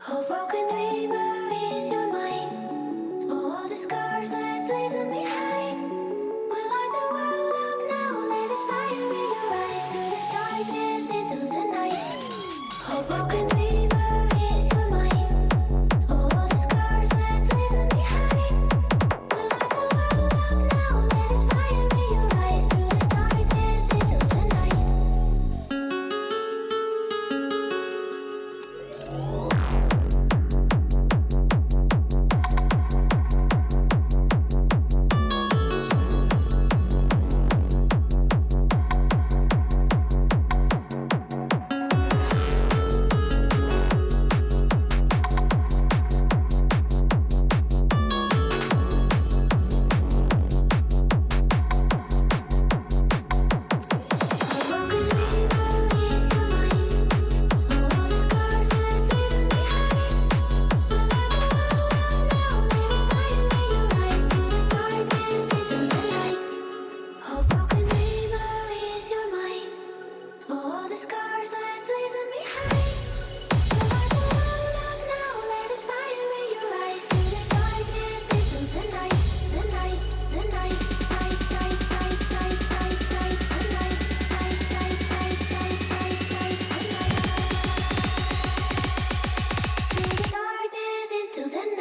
Oh, broken dreamer, is your mind? Oh, all the scars, let's leave them behind. We light the world up now, let us fire in your eyes. To the darkness, into the night. Oh, broken dreamer, is your mind? Oh, all the scars, let's leave them behind. We light the world up now, let us fire in your eyes. To the darkness, into the night.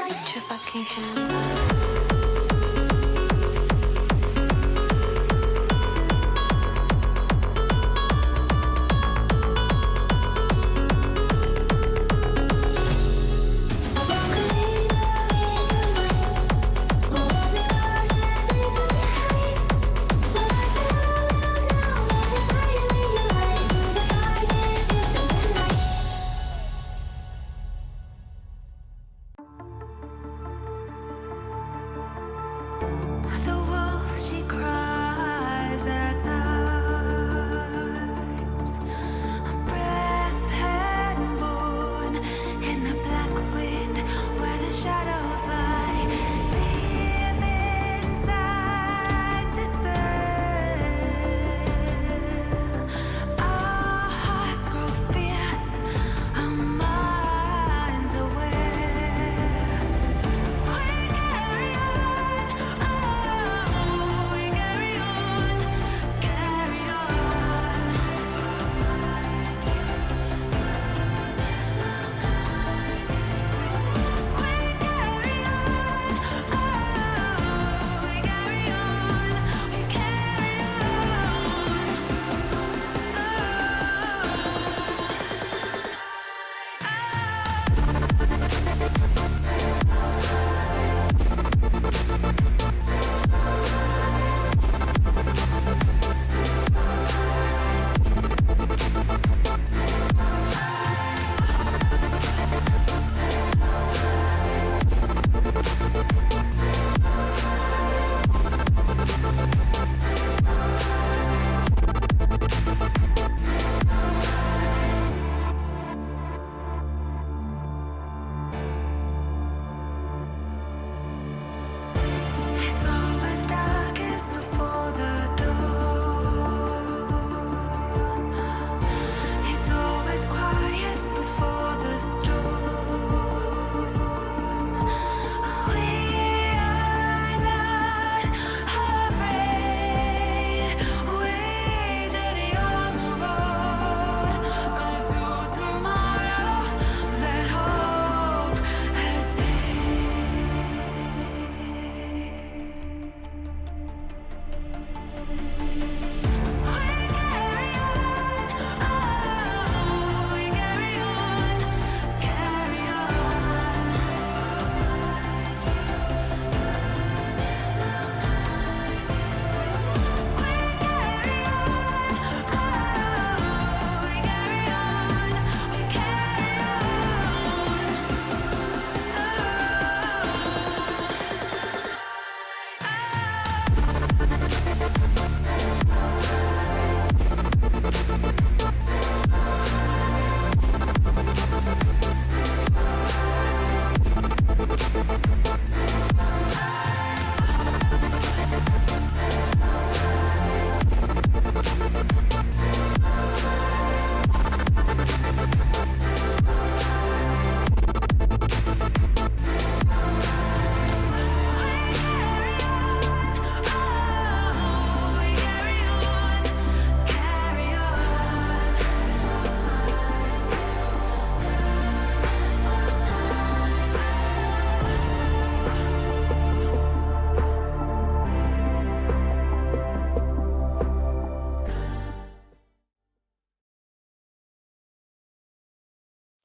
Put your fucking hands up.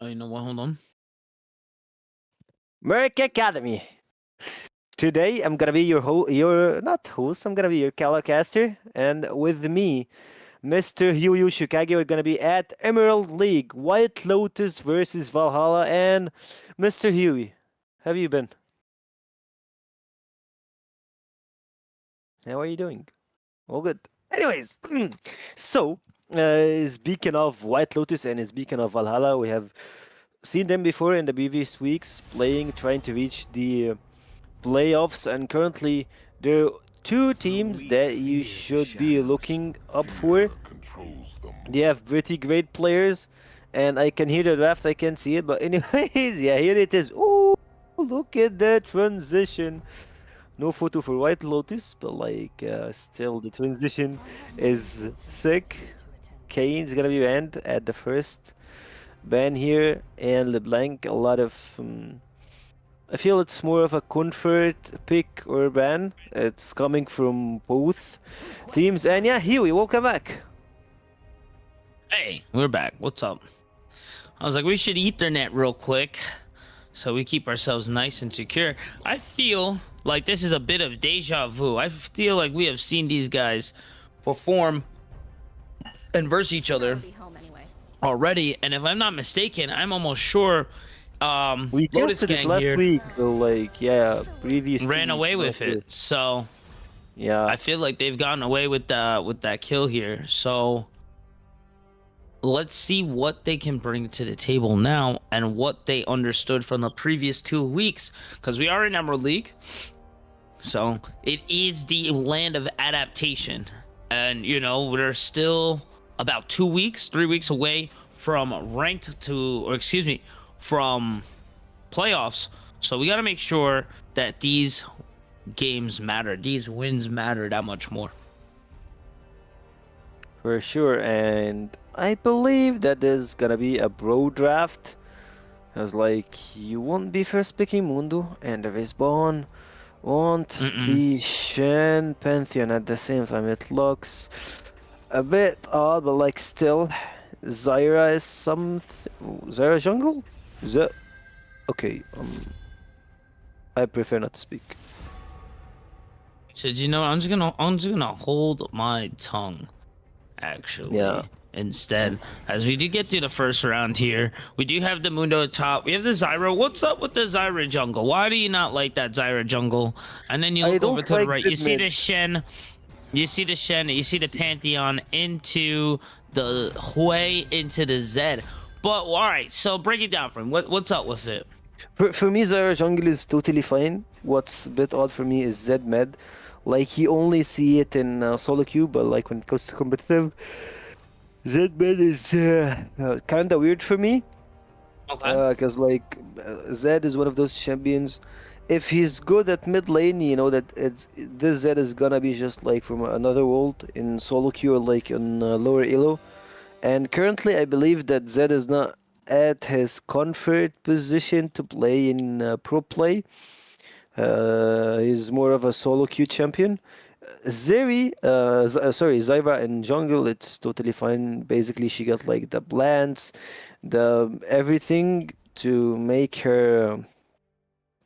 Oh, you know what? Hold on. Merc Academy. Today I'm gonna be your not host. I'm gonna be your color caster, and with me, Mr. Hyu Shikage. We're gonna be at Emerald League, White Lotus versus Valhalla, and Mr. Huey. Have you been? How are you doing? All good. Anyways, so speaking of White Lotus and speaking of Valhalla, we have seen them before in the previous weeks playing, trying to reach the playoffs, and currently there are two teams that you should be looking up for. They have pretty great players, and I can hear the draft, I can see it, but anyways, yeah, here it is. Oh, look at that transition. No photo for White Lotus, but like, still the transition is sick. Kane's gonna be banned at the first ban here, and LeBlanc, a lot of I feel it's more of a comfort pick or ban. It's coming from both teams. And yeah, Huey, welcome back. Hey, we're back. What's up? I was like, we should Ethernet real quick so we keep ourselves nice and secure. I feel like this is a bit of deja vu. I feel like we have seen these guys perform and verse each other already. And if I'm not mistaken, I'm almost sure We Lotus tested it Gang last here week, so like, yeah, previous 2 ran weeks away ago. with it. So Yeah, I feel like they've gotten away with that kill here. So let's see what they can bring to the table now and what they understood from the previous 2 weeks, because we are in Emerald League, so it is the land of adaptation, and you know we're still about 2 weeks, 3 weeks away from from playoffs. So we got to make sure that these games matter, these wins matter that much more. for sure. And I believe that there's gonna be a bro draft. Cause like, you won't be first picking Mundo, and the respawn won't be Shen Pantheon at the same time. It looks a bit odd, but like still, Zyra is something. Zyra jungle? Okay, I prefer not to speak. So you know, I'm just gonna hold my tongue, actually. Yeah. Instead, as we do get through the first round here, we do have the Mundo top. We have the Zyra. What's up with the Zyra jungle? Why do you not like that Zyra jungle? And then you I look over don't to the like right. You Zed see mid. the Shen. You see the Shen. You see the Pantheon into the Hui into the Zed. But all right, so break it down for me. What's up with it? For me, Zyra jungle is totally fine. What's a bit odd for me is Zed mid. Like, you only see it in solo queue, but like when it comes to competitive, Zed mid is kind of weird for me. Okay. Because like, Zed is one of those champions. If he's good at mid lane, you know that this Zed is gonna be just like from another world in solo queue or like in lower elo. And currently, I believe that Zed is not at his comfort position to play in pro play. He's more of a solo queue champion. Zyra in jungle, it's totally fine. Basically, she got like the plants, the everything to make her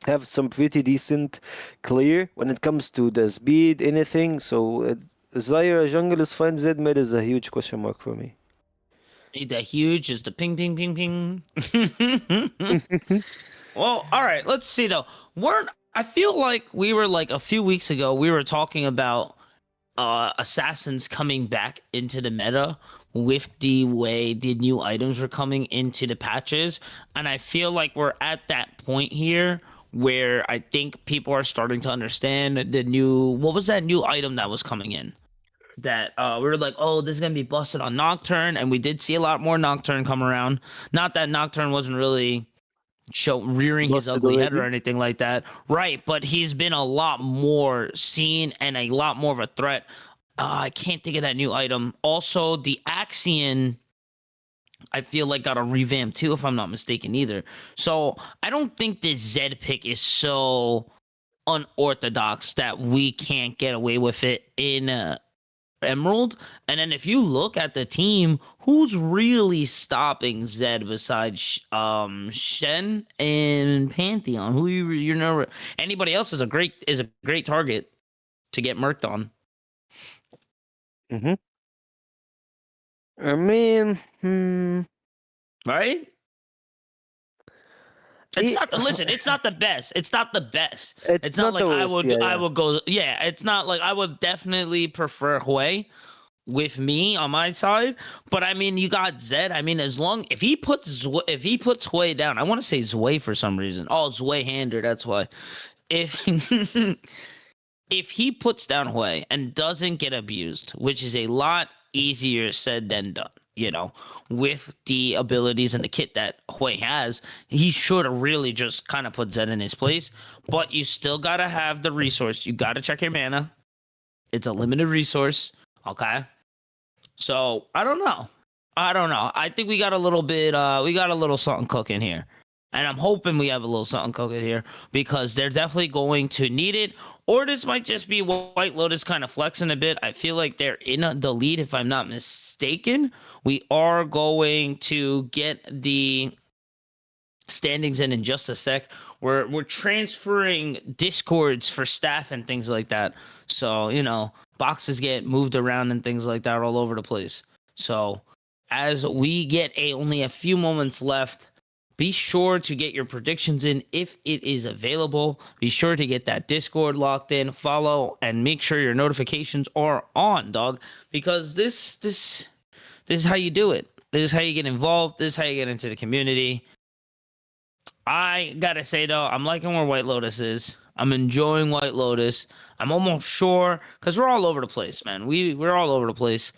have some pretty decent clear when it comes to the speed, anything. So Zyra jungle is fine. Zed mid is a huge question mark for me. Need that huge is the ping ping ping ping. Well, all right. Let's see though. I feel like we were like a few weeks ago. We were talking about assassins coming back into the meta with the way the new items were coming into the patches, and I feel like we're at that point here where I think people are starting to understand the new. What was that new item that was coming in? That we were like, oh, this is gonna be busted on Nocturne, and we did see a lot more Nocturne come around. Not that Nocturne wasn't really rearing his Busted ugly head or already. anything like that, right? But he's been a lot more seen and a lot more of a threat. I can't think of that new item. Also, the Axion, I feel like got a revamp too, if I'm not mistaken either. So I don't think this Zed pick is so unorthodox that we can't get away with it in Emerald. And then if you look at the team, who's really stopping Zed besides Shen and Pantheon? Who you know anybody else is a great target to get murked on. Mm-hmm. I mean, Right? It's it, not listen, it's not the best. It's not the best. it's It's not not like the worst. Yeah, I yeah. would go it's not like I would definitely prefer Hui with me on my side. But I mean you got Zed. I mean as long if he puts Hui down, I want to say Zwei for some reason. Oh, Zwei Hander, that's why. If if he puts down Hui and doesn't get abused, which is a lot easier said than done, you know, with the abilities and the kit that Hui has, he should have really just kind of put Zed in his place. But you still got to have the resource. You got to check your mana. It's a limited resource. Okay. So I don't know. I think we got a little bit, we got a little something cooking here. And I'm hoping we have a little something cooking here because they're definitely going to need it. Or this might just be White Lotus kind of flexing a bit. I feel like they're in the lead, if I'm not mistaken. We are going to get the standings in just a sec. We're transferring discords for staff and things like that. So, you know, boxes get moved around and things like that all over the place. So, as we get only a few moments left, be sure to get your predictions in if it is available. Be sure to get that Discord locked in, follow, and make sure your notifications are on, dog. Because this is how you do it. This is how you get involved. This is how you get into the community. I gotta say though, I'm liking where White Lotus is. I'm enjoying White Lotus. I'm almost sure because we're all over the place, man. We're all over the place.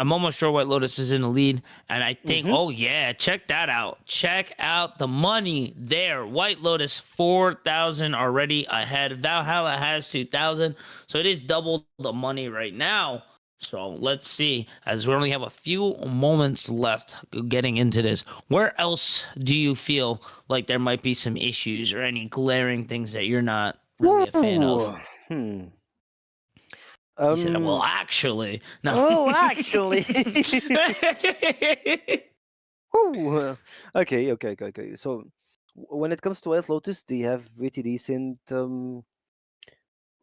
I'm almost sure White Lotus is in the lead, and I think, oh yeah, check that out. Check out the money there. White Lotus 4,000 already ahead. Valhalla has 2,000, so it is double the money right now. So let's see, as we only have a few moments left getting into this. Where else do you feel like there might be some issues or any glaring things that you're not really a fan of? He said, well, actually. No. Well, actually. Okay. So, when it comes to White Lotus, they have pretty decent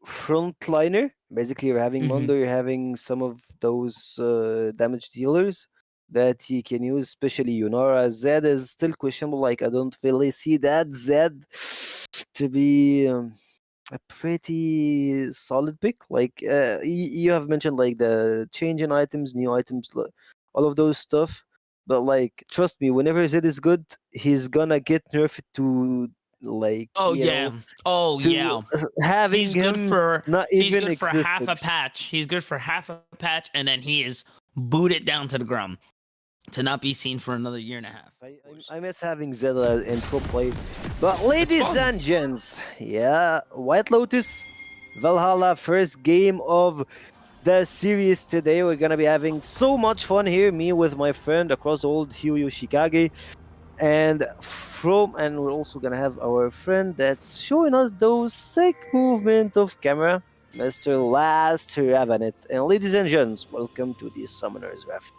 frontliner. Basically, you're having Mondo, you're having some of those damage dealers that you can use, especially Yunara. Zed is still questionable. Like, I don't really see that Zed to be a pretty solid pick. Like, you have mentioned, like, the change in items, new items, all of those stuff. But, like, trust me, whenever Zed is good, he's gonna get nerfed to, like, Oh yeah. Oh to yeah. having him not he's even good for half a existed. patch. He's good for half a patch, and then he is booted down to the ground to not be seen for another year and a half. I miss having Zed in pro play. But ladies fun. and gents, yeah, White Lotus, Valhalla, first game of the series today. We're gonna be having so much fun here, me with my friend across the old Hugh Yoshikage. And we're also gonna have our friend that's showing us those sick movement of camera, Mr. Last Ravenet. And ladies and gents, welcome to the Summoner's Raft.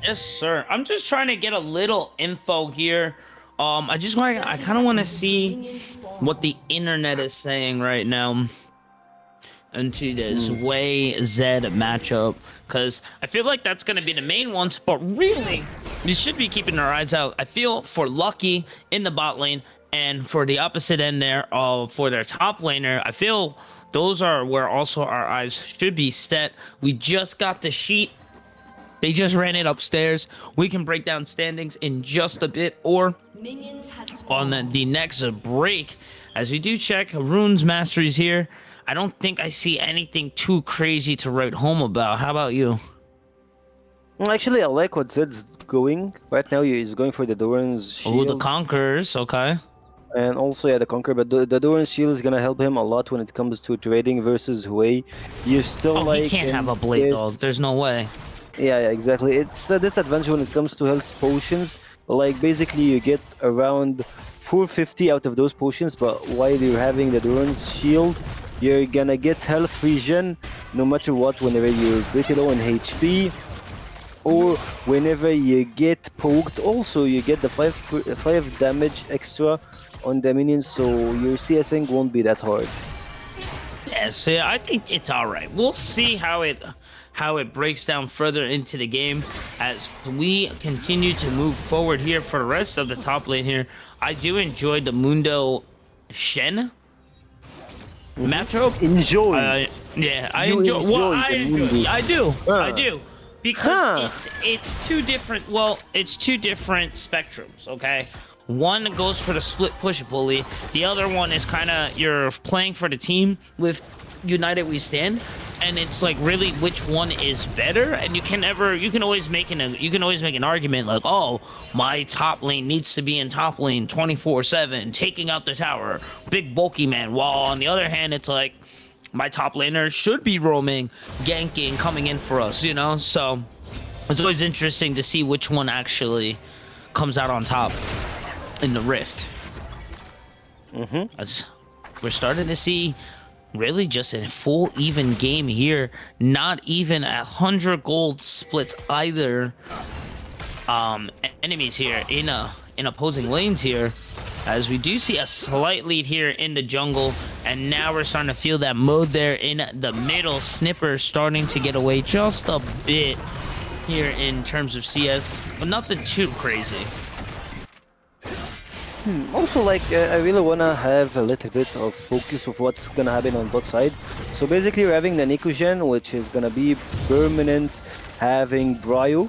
Yes, sir. I'm just trying to get a little info here. I kind of want to see what the internet is saying right now into this Way Zed matchup, because I feel like that's going to be the main ones, but really you should be keeping our eyes out. I feel for Lucky in the bot lane and for the opposite end there for their top laner. I feel those are where also our eyes should be set. We just got the sheet. They just ran it upstairs. We can break down standings in just a bit or on the next break. As we do check Rune's Masteries here, I don't think I see anything too crazy to write home about. How about you? Well, actually, I like what Zed's going. Right now, he's going for the Doran's Shield. Oh, the Conquerors, okay. And also, yeah, the Conqueror. But the Doran's Shield is going to help him a lot when it comes to trading versus Hui. You still like... he can't have a Blade Dog. There's no way. Yeah, exactly. It's a disadvantage when it comes to health potions. Like, basically, you get around 450 out of those potions, but while you're having the Doran's Shield, you're gonna get health regen no matter what, whenever you're pretty low in HP, or whenever you get poked, also you get the 5 damage extra on the minions, so your CSing won't be that hard. Yeah, so I think it's all right. We'll see how it breaks down further into the game as we continue to move forward here for the rest of the top lane here. I do enjoy the Mundo Shen matchup. Enjoy. Yeah, I You enjoy. Well, enjoy I the enjoy. Mundo. I do. I do. Because Huh. it's two different. Well, it's two different spectrums. Okay. One goes for the split push bully. The other one is kind of you're playing for the team with United We Stand, and it's like really which one is better. And you can always make an argument like, oh, my top lane needs to be in top lane 24/7, taking out the tower, big bulky man. While on the other hand, it's like my top laner should be roaming, ganking, coming in for us. You know, so it's always interesting to see which one actually comes out on top in the rift. As we're starting to see really just a full even game here, not even 100 gold splits either. Enemies here in opposing lanes here, as we do see a slight lead here in the jungle, and now we're starting to feel that mode there in the middle. Snipper starting to get away just a bit here in terms of CS, but nothing too crazy. Also, like, I really wanna have a little bit of focus of what's gonna happen on both sides. So basically, we're having the Nico Gen, which is gonna be permanent, having Bryo.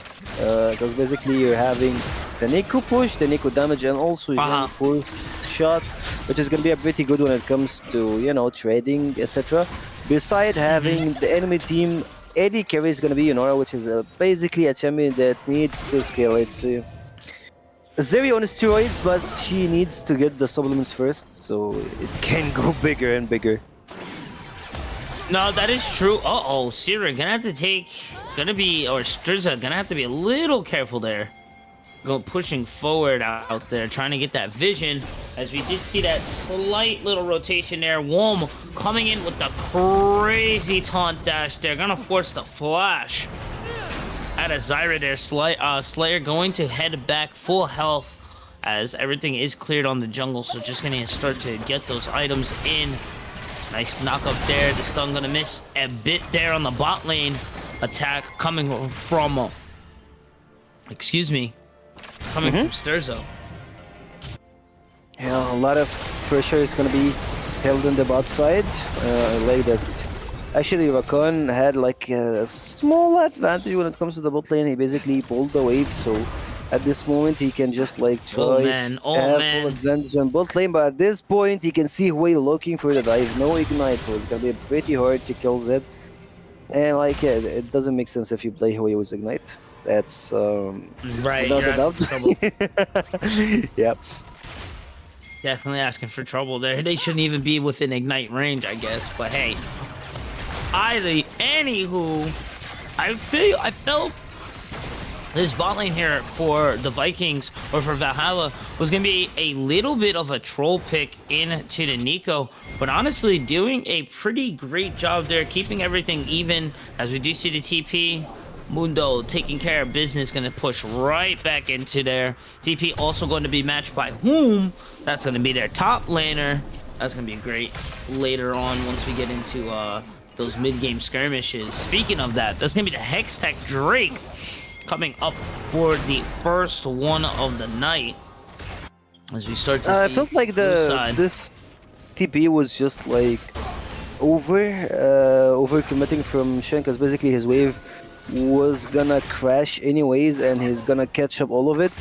Because basically, you're having the Nico push, the Nico damage, and also Gen force shot, which is gonna be a pretty good when it comes to, you know, trading, etc. Beside having the enemy team, AD carry is gonna be Yunora, which is basically a champion that needs to scale. It's Zeri on steroids, but she needs to get the supplements first, so it can go bigger and bigger. No, that is true. Uh-oh, Sierra gonna have to or Strizza gonna have to be a little careful there. Pushing forward out there, trying to get that vision, as we did see that slight little rotation there. Wom coming in with the crazy taunt dash there, gonna force the flash out of Zyra there. Slayer going to head back full health as everything is cleared on the jungle, so just gonna start to get those items in. Nice knock up there. The stun gonna miss a bit there on the bot lane attack coming from coming from Sturzo. Yeah, a lot of pressure is gonna be held in the bot side. Like that. Actually, Rakan had like a small advantage when it comes to the bot lane. He basically pulled the wave, so at this moment he can just like try to have full advantage on bot lane. But at this point, he can see Hui looking for the dive, no ignite, so it's gonna be pretty hard to kill Zed. And like, yeah, it doesn't make sense if you play Hui with ignite. That's right. without a doubt. Yep. Definitely asking for trouble there. They shouldn't even be within ignite range, I guess. But hey, anywho, I felt this bot lane here for the Vikings or for Valhalla was gonna be a little bit of a troll pick into the Nico, but honestly doing a pretty great job there, keeping everything even. As we do see the TP, Mundo taking care of business, gonna push right back into there. TP also going to be matched by whom? That's gonna be their top laner. That's gonna be great later on once we get into those mid-game skirmishes. Speaking of that, that's gonna be the Hextech Drake coming up for the first one of the night. As we start to see, I felt like this TP was just like over committing from Shen, because basically his wave was gonna crash anyways, and he's gonna catch up all of it.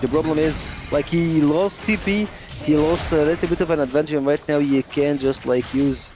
The problem is, like, he lost TP, he lost a little bit of an advantage, and right now you can just like use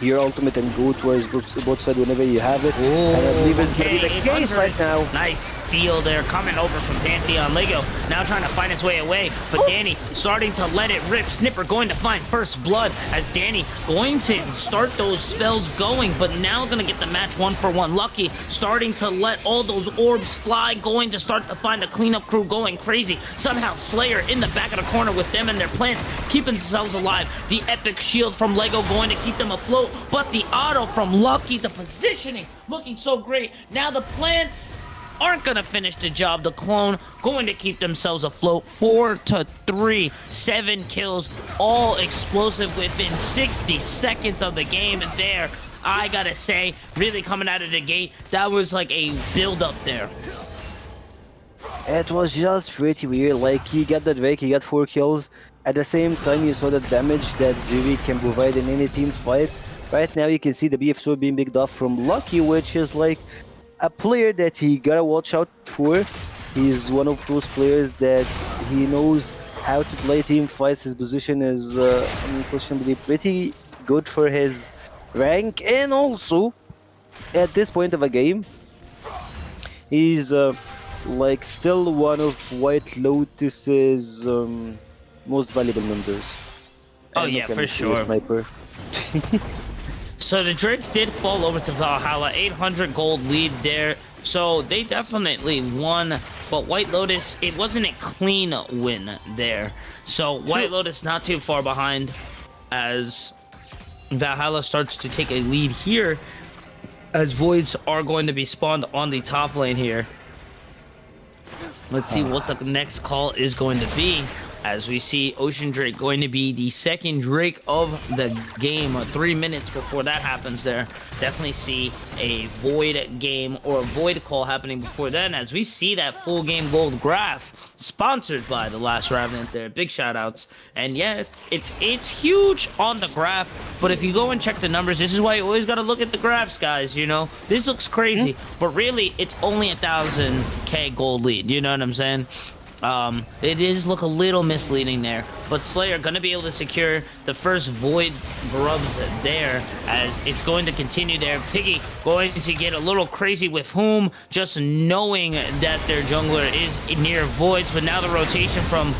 your ultimate and go towards both sides whenever you have it. And I believe it's gonna be the case right now. Nice steal there coming over from Pantheon. Lego now trying to find his way away, but Danny starting to let it rip. Snipper going to find first blood as Danny going to start those spells going, but now gonna get the match 1-for-1. Lucky starting to let all those orbs fly, going to start to find the cleanup crew going crazy. Somehow Slayer in the back of the corner with them and their plants, keeping themselves alive. The epic shield from Lego going to keep them afloat. kill, but the auto from Lucky, the positioning looking so great. Now the plants aren't gonna finish the job. The clone going to keep themselves afloat. 4-3, 7 kills, all explosive within 60 seconds of the game. And there, I gotta say, really coming out of the gate, that was like a build up there. It was just pretty weird. Like, he got the Drake, he got 4 kills. At the same time, you saw the damage that Zuri can provide in any team fight. Right now, you can see the BF sword being picked off from Lucky, which is like a player that he gotta watch out for. He's one of those players that he knows how to play team fights. His position is unquestionably pretty good for his rank, and also at this point of a game, he's like still one of White Lotus's most valuable members. Oh And yeah, look at for him, sure. Sniper. So the Drake did fall over to Valhalla, 800 gold lead there. So they definitely won, but White Lotus, it wasn't a clean win there. So White Lotus not too far behind as Valhalla starts to take a lead here, as Voids are going to be spawned on the top lane here. Let's see what the next call is going to be, as we see Ocean Drake going to be the second Drake of the game. 3 minutes before that happens there. Definitely see a Void game or a Void call happening before then, as we see that full game gold graph sponsored by the Last Revenant there. Big shout outs. And yeah, it's huge on the graph, but if you go and check the numbers, this is why you always got to look at the graphs, guys. You know, this looks crazy, but really it's only 1,000k gold lead. You know what I'm saying? It is look a little misleading there, but Slayer gonna be able to secure the first Void grubs there, as it's going to continue there. Piggy going to get a little crazy with whom, just knowing that their jungler is near Voids, but now the rotation from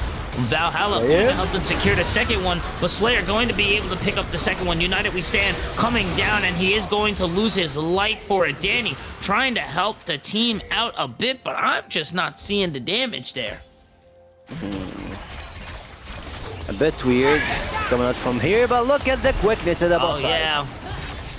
Valhalla going to help them secure the second one, but Slayer going to be able to pick up the second one. United We Stand coming down, and he is going to lose his life for it. Danny trying to help the team out a bit, but I'm just not seeing the damage there. A bit weird coming out from here, but look at the quickness of the bot side. Yeah.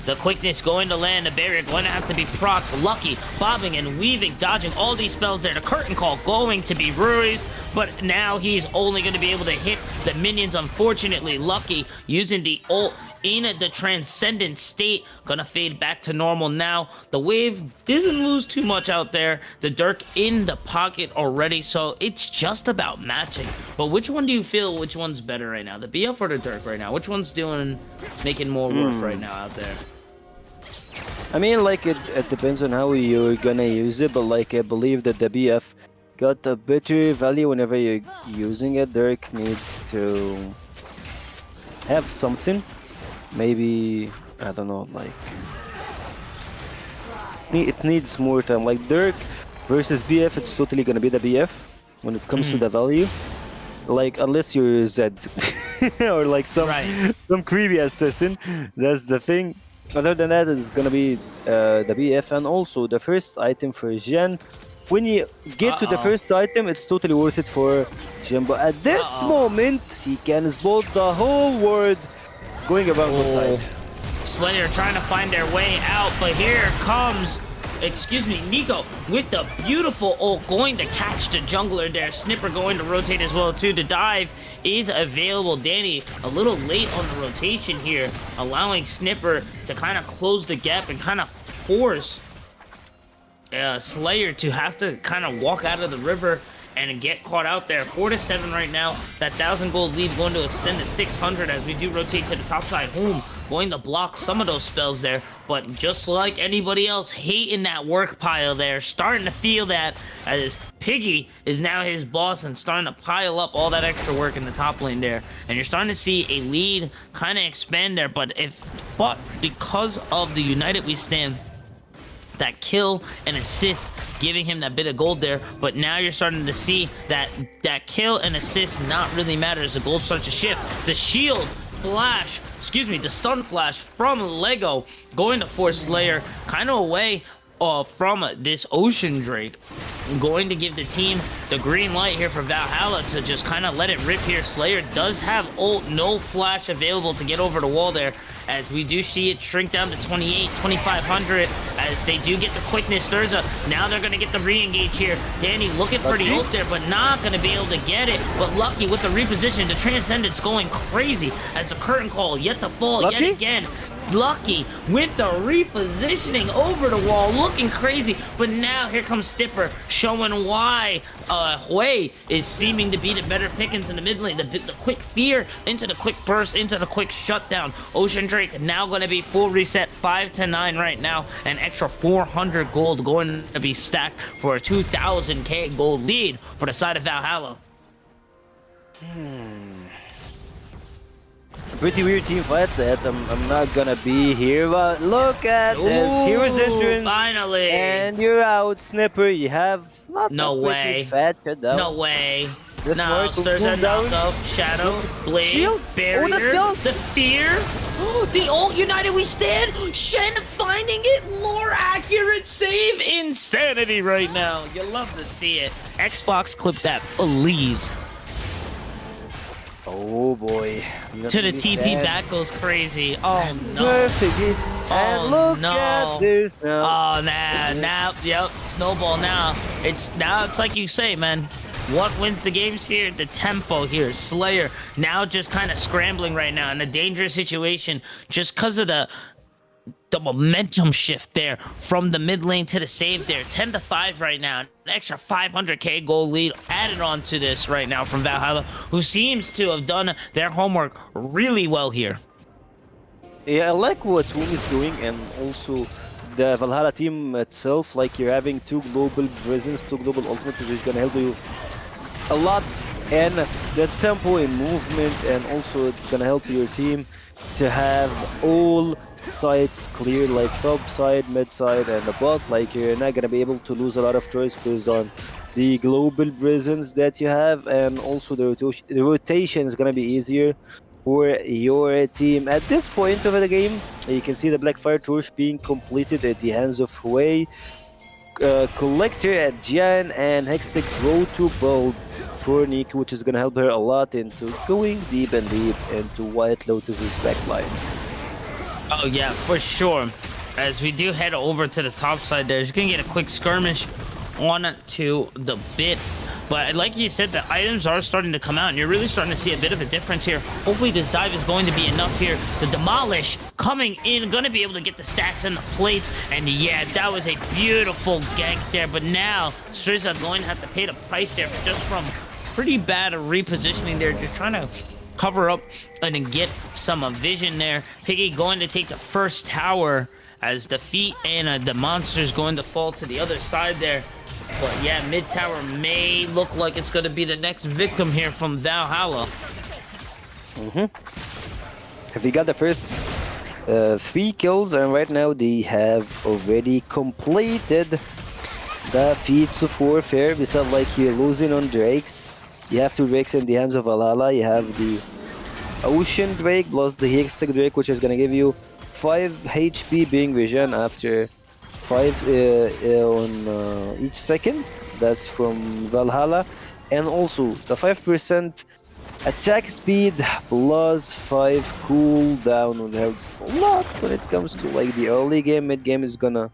The quickness going to land the barrier, going to have to be procced. Lucky, bobbing and weaving, dodging all these spells there. The curtain call going to be Ruri's, but now he's only going to be able to hit the minions. Unfortunately, Lucky using the ult in the transcendent state, gonna fade back to normal now. The wave doesn't lose too much out there. The Dirk in the pocket already, so it's just about matching. But which one do you feel, which one's better right now? The BF or the Dirk right now? Which one's making more worth right now out there? I mean, like, it depends on how you're gonna use it, but like, I believe that the BF got a better value whenever you're using it. Dirk needs to have something. Maybe, I don't know, like, it needs more time. Like, Dirk versus BF, it's totally gonna be the BF when it comes to the value. Like, unless you're Zed or like some creepy assassin, that's the thing. Other than that, it's gonna be the BF. And also the first item for Jen, when you get to the first item, it's totally worth it for Jen. But at this moment, he can spot the whole world going about outside. Slayer trying to find their way out, but here comes, Nico with the beautiful ult, going to catch the jungler there. Snipper going to rotate as well too. The dive is available. Danny a little late on the rotation here, allowing Snipper to kind of close the gap and kind of force Slayer to have to kind of walk out of the river and get caught out there. 4-7 right now. That 1,000 gold lead going to extend to 600 as we do rotate to the top side. Home going to block some of those spells there, but just like anybody else, hating that work pile there, starting to feel that as Piggy is now his boss and starting to pile up all that extra work in the top lane there, and you're starting to see a lead kind of expand there. But because of the United We Stand, that kill and assist giving him that bit of gold there, but now you're starting to see that kill and assist not really matter as the gold starts to shift. The shield flash, the stun flash from Lego going to force Slayer kind of away from this Ocean Drake. Going to give the team the green light here for Valhalla to just kind of let it rip here. Slayer does have ult, no flash available to get over the wall there, as we do see it shrink down to 28, 2500, as they do get the quickness. Now they're going to get the re-engage here. Danny looking for the ult there, but not going to be able to get it. But Lucky with the reposition, the Transcendence going crazy as the curtain call yet to fall yet again. Lucky with the repositioning over the wall, looking crazy. But now here comes Stipper, showing why Hui is seeming to be the better pickings in the mid lane. The quick fear into the quick burst, into the quick shutdown. Ocean Drake now going to be full reset, 5-9 right now. An extra 400 gold going to be stacked for a 2000k gold lead for the side of Valhalla. Pretty weird team fight that I'm not gonna be here, but look at this. Hero's entrance. Finally. And you're out, Snipper. You have not No a pretty way. fat shutdown. No way. This No, part will there's cool a down. knockup. Shadow, Blade, Shield. Barrier, Oh, the skill. the Fear. The ult United we stand. Shen finding it. More accurate save. Insanity right now. You love to see it. Xbox clip that, please. Oh boy. To the TP back goes crazy. Oh no. Perfect. And Oh, look no. at this now. Oh, now, yep, snowball now. It's like you say, man. What wins the games here? The tempo here. Slayer now just kind of scrambling right now in a dangerous situation just because of the momentum shift there from the mid lane to the save there. 10-5 right now. An extra 500k gold lead added on to this right now from Valhalla, who seems to have done their homework really well here. Yeah, I like what Woom is doing, and also the Valhalla team itself. Like, you're having two global presence, two global ultimate, which is gonna help you a lot, and the tempo in movement, and also it's gonna help your team to have all sides clear, like top side, mid side, and the bot. Like, you're not gonna be able to lose a lot of choice based on the global presence that you have, and also the rotation is gonna be easier for your team. At this point of the game, you can see the Blackfire Torch being completed at the hands of Hui. Collector at Jian, and Hextech Road to Bold for Nick, which is gonna help her a lot into going deep and deep into White Lotus's backline. Oh yeah, for sure. As we do head over to the top side there, just gonna get a quick skirmish on to the bit. But like you said, the items are starting to come out, and you're really starting to see a bit of a difference here. Hopefully this dive is going to be enough here. The Demolish coming in, gonna be able to get the stacks and the plates. And yeah, that was a beautiful gank there. But now, Strizza going to have to pay the price there just from pretty bad repositioning there. Just trying to cover up and then get some vision there. Piggy going to take the first tower as the feet and the monster's going to fall to the other side there. But yeah, mid tower may look like it's going to be the next victim here from Valhalla. Have you got the first 3 kills, and right now they have already completed the feats of warfare. Besides, like, you're losing on Drakes. You have 2 Drakes in the hands of Valhalla. You have the Ocean Drake plus the Hextech Drake, which is gonna give you 5 HP being vision after 5 on each second. That's from Valhalla. And also the 5% attack speed plus 5 cooldown will help a lot when it comes to like the early game. Mid game is gonna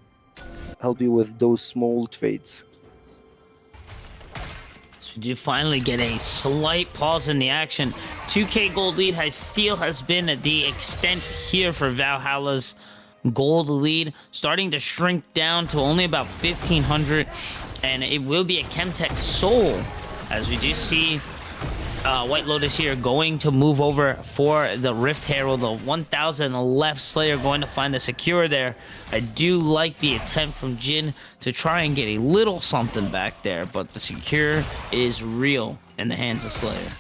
help you with those small trades. So you finally get a slight pause in the action. 2k gold lead, I feel, has been the extent here for Valhalla's gold lead, starting to shrink down to only about 1500, and it will be a Chemtech Soul, as we do see White Lotus here going to move over for the Rift Herald. The 1000 left. Slayer going to find the secure there. I do like the attempt from Jin to try and get a little something back there, but the secure is real in the hands of Slayer.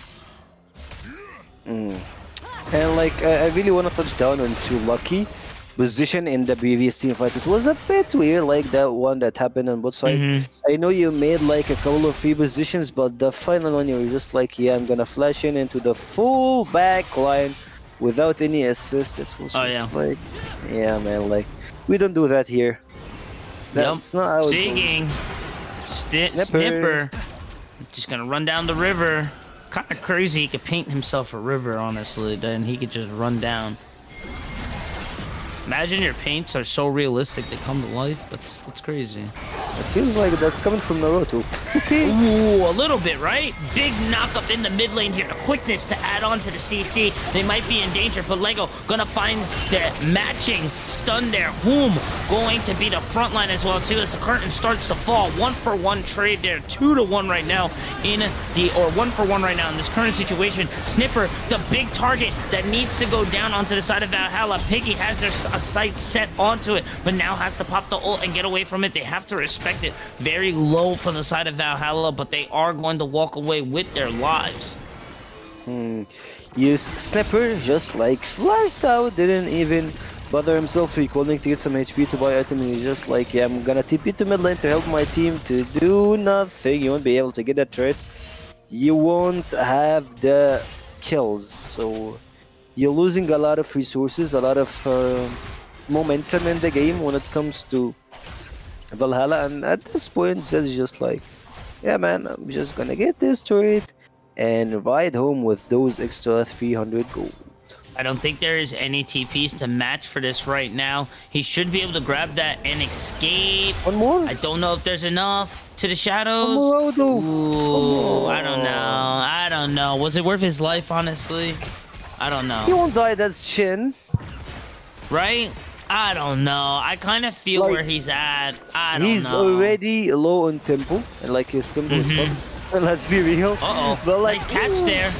And like, I really want to touch down on Too Lucky position in the previous team fight. It was a bit weird, like that one that happened on both sides. I know you made like a couple of free positions, but the final one you were just like, yeah, I'm gonna flash in into the full back line without any assist. It was just like, yeah, man, like, we don't do that here. That's not how it goes. Stinging. Snipper. Snipper. Just gonna run down the river. Kind of crazy. He could paint himself a river, honestly. Then he could just run down. Imagine your paints are so realistic they come to life. That's crazy. It feels like that's coming from Naruto. Ooh, a little bit, right? Big knockup in the mid lane here. The quickness to add on to the CC. They might be in danger, but Lego gonna find the matching stun there. Whom going to be the front line as well, too, as the curtain starts to fall. 1-for-1 trade there. 2-to-1 right now in the, or 1-for-1 right now in this current situation. Snipper, the big target that needs to go down onto the side of Valhalla. Piggy has their sight set onto it, but now has to pop the ult and get away from it. They have to respect it. Very low from the side of Valhalla, but they are going to walk away with their lives. Use Snipper just like flashed out, didn't even bother himself recalling to get some HP to buy item, and he's just like, yeah, I'm gonna TP to mid lane to help my team to do nothing. You won't be able to get that turret. You won't have the kills, so you're losing a lot of resources, a lot of momentum in the game when it comes to Valhalla, and at this point Zed's just like, yeah man, I'm just gonna get this turret and ride home with those extra 300 gold. I don't think there is any TPs to match for this right now. He should be able to grab that and escape. One more? I don't know if there's enough to the shadows. One more, Aldo. Ooh, I don't know. I don't know. Was it worth his life, honestly? I don't know. He won't die, that's Chin. Right? I don't know. I kind of feel Like, where he's at. I don't know. He's already low on tempo, and like his tempo is up. And let's be real. Uh-oh. But like, Nice catch there.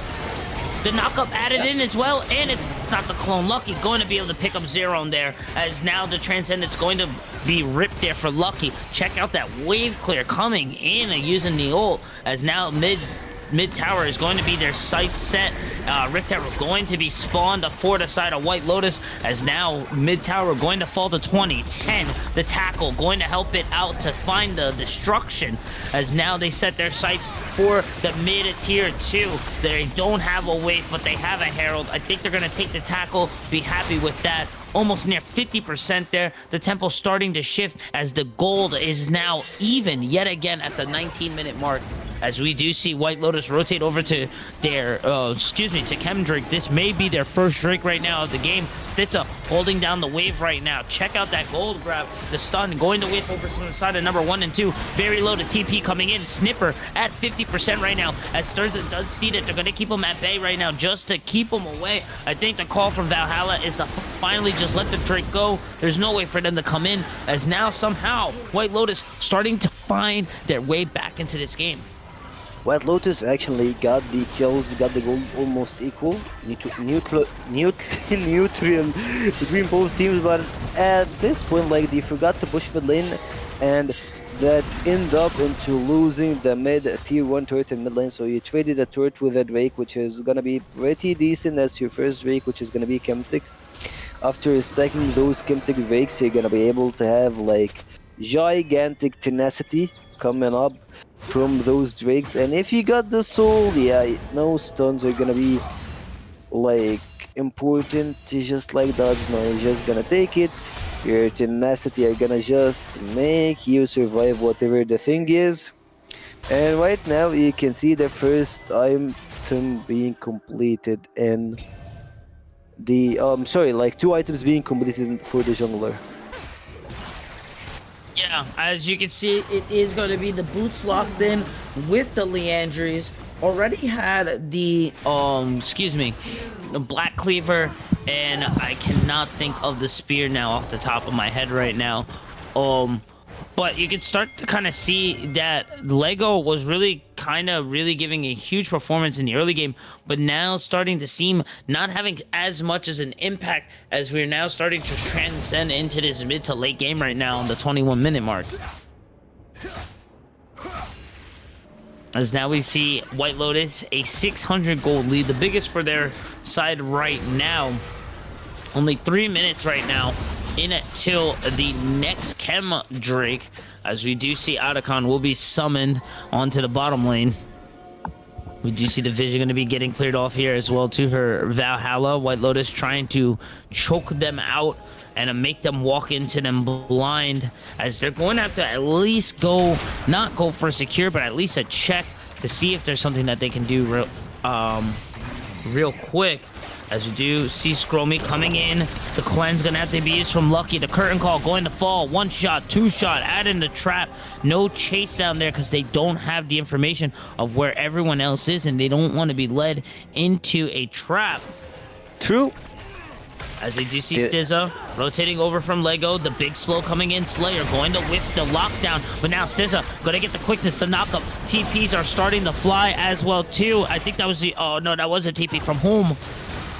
The knockup added in as well, and it's not the clone. Lucky going to be able to pick up Zero in there, as now the Transcendent's going to be ripped there for Lucky. Check out that wave clear coming in and using the ult, as now mid tower is going to be their sight set. Rift Tower going to be spawned for the side of White Lotus, as now mid tower going to fall to 20-10. The tackle going to help it out to find the destruction, as now they set their sights for the mid tier 2. They don't have a wave, but they have a herald. I think they're going to take the tackle, be happy with that. Almost near 50% there. The tempo starting to shift, as the gold is now even yet again at the 19-minute mark, as we do see White Lotus rotate over to their, to Chem Drake. This may be their first Drake right now of the game. Stitza holding down the wave right now. Check out that gold grab. The stun going to wave over from the side of number 1 and 2. Very low to TP coming in. Snipper at 50% right now, as Sturza does see that they're going to keep him at bay right now just to keep him away. I think the call from Valhalla is to finally just let the Drake go. There's no way for them to come in, as now somehow White Lotus starting to find their way back into this game. White Lotus actually got the kills, got the gold almost equal, neutral between both teams, but at this point, like, they forgot to push mid lane, and that end up into losing the mid tier 1 turret in mid lane. So you traded a turret with a Drake, which is gonna be pretty decent as your first Drake, which is gonna be Chemtic. After stacking those Chemtic Drakes, you're gonna be able to have like gigantic tenacity coming up from those Drakes, and if you got the soul, yeah, no stuns are gonna be like important to just like dodge. No, you're just gonna take it. Your tenacity are gonna just make you survive whatever the thing is. And right now you can see the first item being completed in the like 2 items being completed for the jungler. Yeah, as you can see, it is going to be the boots locked in with the Leandries. Already had the, the Black Cleaver, and I cannot think of the spear now off the top of my head right now. But you can start to kind of see that Lego was really giving a huge performance in the early game, but now starting to seem not having as much as an impact, as we're now starting to transcend into this mid to late game right now on the 21-minute mark. As now we see White Lotus a 600 gold lead, the biggest for their side right now. Only 3 minutes right now in it till the next Chem Drake, as we do see Otacon will be summoned onto the bottom lane. We do see the vision going to be getting cleared off here as well to her Valhalla. White Lotus trying to choke them out and make them walk into them blind, as they're going to have to at least not go for a secure, but at least a check to see if there's something that they can do real quick. As you do see Scromy coming in, the cleanse gonna have to be used from Lucky. The curtain call going to fall. 1 shot, 2 shot, add in the trap. No chase down there because they don't have the information of where everyone else is, and they don't want to be led into a trap. True. As they do see Stizza rotating over from Lego, the big slow coming in. Slayer going to whiff the lockdown, but now Stizza gonna get the quickness to knock up. TPs are starting to fly as well too. I think that was the, oh no, that was a TP from home.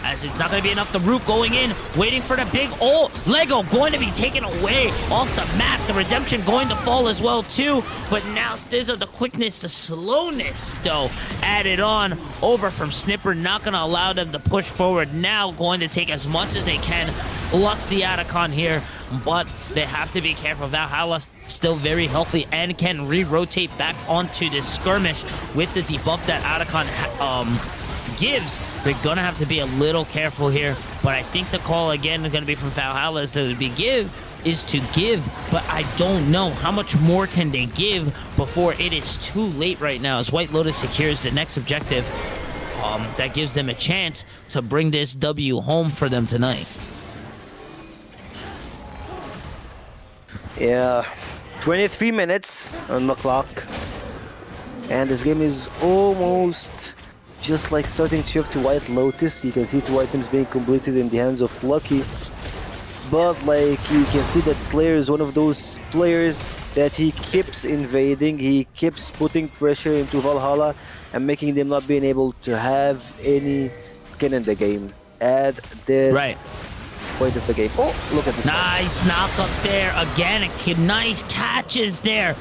As it's not going to be enough. The root going in, waiting for the big old Lego going to be taken away off the map. The redemption going to fall as well too. But now Stizza, the quickness, the slowness though, added on over from Snipper. Not going to allow them to push forward. Now going to take as much as they can. Lost the Atacon here, but they have to be careful. Valhalla still very healthy and can re-rotate back onto this skirmish with the debuff that Atacon gives. They're gonna have to be a little careful here, but I think the call again is gonna be from Valhalla is to give, but I don't know how much more can they give before it is too late right now, as White Lotus secures the next objective. That gives them a chance to bring this W home for them tonight. Yeah, 23 minutes on the clock, and this game is almost just like starting to shift to White Lotus. You can see 2 items being completed in the hands of Lucky, but like you can see that Slayer is one of those players that he keeps invading, he keeps putting pressure into Valhalla and making them not being able to have any skin in the game at this point of the game. Oh, look at this. Nice knock up there again. Nice catches there.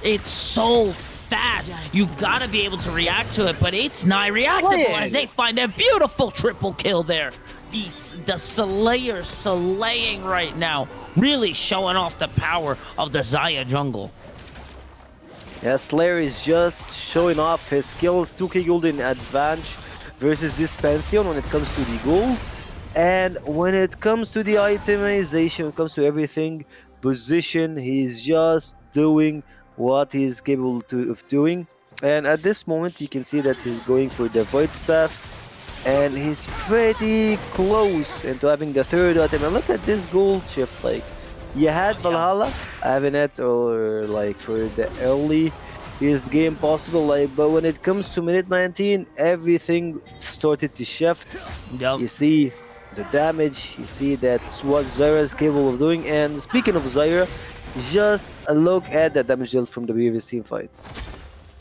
It's so fast. You gotta be able to react to it, but it's not reactable as they find a beautiful triple kill there. The Slayer slaying right now, really showing off the power of the Xayah jungle. Yeah, Slayer is just showing off his skills. 2k gold in advantage versus this Pantheon when it comes to the gold. And when it comes to the itemization, when it comes to everything, position, he's just doing what he's capable of doing. And at this moment you can see that he's going for the Void Staff, and he's pretty close into having the 3rd item. And look at this gold shift. Like, you had Valhalla having it, or like for the earliest game possible, like, but when it comes to minute 19 everything started to shift. You see the damage, you see that's what Xayah is capable of doing. And speaking of Xayah, just a look at the damage dealt from the previous team fight.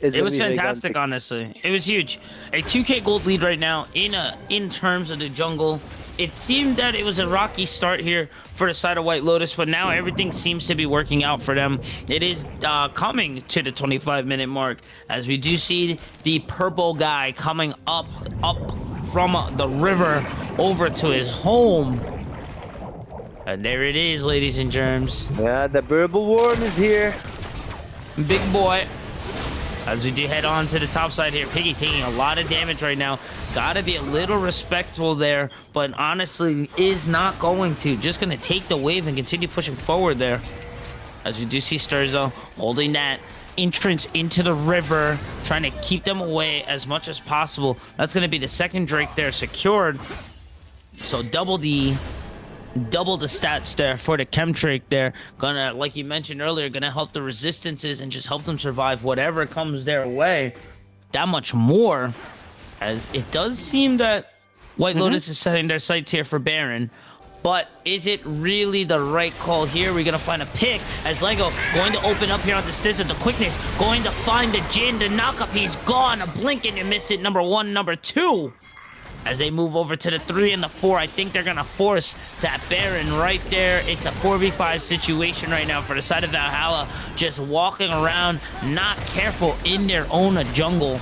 It was fantastic, honestly. It was huge. A 2k gold lead right now in terms of the jungle. It seemed that it was a rocky start here for the side of White Lotus, but now everything seems to be working out for them. It is coming to the 25-minute mark, as we do see the purple guy coming up from the river over to his home. And there it is, ladies and germs. Yeah, the purple worm is here. Big boy. As we do head on to the top side here, Piggy taking a lot of damage right now. Gotta be a little respectful there, but honestly is not going to. Just gonna take the wave and continue pushing forward there. As we do see Sturzo holding that entrance into the river, trying to keep them away as much as possible. That's gonna be the 2nd Drake there secured. So double the stats there for the Chemtrake there. Gonna, like you mentioned earlier, gonna help the resistances and just help them survive whatever comes their way that much more, as it does seem that White Lotus is setting their sights here for Baron. But is it really the right call here? We're gonna find a pick as Lego going to open up here on the Stizza. The quickness going to find the Jin, the knockup. He's gone. A blink and you miss it. Number 1, number 2. As they move over to the 3 and the 4, I think they're gonna force that Baron right there. It's a 4v5 situation right now for the side of Valhalla, just walking around, not careful in their own jungle.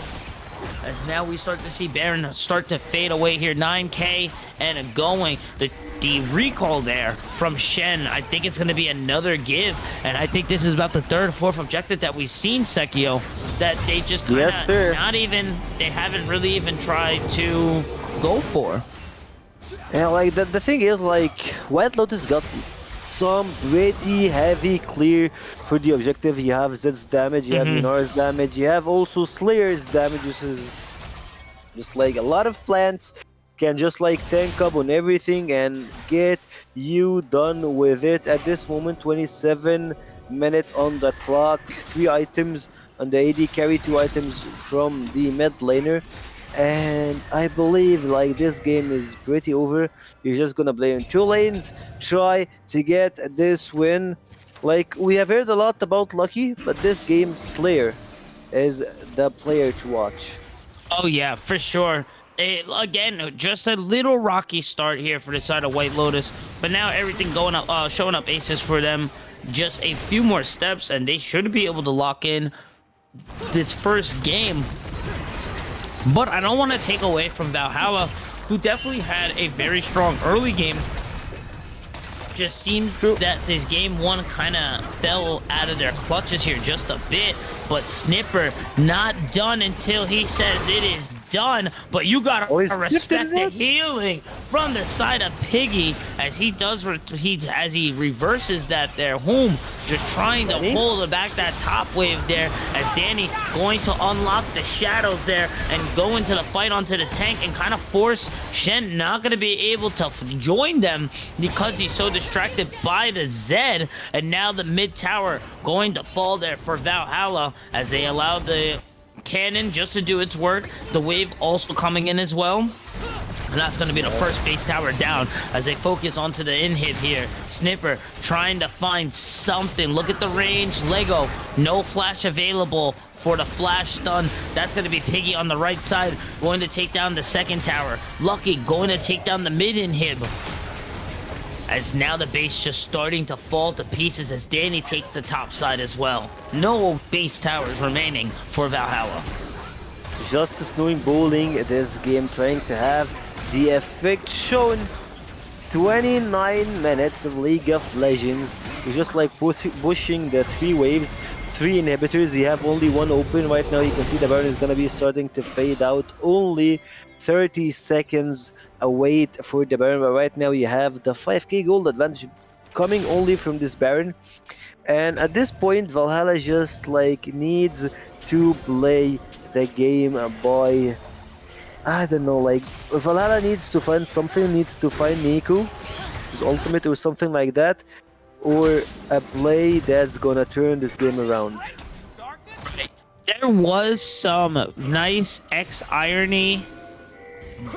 As now we start to see Baron start to fade away here. 9k and going. The recall there from Shen, I think it's gonna be another give, and I think this is about the 3rd, 4th objective that we've seen, Sekio, that they just kinda they haven't really even tried to go for. And like the thing is, like White Lotus got some pretty heavy clear for the objective. You have Zed's damage, you have Hmm. Yunar's damage, you have also Slayer's damage, which is just like a lot of plants can just like tank up on everything and get you done with it. At this moment, 27 minutes on the clock, 3 items on the AD carry, 2 items from the mid laner. And I believe like this game is pretty over. You're just gonna play in 2 lanes, try to get this win. Like we have heard a lot about Lucky, but this game Slayer is the player to watch. Oh yeah, for sure. Again, just a little rocky start here for the side of White Lotus, but now everything going up, showing up aces for them. Just a few more steps, and they should be able to lock in this first game. But I don't want to take away from Valhalla, who definitely had a very strong early game. Just seems that this game one kind of fell out of their clutches here just a bit. But Snipper not done until he says it is done. But you gotta Oh, he's respect gifted the it? healing from the side of Piggy as he does as he reverses that there home, just trying to Danny? pull back that top wave there as Danny going to unlock the shadows there and go into the fight onto the tank and kind of force Shen not gonna be able to join them because he's so distracted by the Zed. And now the mid tower going to fall there for Valhalla as they allow the cannon just to do its work. The wave also coming in as well. And that's going to be the first base tower down as they focus onto the inhib here. Snipper trying to find something. Look at the range. Lego, no flash available for the flash stun. That's going to be Piggy on the right side, going to take down the second tower. Lucky going to take down the mid inhib. As now the base just starting to fall to pieces as Danny takes the top side as well. No base towers remaining for Valhalla. Justice knowing bowling this game, trying to have the effect shown. 29 minutes of League of Legends. You're just like pushing the 3 waves, 3 inhibitors. You have only 1 open right now. You can see the Baron is gonna be starting to fade out. Only 30 seconds await for the Baron, but right now you have the 5k gold advantage coming only from this Baron. And at this point, Valhalla just like needs to play the game by, I don't know, like Valhalla needs to find something, needs to find Nico, his ultimate or something like that, or a play that's gonna turn this game around. There was some nice X-Irony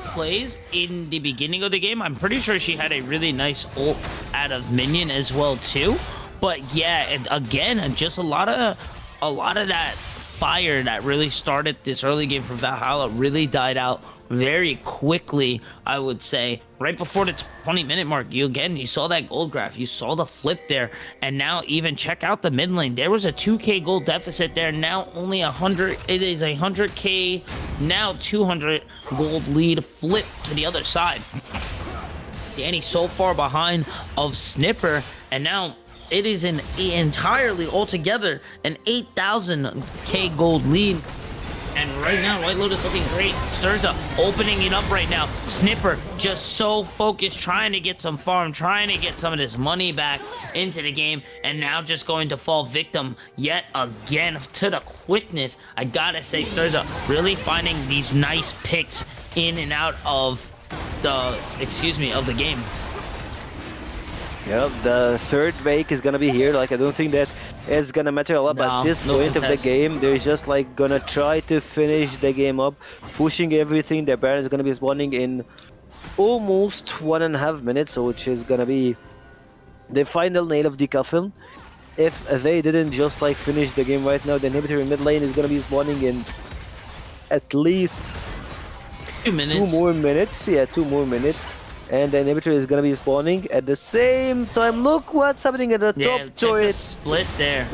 plays in the beginning of the game. I'm pretty sure she had a really nice ult out of minion as well too. But yeah, and again, just a lot of that fire that really started this early game for Valhalla really died out very quickly, I would say. Right before the 20-minute mark, you saw that gold graph, you saw the flip there, and now even check out the mid lane. There was a 2k gold deficit there, now only 100. It is 100k, now 200 gold lead flip to the other side. Danny so far behind of Snipper, and now it is an entirely altogether an 8,000k gold lead. And right now, White Lotus looking great. Sturza opening it up right now. Snipper just so focused, trying to get some farm, trying to get some of this money back into the game. And now just going to fall victim yet again to the quickness. I gotta say, Sturza really finding these nice picks in and out of the game. Yep, the third wake is gonna be here. Like, I don't think that it's gonna matter a lot, but at this No point of the contest. game, they're just like gonna try to finish the game up, pushing everything. Their Baron is gonna be spawning in almost 1.5 minutes, so which is gonna be the final nail of the coffin. If they didn't just like finish the game right now, the inhibitor in mid lane is gonna be spawning in at least 2 minutes. 2 more minutes. Yeah, 2 more minutes. And the inhibitor is gonna be spawning at the same time. Look what's happening at the Yeah, top check the turret. split there.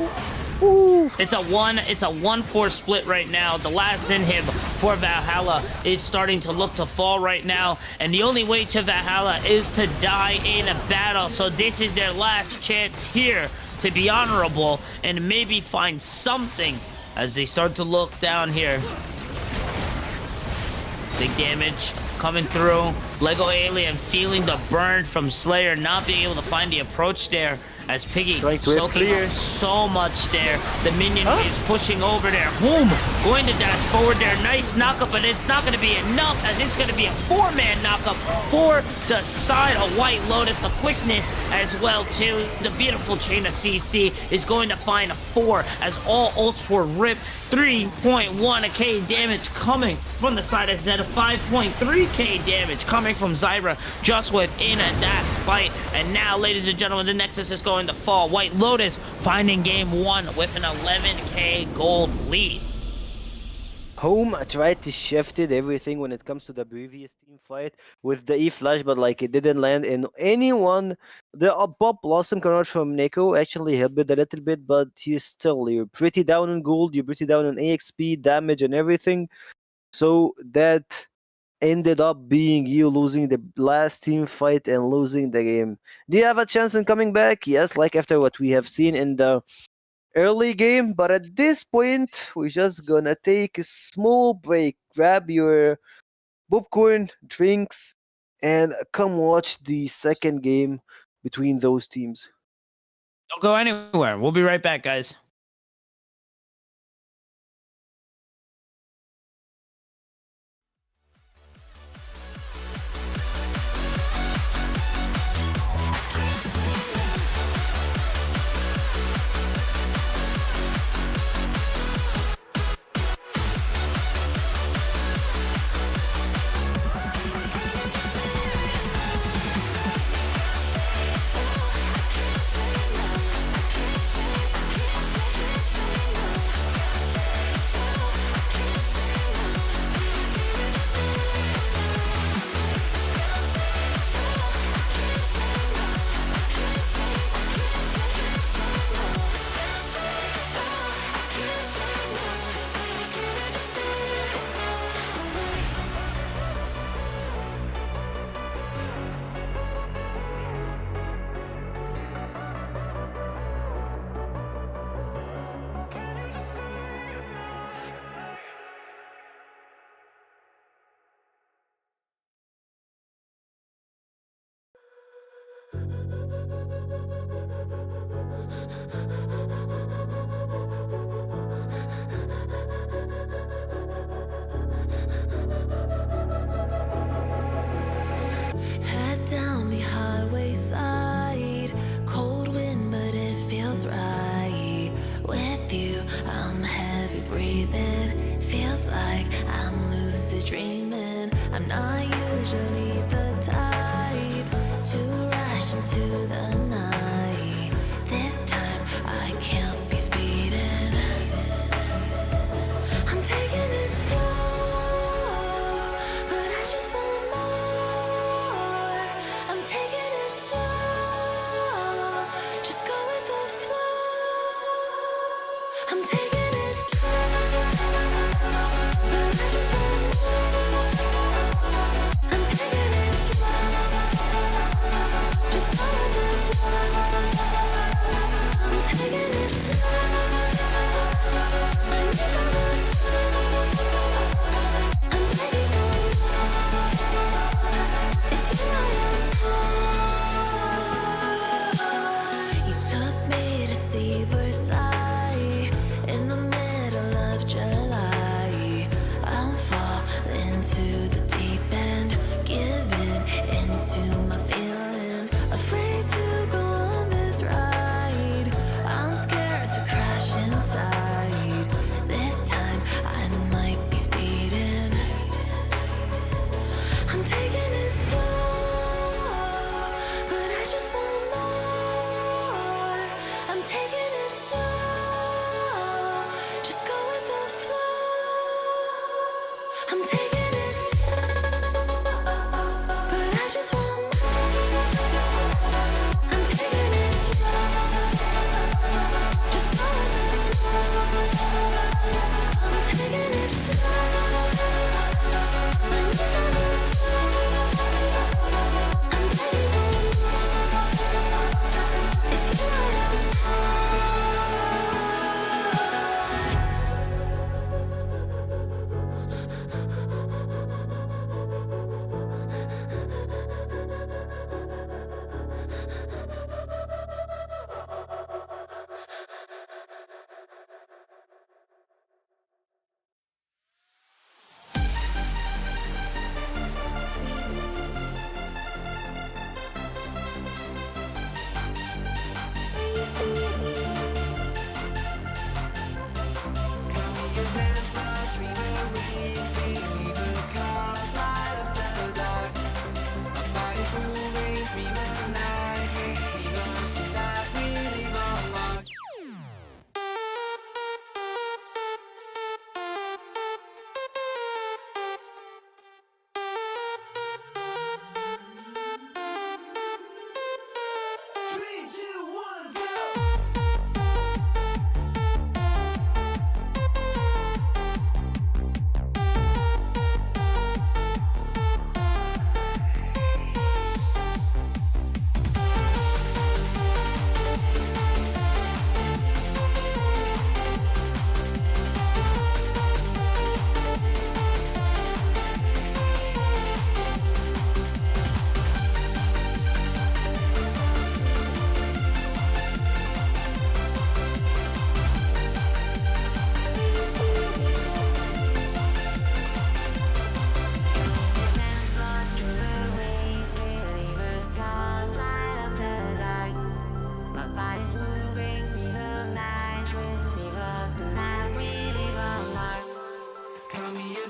Ooh. It's a 1-4 split right now. The last inhib for Valhalla is starting to look to fall right now. And the only way to Valhalla is to die in a battle. So this is their last chance here to be honorable and maybe find something as they start to look down here. Big damage coming through. Lego Alien feeling the burn from Slayer, not being able to find the approach there. As Piggy Trying to soaking clear. up so much there. The minion is pushing over there. Boom! Going to dash forward there. Nice knockup, but it's not going to be enough as it's going to be a 4-man knockup for the side of White Lotus. The quickness as well, too. The beautiful chain of CC is going to find a 4 as all ults were ripped. 3.1k damage coming from the side of Zeta. 5.3k damage coming from Zyra just within that fight. And now, ladies and gentlemen, the Nexus is going to fall. White Lotus finding game 1 with an 11k gold lead. Home tried to shifted everything when it comes to the previous team fight with the E flash, but like it didn't land in anyone. The Pop Blossom card from Neko actually helped it a little bit, but you're pretty down on gold, you're pretty down on AXP, damage, and everything. So that ended up being you losing the last team fight and losing the game. Do you have a chance in coming back? Yes, like after what we have seen in the early game, but at this point, we're just gonna take a small break. Grab your popcorn, drinks, and come watch the second game between those teams. Don't go anywhere. We'll be right back, guys. Head down the highway side, cold wind, but it feels right. With you, I'm heavy breathing. Feels like I'm lucid dreaming. I'm not usually the type to rush into the night. This time I can't be speeding. I'm taking it slow, but I just want more. I'm taking it slow, just go with the flow. I'm taking it slow, but I just want more. I'm taking it slow, just go with the flow. I'm taking it slow. My knees on the Versailles in the middle of July. I'm falling to the deep end, giving into my feelings, afraid to go on this ride. I'm scared to crash inside. This time I might be speeding. I'm taking it slow, but I just want more. I'm taking it slow, just go with the flow. I'm taking it slow, but I just want more. I'm taking it slow, just go with the flow. I'm taking it slow. My knees on the floor. I'm begging for more. It's you I am. You've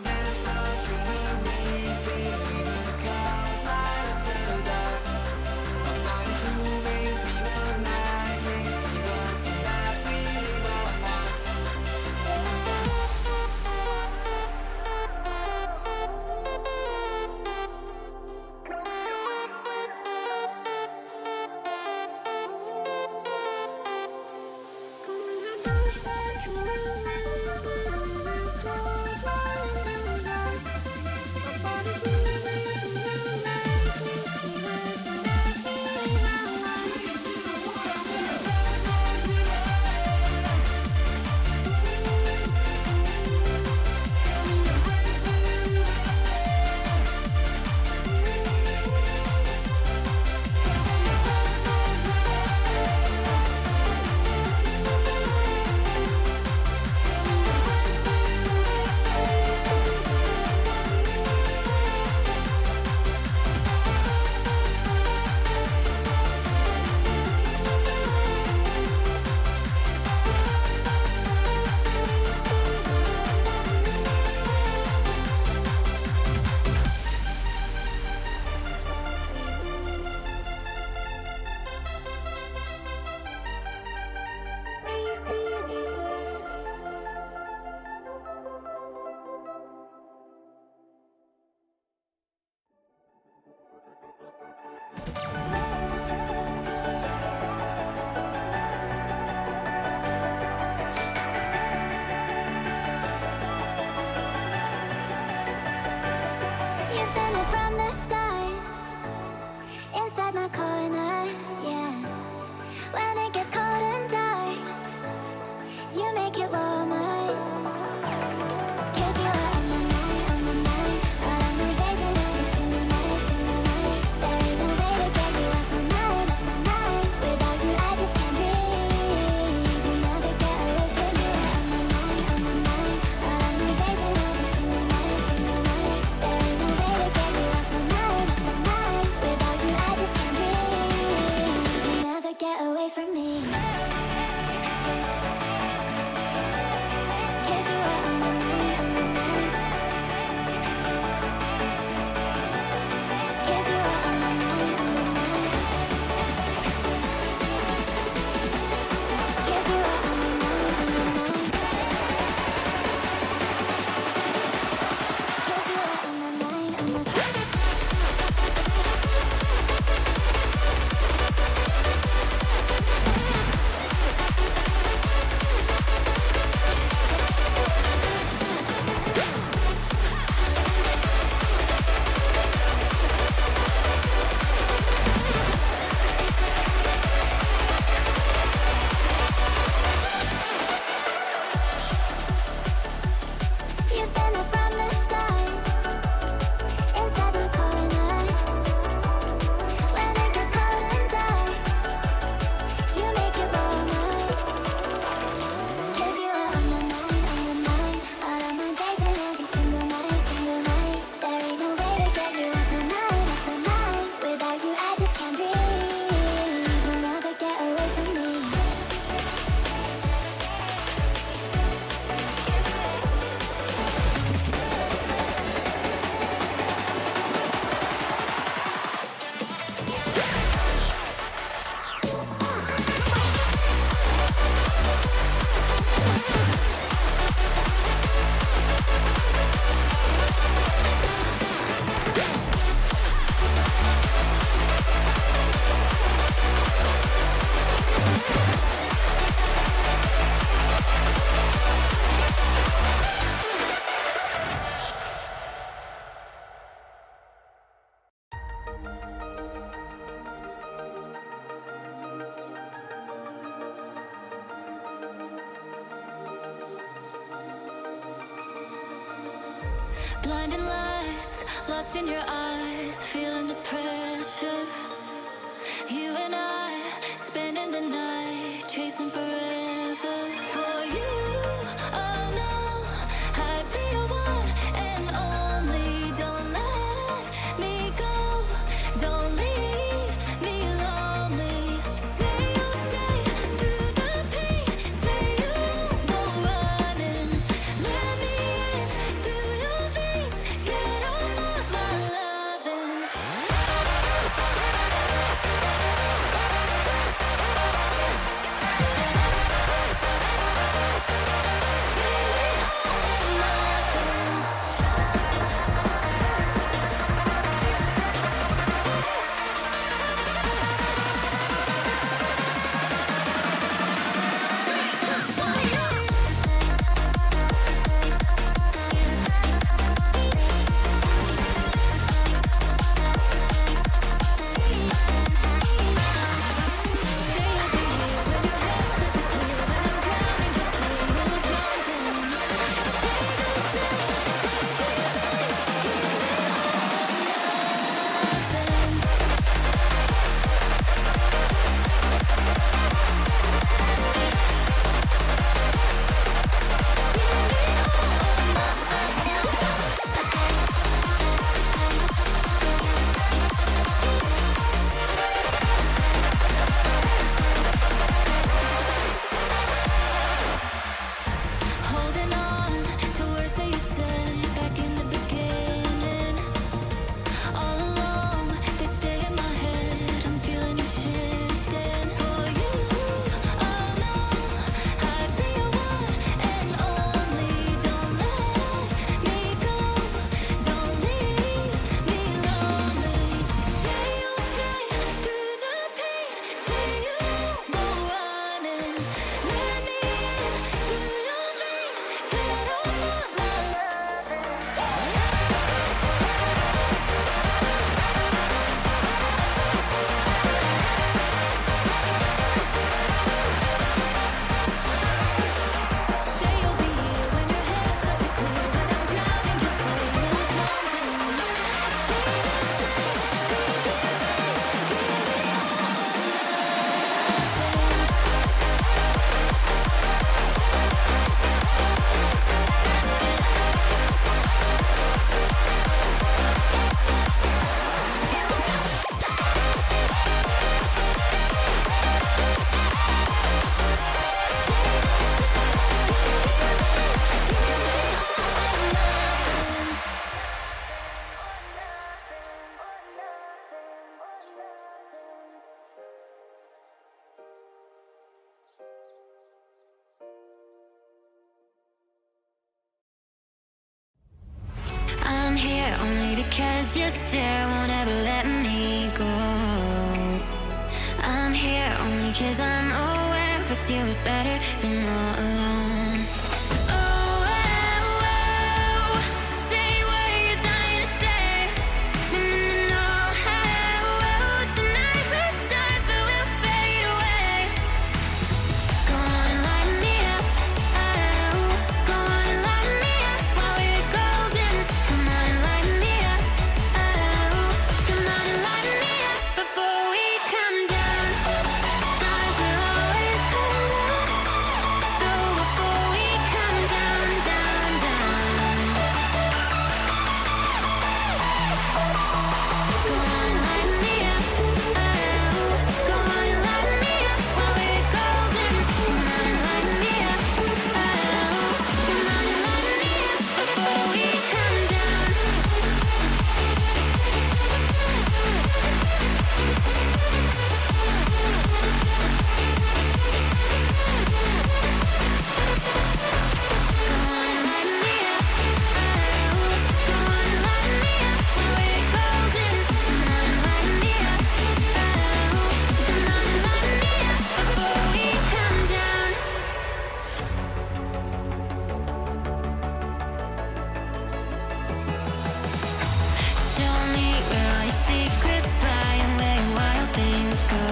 been there from the start, inside my corner, yeah. When it gets cold and dark, you make it warmer. 'Cause you are on my mind, all of my days and every single night, single night. There ain't no way to get you off my mind, off my mind. Without you, I just can't breathe. You never get away. 'Cause you are on my mind, all of my days and every single night, single night. There ain't no way to get you off my mind, off my mind. Without you, I just can't breathe. You never get away from me. 'Cause you are on my mind, on my mind. 'Cause you are on my mind, on my mind. 'Cause you are on my mind, on my mind. 'Cause you are on my mind, on my mind. You've been there from the start, inside my corner. When it gets cold and dark, you make it warmer. 'Cause you are on my mind, all of my days and every single night, single night. There ain't no way to get you off my mind, off my mind. Without you, I just can't breathe. You'll never get away from me. Blinding lights, lost in your eyes, feeling the pressure. You and I, spending the night, chasing forever. For you, oh no, I'd be your one and only. Don't let me go, don't leave me lonely. Say you'll stay through the pain, say you won't go running. Let me in through 'cause your stare won't ever let me go. I'm here only 'cause I'm aware with you is better than all alone. Oh, oh, oh, say what you're dying to say. No, no, no, no. Oh, oh, tonight we're stars, but we'll fade away. Go on and light me up. Oh, go on and light me up while we're golden. Come on and light me up. Oh, come on and light me up before we come down. Stars will always come down. So before we come down, down, down. Go on and light me up. Oh, go on and light me up while we're golden. Come on and light me up. Oh, come on and light me up before we come down. Go on and light me up. Oh, go on and light me up while we're golden. Come on and light me up. Oh, come on and light me up before we come down. Show me where all your secrets lie and where your wild things go.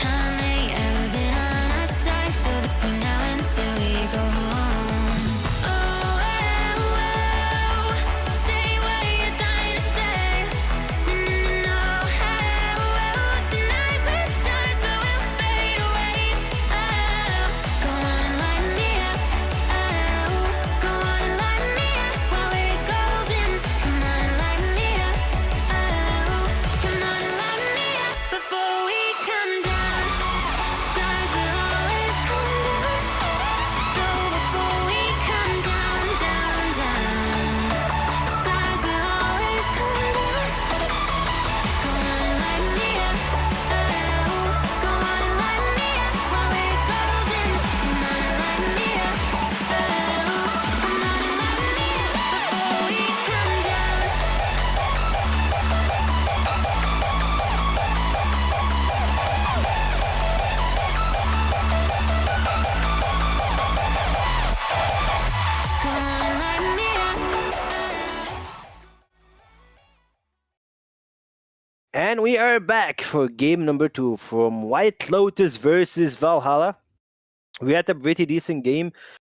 Time ain't ever been on our side, so between now and till we go home. Oh, oh, oh, say what you're dying to say. No, no, no, no. Oh, oh, tonight we're stars, but we'll fade away. Oh, go on and light me up. Oh, go on and light me up while we're golden. Come on and light me up. Oh, come on and light me up before we come down. Stars will always come down. So before we come down, down, down. Stars will always come down. Go on and light me up. Oh, go on and light me up while we're golden. Come on and light me up. Oh, come on and light me up before we come down. Go on and light me up. And we are back for game number 2 from White Lotus versus Valhalla. We had a pretty decent game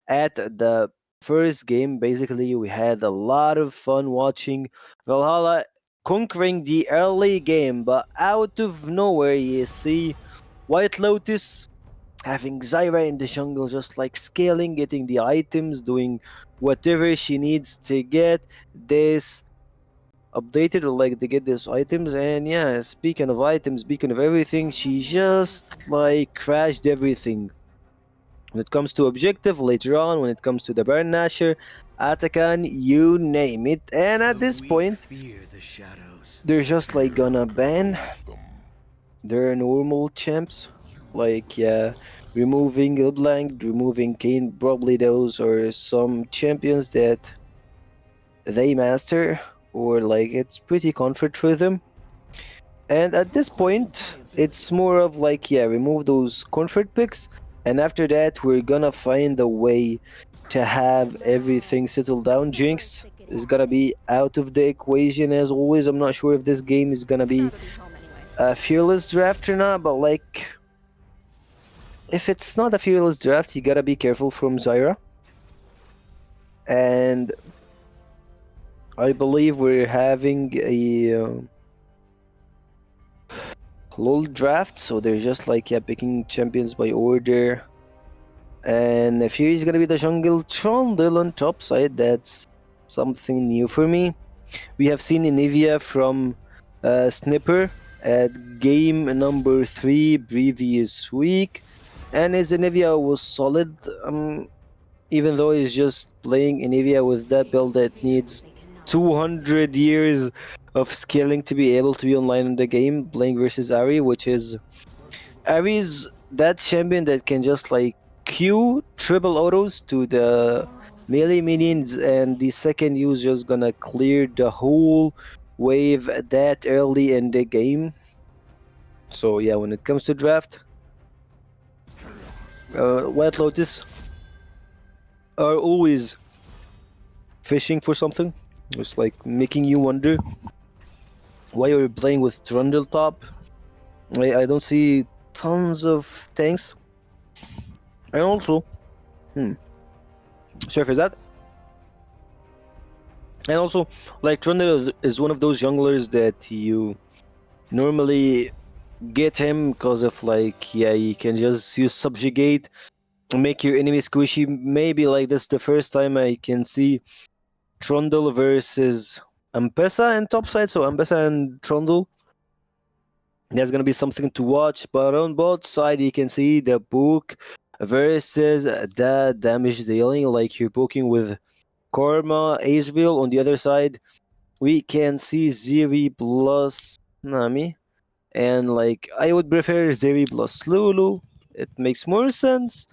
at the first game. Basically, we had a lot of fun watching Valhalla conquering the early game, but out of nowhere, you see White Lotus having Zyra in the jungle, just like scaling, getting the items, doing whatever she needs to get this updated or like to get these items. And yeah, speaking of items, speaking of everything, she just like crashed everything. When it comes to objective later on, when it comes to the Baron Nashor, Atakan, you name it. And at this point, fear the shadows. they're just like gonna ban their normal champs. Like, yeah, removing LeBlanc, removing Kane. Probably those are some champions that they master, or like it's pretty comfort for them. And at this point, it's more of like, yeah, remove those comfort picks, and after that, we're gonna find a way to have everything settled down. Jinx is gonna be out of the equation as always. I'm not sure if this game is gonna be a fearless draft or not, but like, if it's not a fearless draft, you gotta be careful from Zyra. And I believe we're having a LOL draft, so they're just like, yeah, picking champions by order. And Fury's gonna be the jungle, Trundle on top side. That's something new for me. We have seen Anivia from Snipper at game number 3 previous week, and his Anivia was solid. Even though he's just playing Anivia with that build that needs 200 years of scaling to be able to be online in the game, playing versus Ari, which is Ari's that champion that can just like Q triple autos to the melee minions, and the second use just gonna clear the whole wave that early in the game. So yeah, when it comes to draft, White Lotus are always fishing for something. It's like making you wonder why you're playing with Trundle top. I don't see tons of tanks. And also, Surf is that? And also, like Trundle is one of those junglers that you normally get him because of like, yeah, you can just use subjugate, make your enemy squishy. Maybe like this the first time I can see Trundle versus Ampesa and topside. So Ampesa and Trundle. There's gonna be something to watch, but on both sides you can see the book versus the damage dealing, like you're poking with Karma, Azrael. On the other side, we can see Zeri plus Nami, and like I would prefer Zeri plus Lulu. It makes more sense,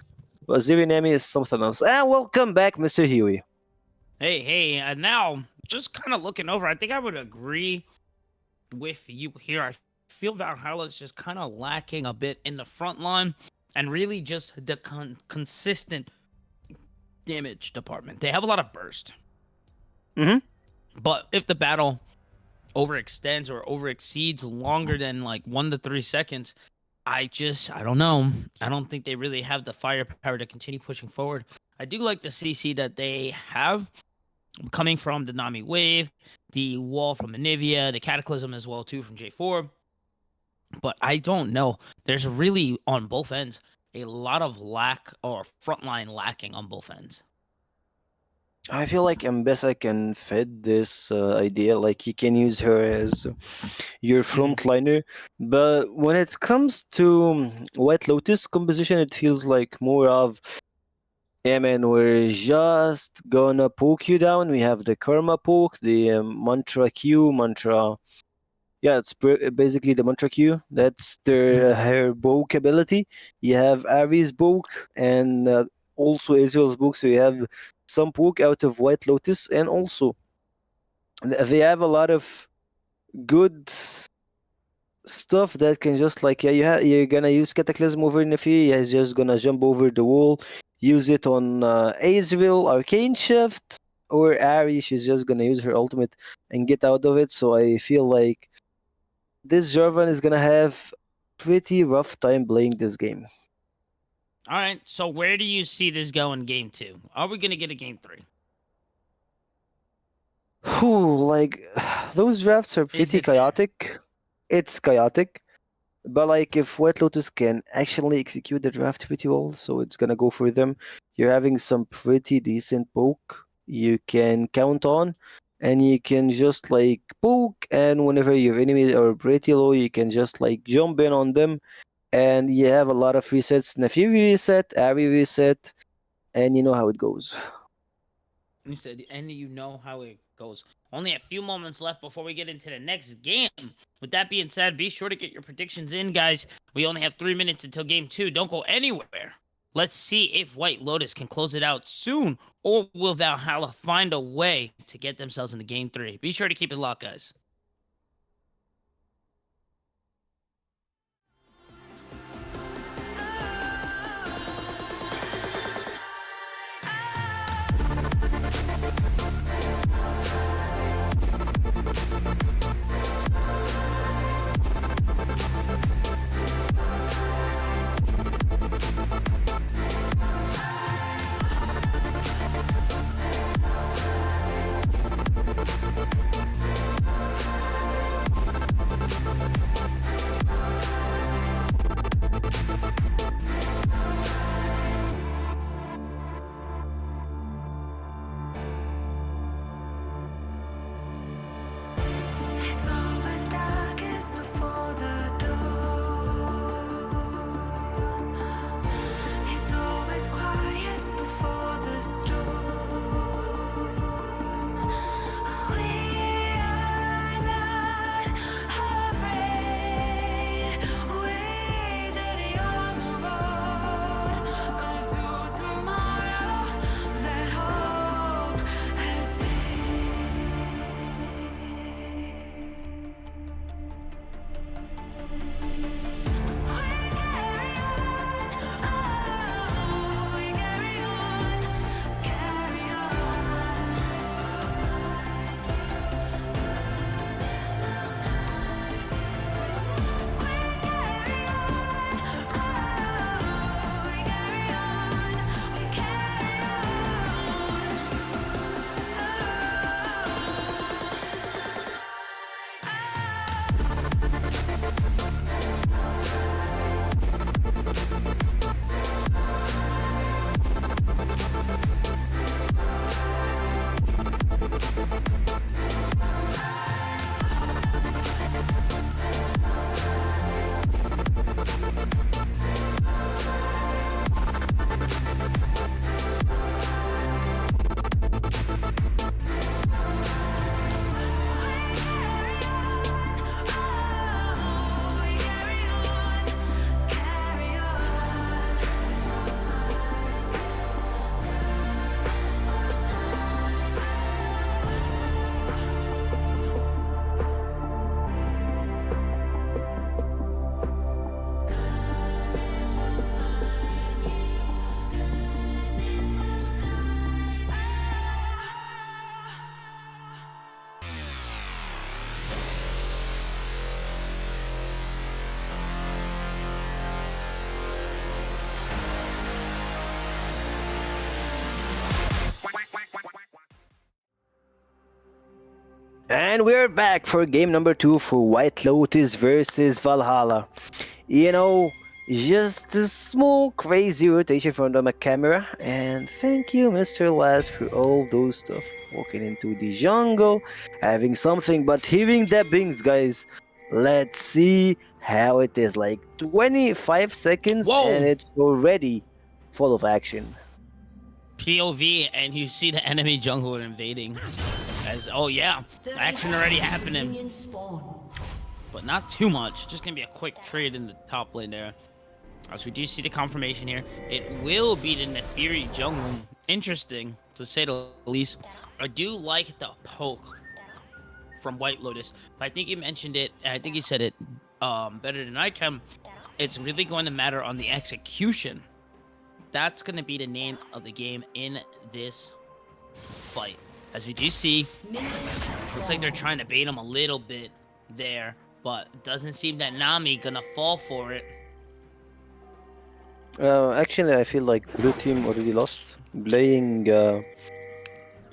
but Zeri Nami is something else. And welcome back, Mr. Huey. Hey, and now just kind of looking over, I think I would agree with you here. I feel Valhalla is just kind of lacking a bit in the front line and really just the consistent damage department. They have a lot of burst. Mhm. But if the battle overextends or overexceeds longer than like 1 to 3 seconds, I don't know. I don't think they really have the firepower to continue pushing forward. I do like the CC that they have coming from the Nami wave, the wall from Anivia, the Cataclysm as well too from J4. But I don't know. There's really on both ends a lot of lack or frontline lacking on both ends. I feel like Mbessa can fit this idea, like you can use her as your frontliner. But when it comes to White Lotus composition, it feels like more of, yeah, man, we're just gonna poke you down. We have the Karma poke, the Mantra Q, Mantra. Yeah, it's basically the Mantra Q. That's their her poke ability. You have Ares poke and also Israel's poke, so you have some poke out of White Lotus, and also they have a lot of good stuff that can just like, yeah, you're gonna use Cataclysm over Nefi. He's just gonna jump over the wall, use it on Azrael, Arcane Shift, or Ari. She's just gonna use her ultimate and get out of it. So I feel like this Jarvan is gonna have pretty rough time playing this game. All right, so where do you see this going game 2? Are we going to get a game 3? Whew, like those drafts are pretty it fair? chaotic. It's chaotic. But like if White Lotus can actually execute the draft pretty well, so it's gonna go for them. You're having some pretty decent poke you can count on, and you can just like poke, and whenever your enemies are pretty low, you can just like jump in on them, and you have a lot of resets. Nafi reset, Ari reset, and you know how it goes. You said, and you know how it goes. Only a few moments left before we get into the next game. With that being said, be sure to get your predictions in, guys. We only have 3 minutes until game 2. Don't go anywhere. Let's see if White Lotus can close it out soon, or will Valhalla find a way to get themselves into game 3? Be sure to keep it locked, guys. And we're back for game number 2 for White Lotus versus Valhalla. You know, just a small crazy rotation from the camera. And thank you, Mr. Last, for all those stuff. Walking into the jungle, having something, but hearing the bings, guys. Let's see how it is. Like 25 seconds, and Whoa! it's already full of action. POV, and you see the enemy jungler invading. As oh yeah, action already happening, but not too much. Just gonna be a quick trade in the top lane there. As we do see the confirmation here, it will be the Nefiri jungle. Interesting, to say the least. I do like the poke from White Lotus, but I think you mentioned it, and I think you said it better than I can. It's really going to matter on the execution. That's going to be the name of the game in this fight. As we do see, looks like they're trying to bait him a little bit there, but it doesn't seem that Nami gonna fall for it. Actually, I feel like blue team already lost. Playing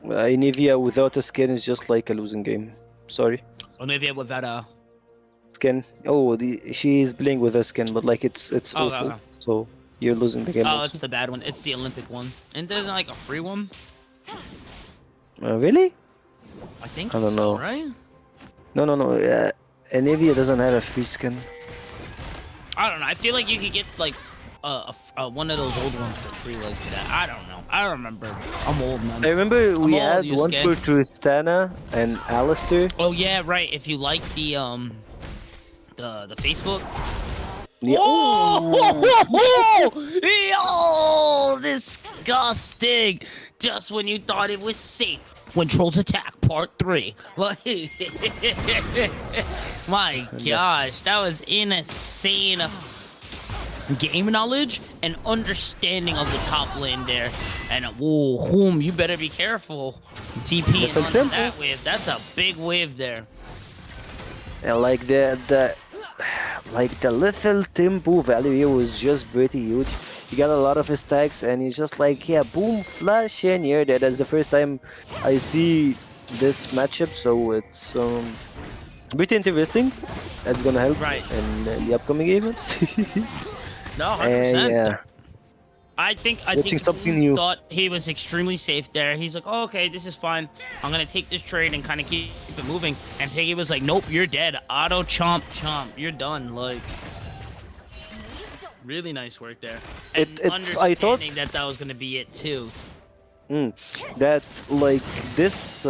Inivia without a skin is just like a losing game. Sorry. Olivia without a... Skin. Oh, she is playing with a skin, but like it's Oh, awful. okay. So you're losing the game. Oh, also. it's the bad one. It's the Olympic one. And there's like a free one. Really? I think I don't so, know. right? No. Inivia doesn't have a free skin. I don't know. I feel like you could get like one of those old ones for free like that. I don't know. I don't remember. I'm old, man. I remember we old, had you one skin. for Tristana and Alistair. Oh yeah, right. If you like the Facebook. Yeah. Oh, disgusting! Just when you thought it was safe. When trolls attack, part 3. Like, my gosh, that was insane game knowledge and understanding of the top lane there. And whoa, you better be careful. TP That's a on tempo. that wave. That's a big wave there. And like the little tempo value here was just pretty huge. He got a lot of his stacks, and he's just like, yeah, boom, flash in here. That's the first time I see this matchup, so it's pretty interesting. That's gonna help Right. in the upcoming events. No, 100%. And yeah, I think Watching something he new. thought he was extremely safe there. He's like, oh, okay, this is fine. I'm gonna take this trade and kind of keep it moving. And Piggy was like, nope, you're dead. Auto chomp, you're done. Like, really nice work there. And I thought- understanding that was gonna be it too. that like this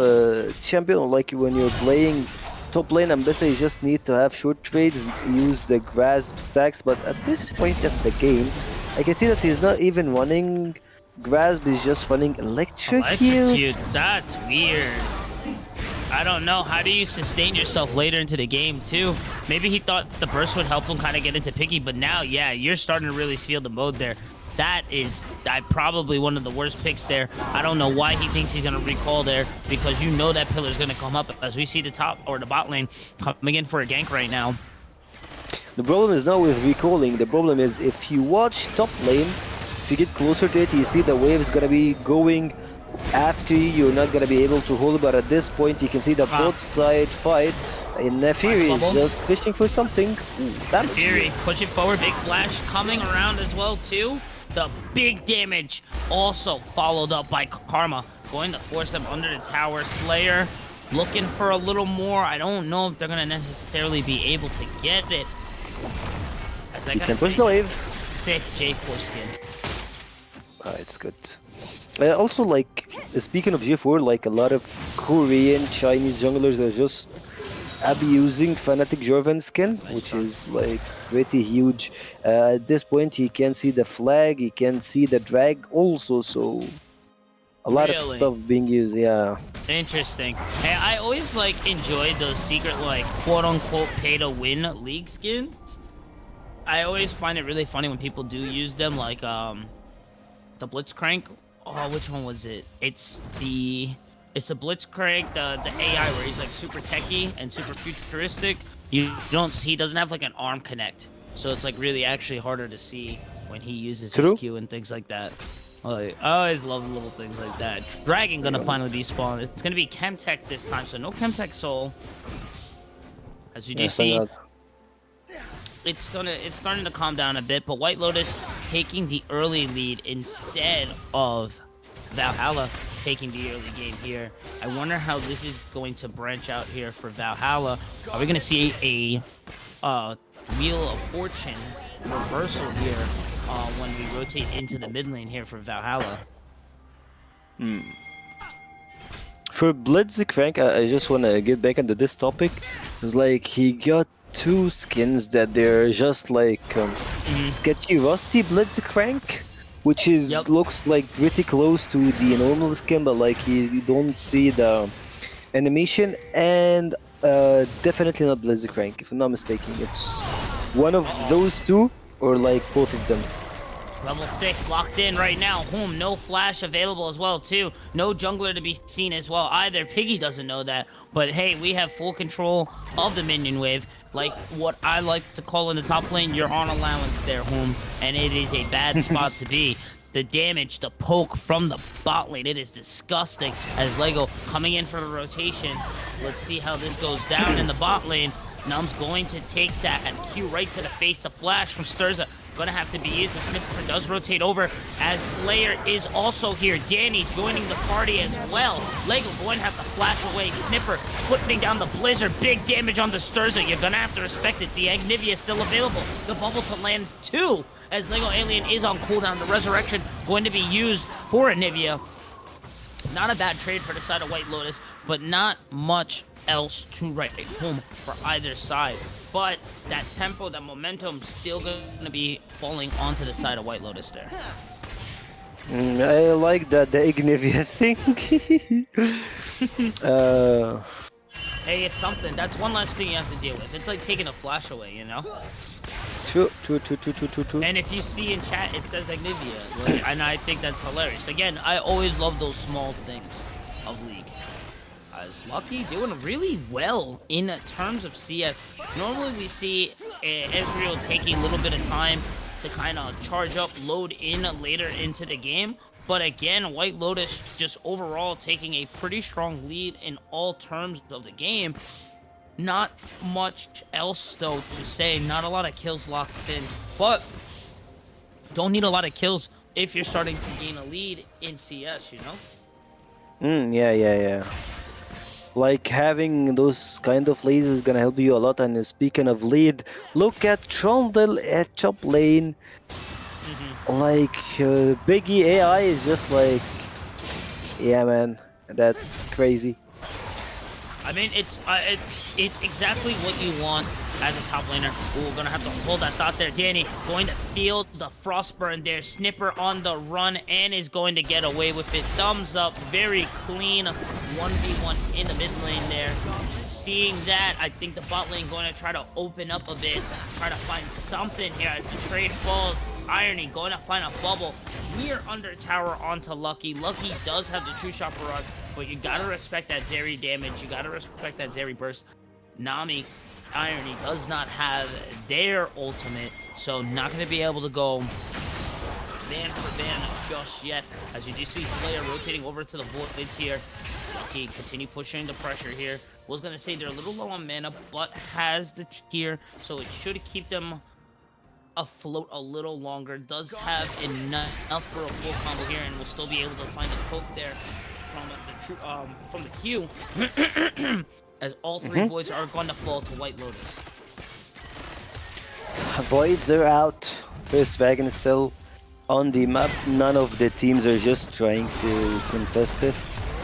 champion, like when you're playing top lane, Ambessa, you just need to have short trades, use the grasp stacks. But at this point of the game, I can see that he's not even running grasp, he's just running electrocute. Electrocute. That's weird. I don't know. How do you sustain yourself later into the game too? Maybe he thought the burst would help him kind of get into Piggy, but now, yeah, you're starting to really feel the mode there. That is probably one of the worst picks there. I don't know why he thinks he's gonna recall there, because you know that pillar's gonna come up as we see the top or the bot lane coming in for a gank right now. The problem is not with recalling, the problem is if you watch top lane, if you get closer to it, you see the wave is gonna be going after you, you're not gonna be able to hold, but at this point you can see the both side fight, and Nefiri is just fishing for something. Ooh, damage. Fury pushing forward, big flash coming around as well too. The big damage also followed up by Karma, going to force them under the tower. Slayer looking for a little more. I don't know if they're gonna necessarily be able to get it. As I You gotta can push say, the wave. sick J4 skin. It's good. Also, like, speaking of G4, like a lot of Korean, Chinese junglers are just abusing Fnatic Jorvan skin, which is like pretty huge. At this point, he can see the flag, he can see the drag also, so a lot of Really? stuff being used, yeah. Interesting. Hey, I always like enjoyed those secret like quote unquote pay to win league skins. I always find it really funny when people do use them, like the Blitzcrank. Oh, which one was it? It's the Blitzcrank, the AI where he's like super techie and super futuristic. You don't see, he doesn't have like an arm connect, so it's like really actually harder to see when he uses True. his Q and things like that. Like, I always love little things like that. Dragon gonna finally despawn. It's gonna be Chemtech this time, so no Chemtech Soul. As you do Yes, thank see, God. it's starting to calm down a bit, but White Lotus taking the early lead instead of Valhalla taking the early game here. I wonder how this is going to branch out here for Valhalla. Are we gonna see a Wheel of Fortune reversal here when we rotate into the mid lane here for Valhalla? For Blitzcrank, I just want to get back into this topic. It's like he got two skins that they're just like sketchy rusty Blitzcrank, which is Yep. looks like pretty close to the normal skin, but like you don't see the animation, and definitely not Blitzcrank if I'm not mistaken. It's one of those two or like both of them. Level 6 locked in right now. No flash available as well, too. No jungler to be seen as well either. Piggy doesn't know that. But hey, we have full control of the minion wave. Like what I like to call in the top lane, you're on allowance there, and it is a bad spot to be. The damage, the poke from the bot lane, it is disgusting. As Lego coming in for the rotation. Let's see how this goes down in the bot lane. Num's going to take that and Q right to the face. The flash from Sturza gonna have to be used. The Snipper does rotate over as Slayer is also here. Danny joining the party as well. Lego going to have to flash away. Snipper putting down the Blizzard. Big damage on the Sturza. You're gonna have to respect it. The Agnivia is still available. The bubble to land too as Lego Alien is on cooldown. The Resurrection going to be used for Agnivia. Not a bad trade for the side of White Lotus, but not much else to write home for either side. But that tempo, that momentum, still going to be falling onto the side of White Lotus there. I like that the Ignivia thing. Hey, it's something. That's one less thing you have to deal with. It's like taking a flash away, you know? True. And if you see in chat, it says Agnivia. Like, and I think that's hilarious. Again, I always love those small things of League. As Lucky doing really well in terms of CS. Normally we see Ezreal taking a little bit of time to kind of charge up, load in later into the game. But again, White Lotus just overall taking a pretty strong lead in all terms of the game. Not much else though to say. Not a lot of kills locked in. But don't need a lot of kills if you're starting to gain a lead in CS, you know? Yeah. Like having those kind of leads is gonna help you a lot. And speaking of lead, look at Trundle at top lane. Like Biggie AI is just like, yeah, man, that's crazy. I mean, it's exactly what you want as a top laner. Ooh, we're gonna have to hold that thought there. Danny going to feel the Frostburn there. Snipper on the run and is going to get away with it. Thumbs up, very clean 1v1 in the mid lane there. Seeing that, I think the bot lane going to try to open up a bit, try to find something here as the trade falls. Irony going to find a bubble. We're under tower onto Lucky. Lucky does have the true shot barrage, but you gotta respect that Zeri damage. You gotta respect that Zeri burst. Nami, Irony does not have their ultimate, so not gonna be able to go man for man just yet. As you do see Slayer rotating over to the Voids here. Lucky continue pushing the pressure here. Was gonna say they're a little low on mana, but has the tier, so it should keep them afloat a little longer. Does have enough for a full combo here, and will still be able to find the poke there from the Q. As all three Voids are going to fall to White Lotus. Voids are out. First Dragon is still on the map. None of the teams are just trying to contest it.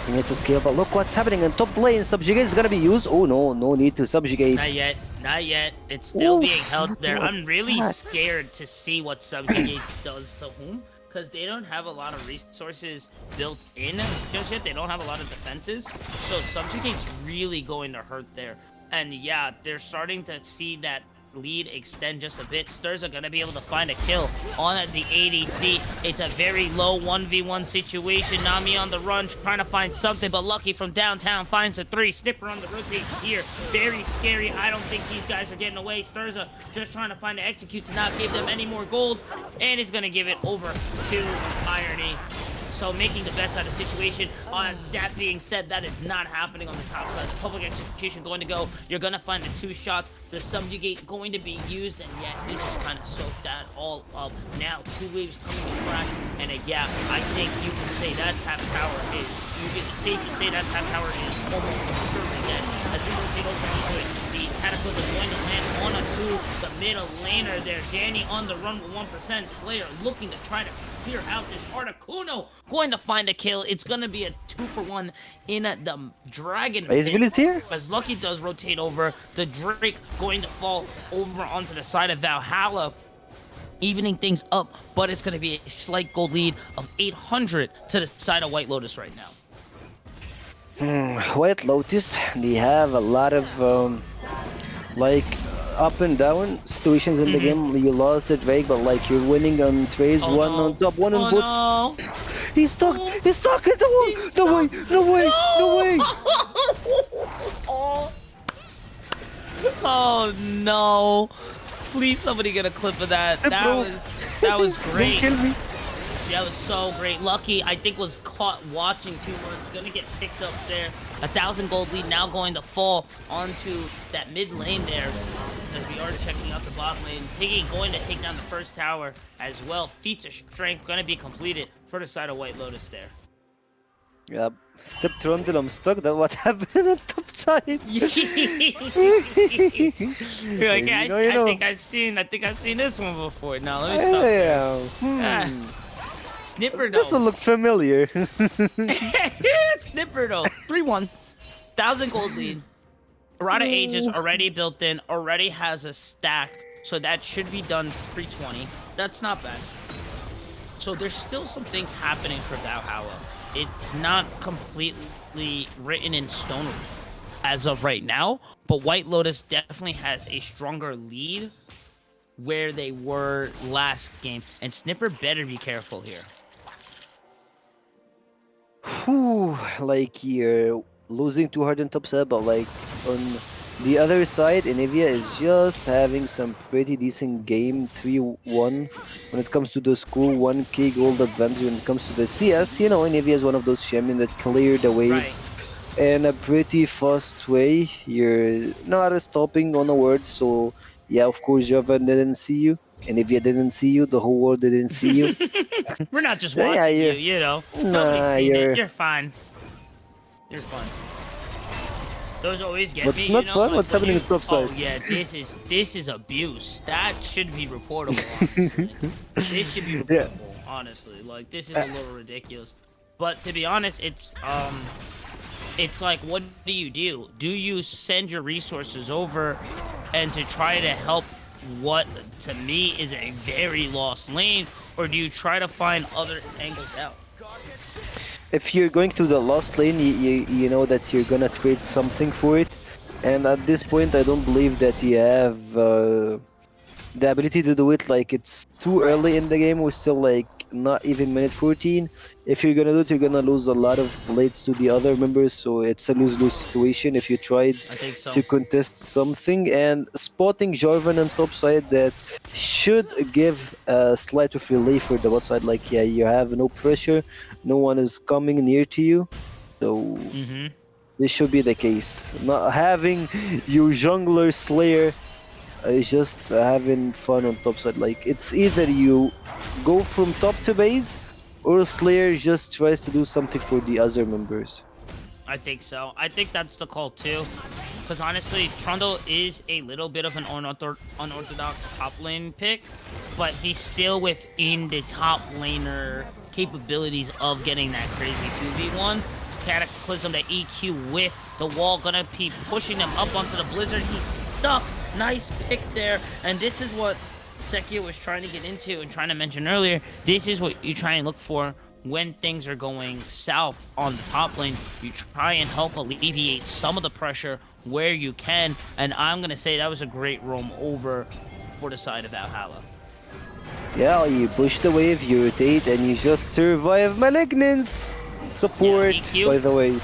We need to scale, but look what's happening in top lane. Subjugate is gonna be used. Oh no need to subjugate. Not yet. It's still Oof. being held there. I'm really What? scared to see what Subjugate does to whom, because they don't have a lot of resources built in just yet. They don't have a lot of defenses, so Subjugate's really going to hurt there. And yeah, they're starting to see that lead extend just a bit. Stirs are going to be able to find a kill on the ADC. It's a very low 1v1 situation. Nami on the run, trying to find something, but Lucky from downtown finds a 3. Snipper on the rotate here. Very scary. I don't think these guys are getting away. Stirs are just trying to find to execute to not give them any more gold, and he's going to give it over to Irony. So making the best out of the situation. That being said, that is not happening on the top side. Public execution going to go. You're going to find the 2 shots. The subjugate going to be used, and yeah, he just kind of soaked that all up. Now 2 waves coming to crack, and yeah, I think you can say that's half tower is. You can safely say that's half tower is almost certainly dead. As we rotate over into it, the Cataclysm is going to land on a 2. The middle laner there, Danny on the run with 1%. Slayer looking to try to clear out this Articuno, going to find a kill. It's going to be a 2-for-1 in the Dragon Is pit. Village here? As Lucky does rotate over, the Drake going to fall over onto the side of Valhalla, evening things up, but it's going to be a slight gold lead of 800 to the side of White Lotus right now. White Lotus, they have a lot of like up and down situations in the game. You lost the Drake, but like you're winning on trades, Oh, one no. on top, one on bot. Oh, no. He's stuck! He's stuck in the wall! No way! No way! No way! Oh no! Please, somebody get a clip of that. Bro. That was Don't great. kill me! That was so great. Lucky, I think, was caught watching too much. Gonna get picked up there. 1,000 gold lead now going to fall onto that mid lane there. As we are checking out the bot lane. Piggy going to take down the first tower as well. Feats of strength gonna be completed for the side of White Lotus there. Yep. Step trundle, I'm stuck. That's what happened on top side. You're like, You I know. think I've seen this one before. Now let me stop there. Yeah. Snipper though. This one looks familiar. Snipper though. 3-1. 1,000 gold lead. Rada Age is already built in, already has a stack, so that should be done 320. That's not bad. So there's still some things happening for Valhalla. It's not completely written in stone as of right now, but White Lotus definitely has a stronger lead where they were last game, and Snipper better be careful here. Whew, like you're losing too hard on top side, but like on the other side, Inivia is just having some pretty decent game. 3-1 when it comes to the school, 1k gold advantage when it comes to the CS. You know, Inivia is one of those champions that clear the waves in a pretty fast way. You're not stopping on a word, so yeah, of course, Jovan didn't see you. Inivia didn't see you, the whole world didn't see you. We're not just Yeah, watching you're- you know. Nah, Nobody's seen you're- it. You're fine. You're fine. Those always get What's me, not you know, fun? like What's when happening you- on top side? Oh yeah, this is abuse. That should be reportable. Honestly. This should be Yeah. reportable. Honestly, like this is a little ridiculous. But to be honest, it's like, what do? Do you send your resources over and to try to help what to me is a very lost lane, or do you try to find other angles out? If you're going to the lost lane, you know that you're gonna trade something for it, and at this point I don't believe that you have the ability to do it. Like, it's too early in the game. We're still like not even minute 14. If you're gonna do it, you're gonna lose a lot of blades to the other members, so it's a lose-lose situation if you tried I think so. to contest something. And spotting Jarvan on top side, that should give a slight of relief for the bot side. Like, yeah, you have no pressure, no one is coming near to you, so this should be the case. Not having your jungler Slayer is just having fun on top side. Like, it's either you go from top to base, or Slayer just tries to do something for the other members. I think so. I think that's the call too. Because honestly, Trundle is a little bit of an unorthodox top lane pick, but he's still within the top laner capabilities of getting that crazy 2v1. Cataclysm, the EQ with the wall, gonna be pushing them up onto the Blizzard. He's stuck. Nice pick there. And this is what Sekia was trying to get into and trying to mention earlier. This is what you try and look for when things are going south on the top lane, you try and help alleviate some of the pressure where you can. And I'm going to say that was a great roam over for the side of Valhalla. Yeah, you push the wave, you rotate, and you just survive Malignance. Support, EQ. by the way.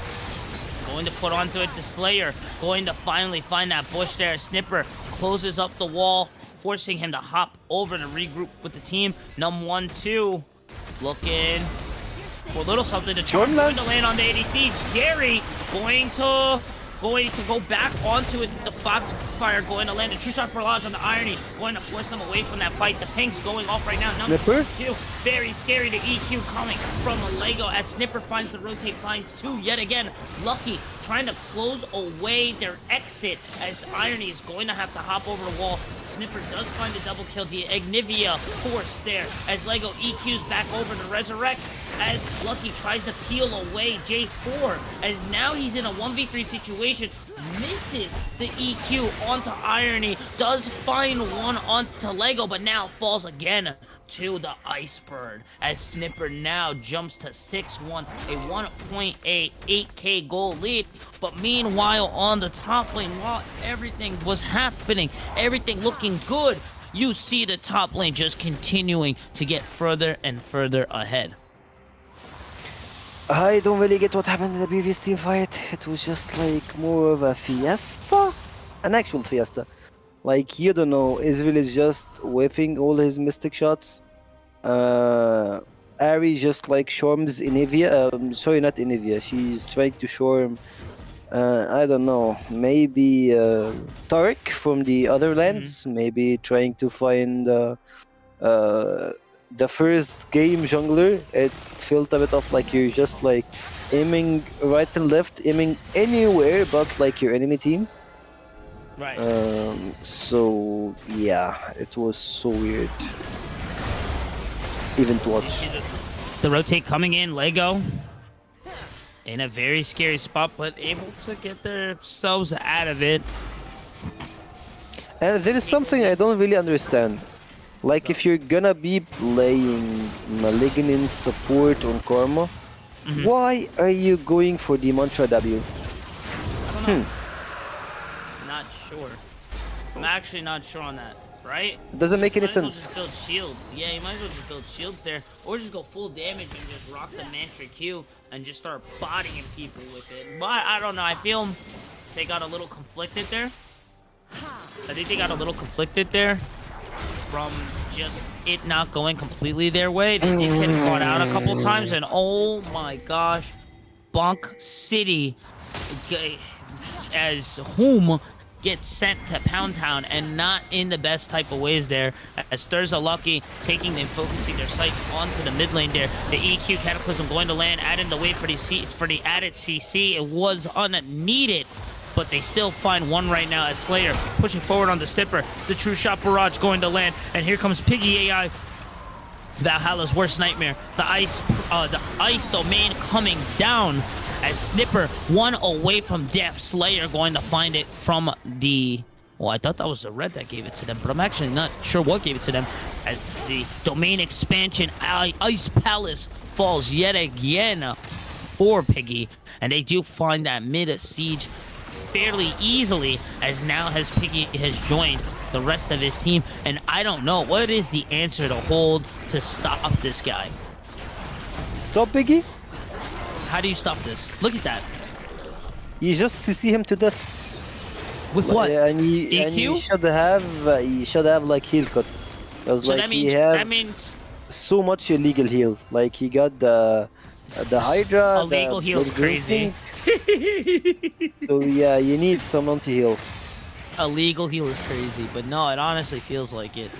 Going to put onto it the Slayer. Going to finally find that bush there. Snipper closes up the wall, forcing him to hop over to regroup with the team. Num 1-2 looking for a little something to charge. Going to land on the ADC. Gary going to go back onto it. The Foxfire going to land a true shot barrage on the Irony, going to force them away from that fight. The Pink's going off right now. Number Snipper? 2, very scary to EQ coming from a Lego as Snipper finds the rotate, finds 2 yet again. Lucky trying to close away their exit as Irony is going to have to hop over the wall. Snipper does find a double kill. The Ignivia force there as Lego EQ's back over to resurrect as Lucky tries to peel away J4 as now he's in a 1v3 situation. Misses the EQ onto Irony. Does find one onto Lego, but now falls again to the Icebird as Snipper now jumps to 6-1, a 1.8 8k goal lead. But meanwhile on the top lane, while everything was happening, everything looking good, you see the top lane just continuing to get further and further ahead. I don't really get what happened in the previous team fight. It was just like more of a fiesta? An actual fiesta. Like, you don't know, Israel is just whiffing all his mystic shots. Ari just like shorms Inivia. Sorry, not Inivia. She's trying to shorm, I don't know, maybe Tarek from the other lands. Maybe trying to find the first game jungler. It felt a bit off, like you're just like aiming right and left, aiming anywhere but like your enemy team. Right. So yeah, it was so weird even to watch. The rotate coming in, Lego in a very scary spot, but able to get themselves out of it. And there is something I don't really understand. Like, if you're gonna be playing Malignant support on Karma, why are you going for the Mantra W? I don't know. Not sure. I'm actually not sure on that, right? Doesn't make any Might as well sense. just build shields. Yeah, you might as well just build shields there, or just go full damage and just rock the Mantra Q and just start bodying people with it. But I don't know. I feel they got a little conflicted there. I think they got a little conflicted there from just it not going completely their way. They did get caught out a couple times, and oh my gosh, Bonk City as whom gets sent to Pound Town, and not in the best type of ways there, as Thurza Lucky taking and focusing their sights onto the mid lane there. The EQ Cataclysm going to land, adding the wait for the added CC. It was unneeded, but they still find one right now as Slayer pushing forward on the Snipper. The True Shot Barrage going to land, and here comes Piggy AI, Valhalla's worst nightmare. The ice domain coming down as Snipper one away from death. Slayer going to find it from the... Well, I thought that was the red that gave it to them, but I'm actually not sure what gave it to them, as the domain expansion Ice Palace falls yet again for Piggy, and they do find that mid siege fairly easily, as now has Piggy has joined the rest of his team, and I don't know what is the answer to hold to stop this guy. Stop Piggy? How do you stop this? Look at that. You just CC him to death. With what? And EQ? he should have like heal cut. Because So like that he means have so much illegal heal. Like he got the Hydra. illegal heal is crazy. So yeah, you need some anti-heal. Illegal heal is crazy, but no, it honestly feels like it.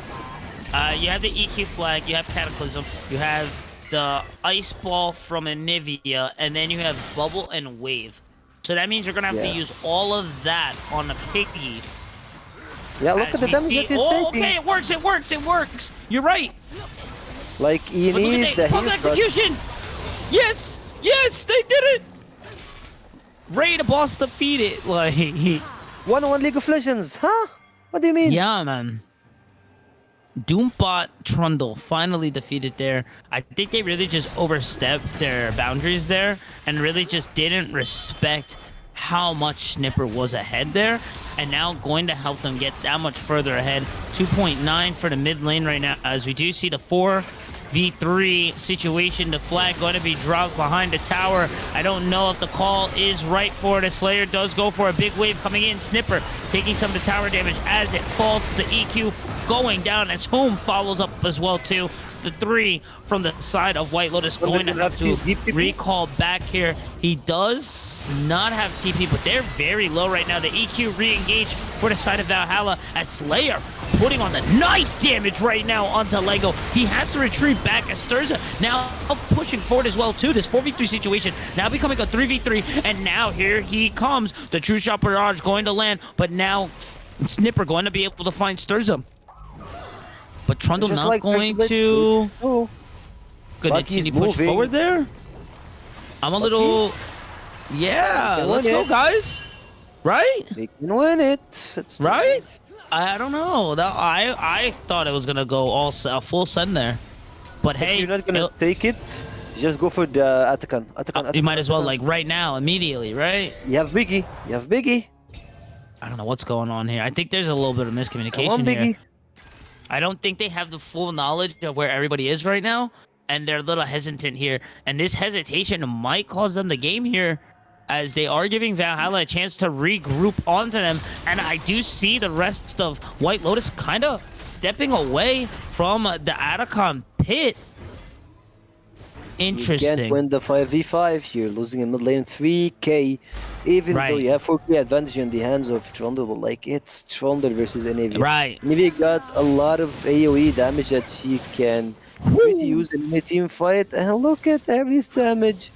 You have the EQ flag, you have Cataclysm, you have the Ice Ball from Anivia, and then you have Bubble and Wave. So that means you're gonna have to use all of that on a Piggy. Yeah, look at the damage that you're Oh, taking. okay, it works, it works, it works. You're right. Like you But look need at the that heal Pump cut. execution. Yes, yes, they did it. Ray the boss defeated. Like 1-1 League of Legends, huh? What do you mean? yeah, man. Doombot Trundle finally defeated there. I think they really just overstepped their boundaries there and really just didn't respect how much Snipper was ahead there, and now going to help them get that much further ahead. 2.9 for the mid lane right now, as we do see the 4v3 situation. The flag going to be dropped behind the tower. I don't know if the call is right for it. The Slayer does go for a big wave coming in. Snipper taking some of the tower damage as it falls. The EQ going down as Home follows up as well too. The 3 from the side of White Lotus going to have to recall back here. He does not have TP, but they're very low right now. The EQ re-engage for the side of Valhalla as Slayer putting on the nice damage right now onto Lego. He has to retreat back as Sturza now pushing forward as well too. This 4v3 situation now becoming a 3v3, and now here he comes. The True Shot Barrage going to land, but now Snipper going to be able to find Sturza. But Trundle Just not like going Triple H, to oh, continue he's push moving. forward there. I'm a little... Yeah, They can let's win go, it. guys. Right? They can win it. It's Right? I don't know. I thought it was going to go all full send there. But If hey, you're not gonna take it, just go for the Atakan. you might as well, like, right now, immediately, right? You have Biggie. You have Biggie. I don't know what's going on here. I think there's a little bit of Come on, miscommunication Biggie. here. I don't think they have the full knowledge of where everybody is right now, and they're a little hesitant here. And this hesitation might cause them the game here, as they are giving Valhalla a chance to regroup onto them. And I do see the rest of White Lotus kind of stepping away from the Atacon pit. You Interesting. can't win the 5v5. You're losing in mid lane 3k. Even though Right. you have 4k advantage in the hands of Trundle, like it's Trundle versus Navy. Right. Navy got a lot of AoE damage that he can really use in a team fight. And look at Ares damage.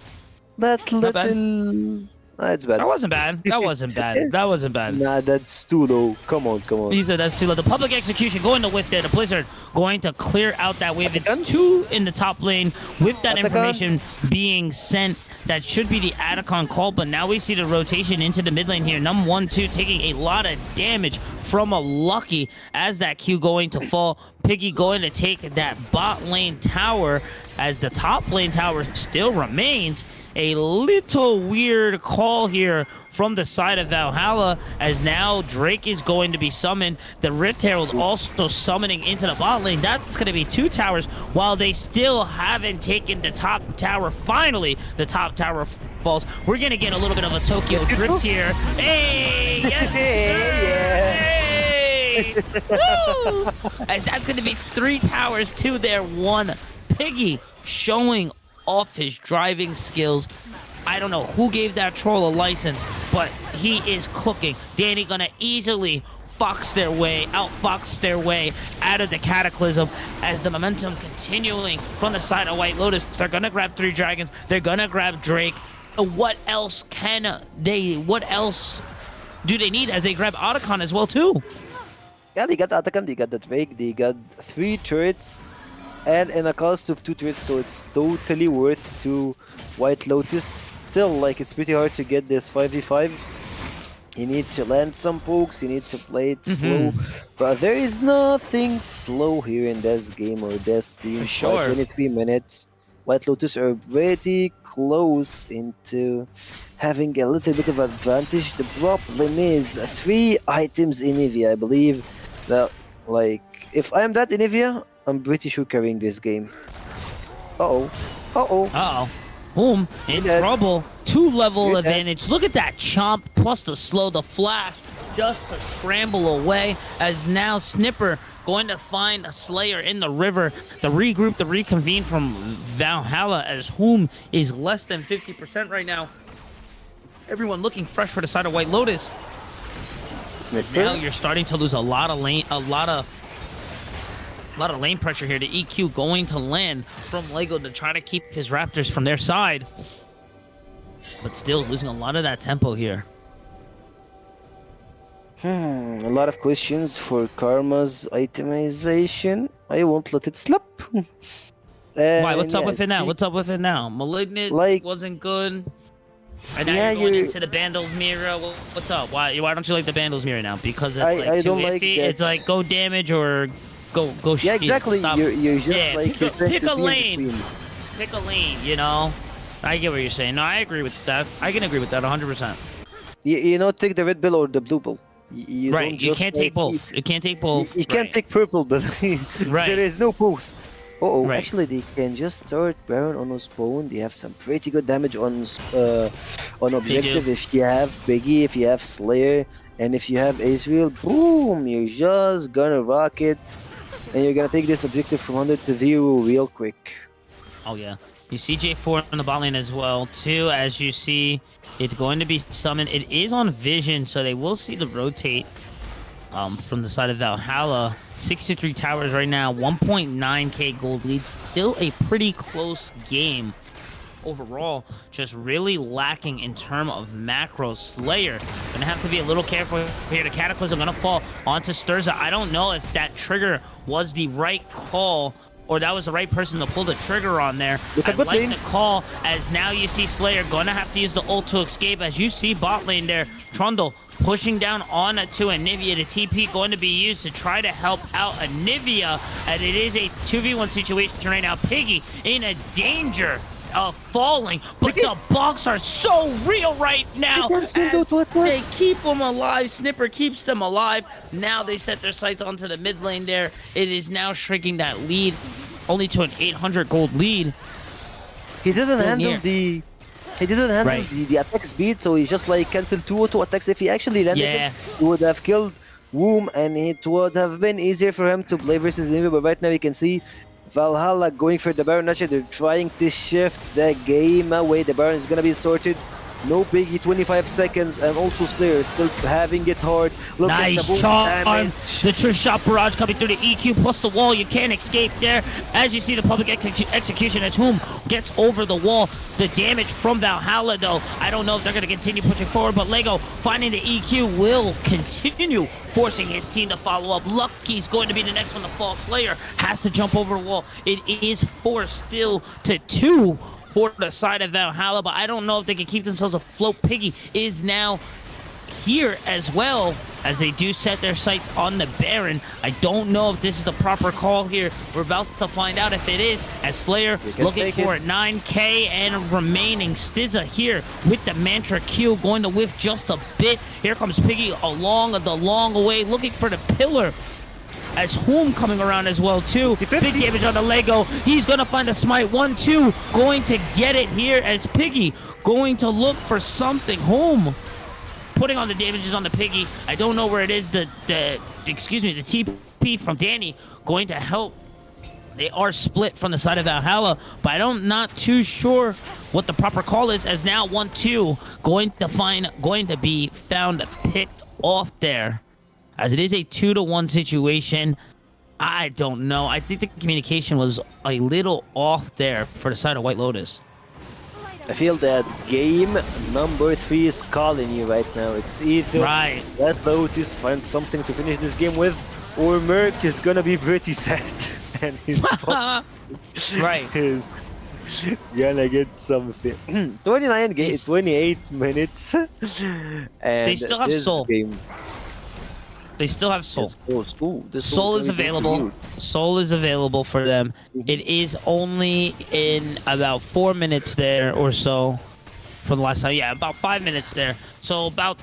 That Not bad. little... That's bad. That wasn't bad. That wasn't bad. That wasn't bad. Nah, that's too low. Come on, come on. He said that's too low. The public execution going to whiff there. The Blizzard going to clear out that wave. It's Atakan? 2 in the top lane with that Atakan? information being sent. That should be the Atacon call, but now we see the rotation into the mid lane here. Number 1, 2 taking a lot of damage from a Lucky as that Q going to fall. Piggy going to take that bot lane tower as the top lane tower still remains. A little weird call here from the side of Valhalla, as now Drake is going to be summoned. The Rift Herald also summoning into the bot lane. That's going to be 2 towers, while they still haven't taken the top tower. Finally, the top tower falls. We're going to get a little bit of a Tokyo drift here. Hey! Yes, sir! Hey! Woo! As that's going to be 3 towers to their 1. Piggy showing off his driving skills. I don't know who gave that troll a license, but he is cooking. Danny gonna easily outfox their way out of the Cataclysm, as the momentum continuing from the side of White Lotus. They're gonna grab 3 dragons. They're gonna grab Drake. What else do they need, as they grab Otacon as well too? Yeah, they got Atakan, they got the Drake, they got 3 turrets, and in a cost of 2 turrets, so it's totally worth to White Lotus. Still, like, it's pretty hard to get this 5v5. You need to land some pokes, you need to play it slow, but there is nothing slow here in this game or this team. For sure. 23 minutes. White Lotus are pretty close into having a little bit of advantage. The problem is 3 items in Eevee. I believe that, like, if I'm that Eevee, I'm pretty sure carrying this game. Uh-oh. Uh-oh. Uh-oh. Boom. In You're dead. trouble. 2 level You're dead. advantage. Look at that chomp plus the slow, the flash, just to scramble away, as now Snipper going to find a Slayer in the river. The regroup, the reconvene from Valhalla, as Whom is less than 50% right now. Everyone looking fresh for the side of White Lotus. Now you're starting to lose a lot of lane pressure here. The EQ going to land from Lego to try to keep his Raptors from their side, but still losing a lot of that tempo here. A lot of questions for Karma's itemization. I won't let it slip. Why? What's up yeah, with it now? What's up with it now? Malignant Like- wasn't good. And now Yeah, you're going you're- into the Bandles mirror. What's up? Why don't you like the Bandles mirror now? Because it's I like too don't like iffy. that. It's like go damage or go Yeah, shit, exactly. stop. You're just Yeah, like you're trying pick to a be in lane. between. Pick a lane, you know. I get what you're saying. No, I agree with that. I can agree with that 100%. You know, take the red pill or the blue pill. You Right. don't You just can't like take both. You can't take both. you can't Right. take purple, but Right. there is no both. Oh, Right. actually, they can just start Baron on spawn. They have some pretty good damage on objective. do. If you have Biggie, if you have Slayer, and if you have Israel, boom! You're just gonna rock it, and you're gonna take this objective from 100 to 0 real quick. Oh yeah. You see J4 on the bot lane as well too. As you see, it's going to be summoned. It is on vision, so they will see the rotate from the side of Valhalla. 63 towers right now, 1.9k gold lead. Still a pretty close game overall. Just really lacking in terms of macro. Slayer gonna have to be a little careful here. The Cataclysm gonna fall onto Sturza. I don't know if that trigger was the right call, or that was the right person to pull the trigger on there. Look at I bot like lane. the call, as now you see Slayer gonna have to use the ult to escape. As you see bot lane there, Trundle pushing down on to Anivia. The TP going to be used to try to help out Anivia, and it is a 2v1 situation right now. Piggy in a danger of falling, but the bugs are so real right now. They can't send as out what they works. keep them alive. Snipper keeps them alive. Now they set their sights onto the mid lane there. It is now shrinking that lead only to an 800 gold lead. He doesn't Still handle near. the. He didn't handle Right. the attack speed, so he just like canceled 2 auto attacks. If he actually landed Yeah. it, he would have killed Womb, and it would have been easier for him to play versus Nivea. But right now you can see Valhalla going for the Baron. Actually, they're trying to shift the game away. The Baron is gonna be started. No Biggie, 25 seconds, and also Slayer still having it hard. Look at Nice the boom charm. damage. The Trish Shot Barrage coming through the EQ plus the wall. You can't escape there. As you see the public execution as Whom gets over the wall. The damage from Valhalla, though, I don't know if they're going to continue pushing forward, but Lego finding the EQ will continue forcing his team to follow up. Lucky's going to be the next one to fall. Slayer has to jump over the wall. It is 4 still to 2 for the side of Valhalla, but I don't know if they can keep themselves afloat. Piggy is now here as well, as they do set their sights on the Baron. I don't know if this is the proper call here. We're about to find out if it is, as Slayer can looking take for it. 9k and remaining. Stizza here with the Mantra Q, going to whiff just a bit. Here comes Piggy along the long way, looking for the pillar, as Home coming around as well too. Big damage on the Lego. He's gonna find a smite. 1-2, going to get it here as Piggy going to look for something. Home putting on the damages on the Piggy. I don't know where it is. The TP from Danny going to help. They are split from the side of Valhalla, but I'm not too sure what the proper call is, as now 1-2 going to be found picked off there. As it is a 2-1 situation, I don't know. I think the communication was a little off there for the side of White Lotus. I feel that game number 3 is calling you right now. It's either Right. that Lotus find something to finish this game with, or Merc is gonna be pretty sad and his Right. is gonna get something. 29 games, 28 minutes, and They still have this Soul. game They still have Soul. is close. Ooh, this Soul is is available. Soul is available for them. It is only in about 4 minutes there or so from the last time. Yeah, about 5 minutes there. So about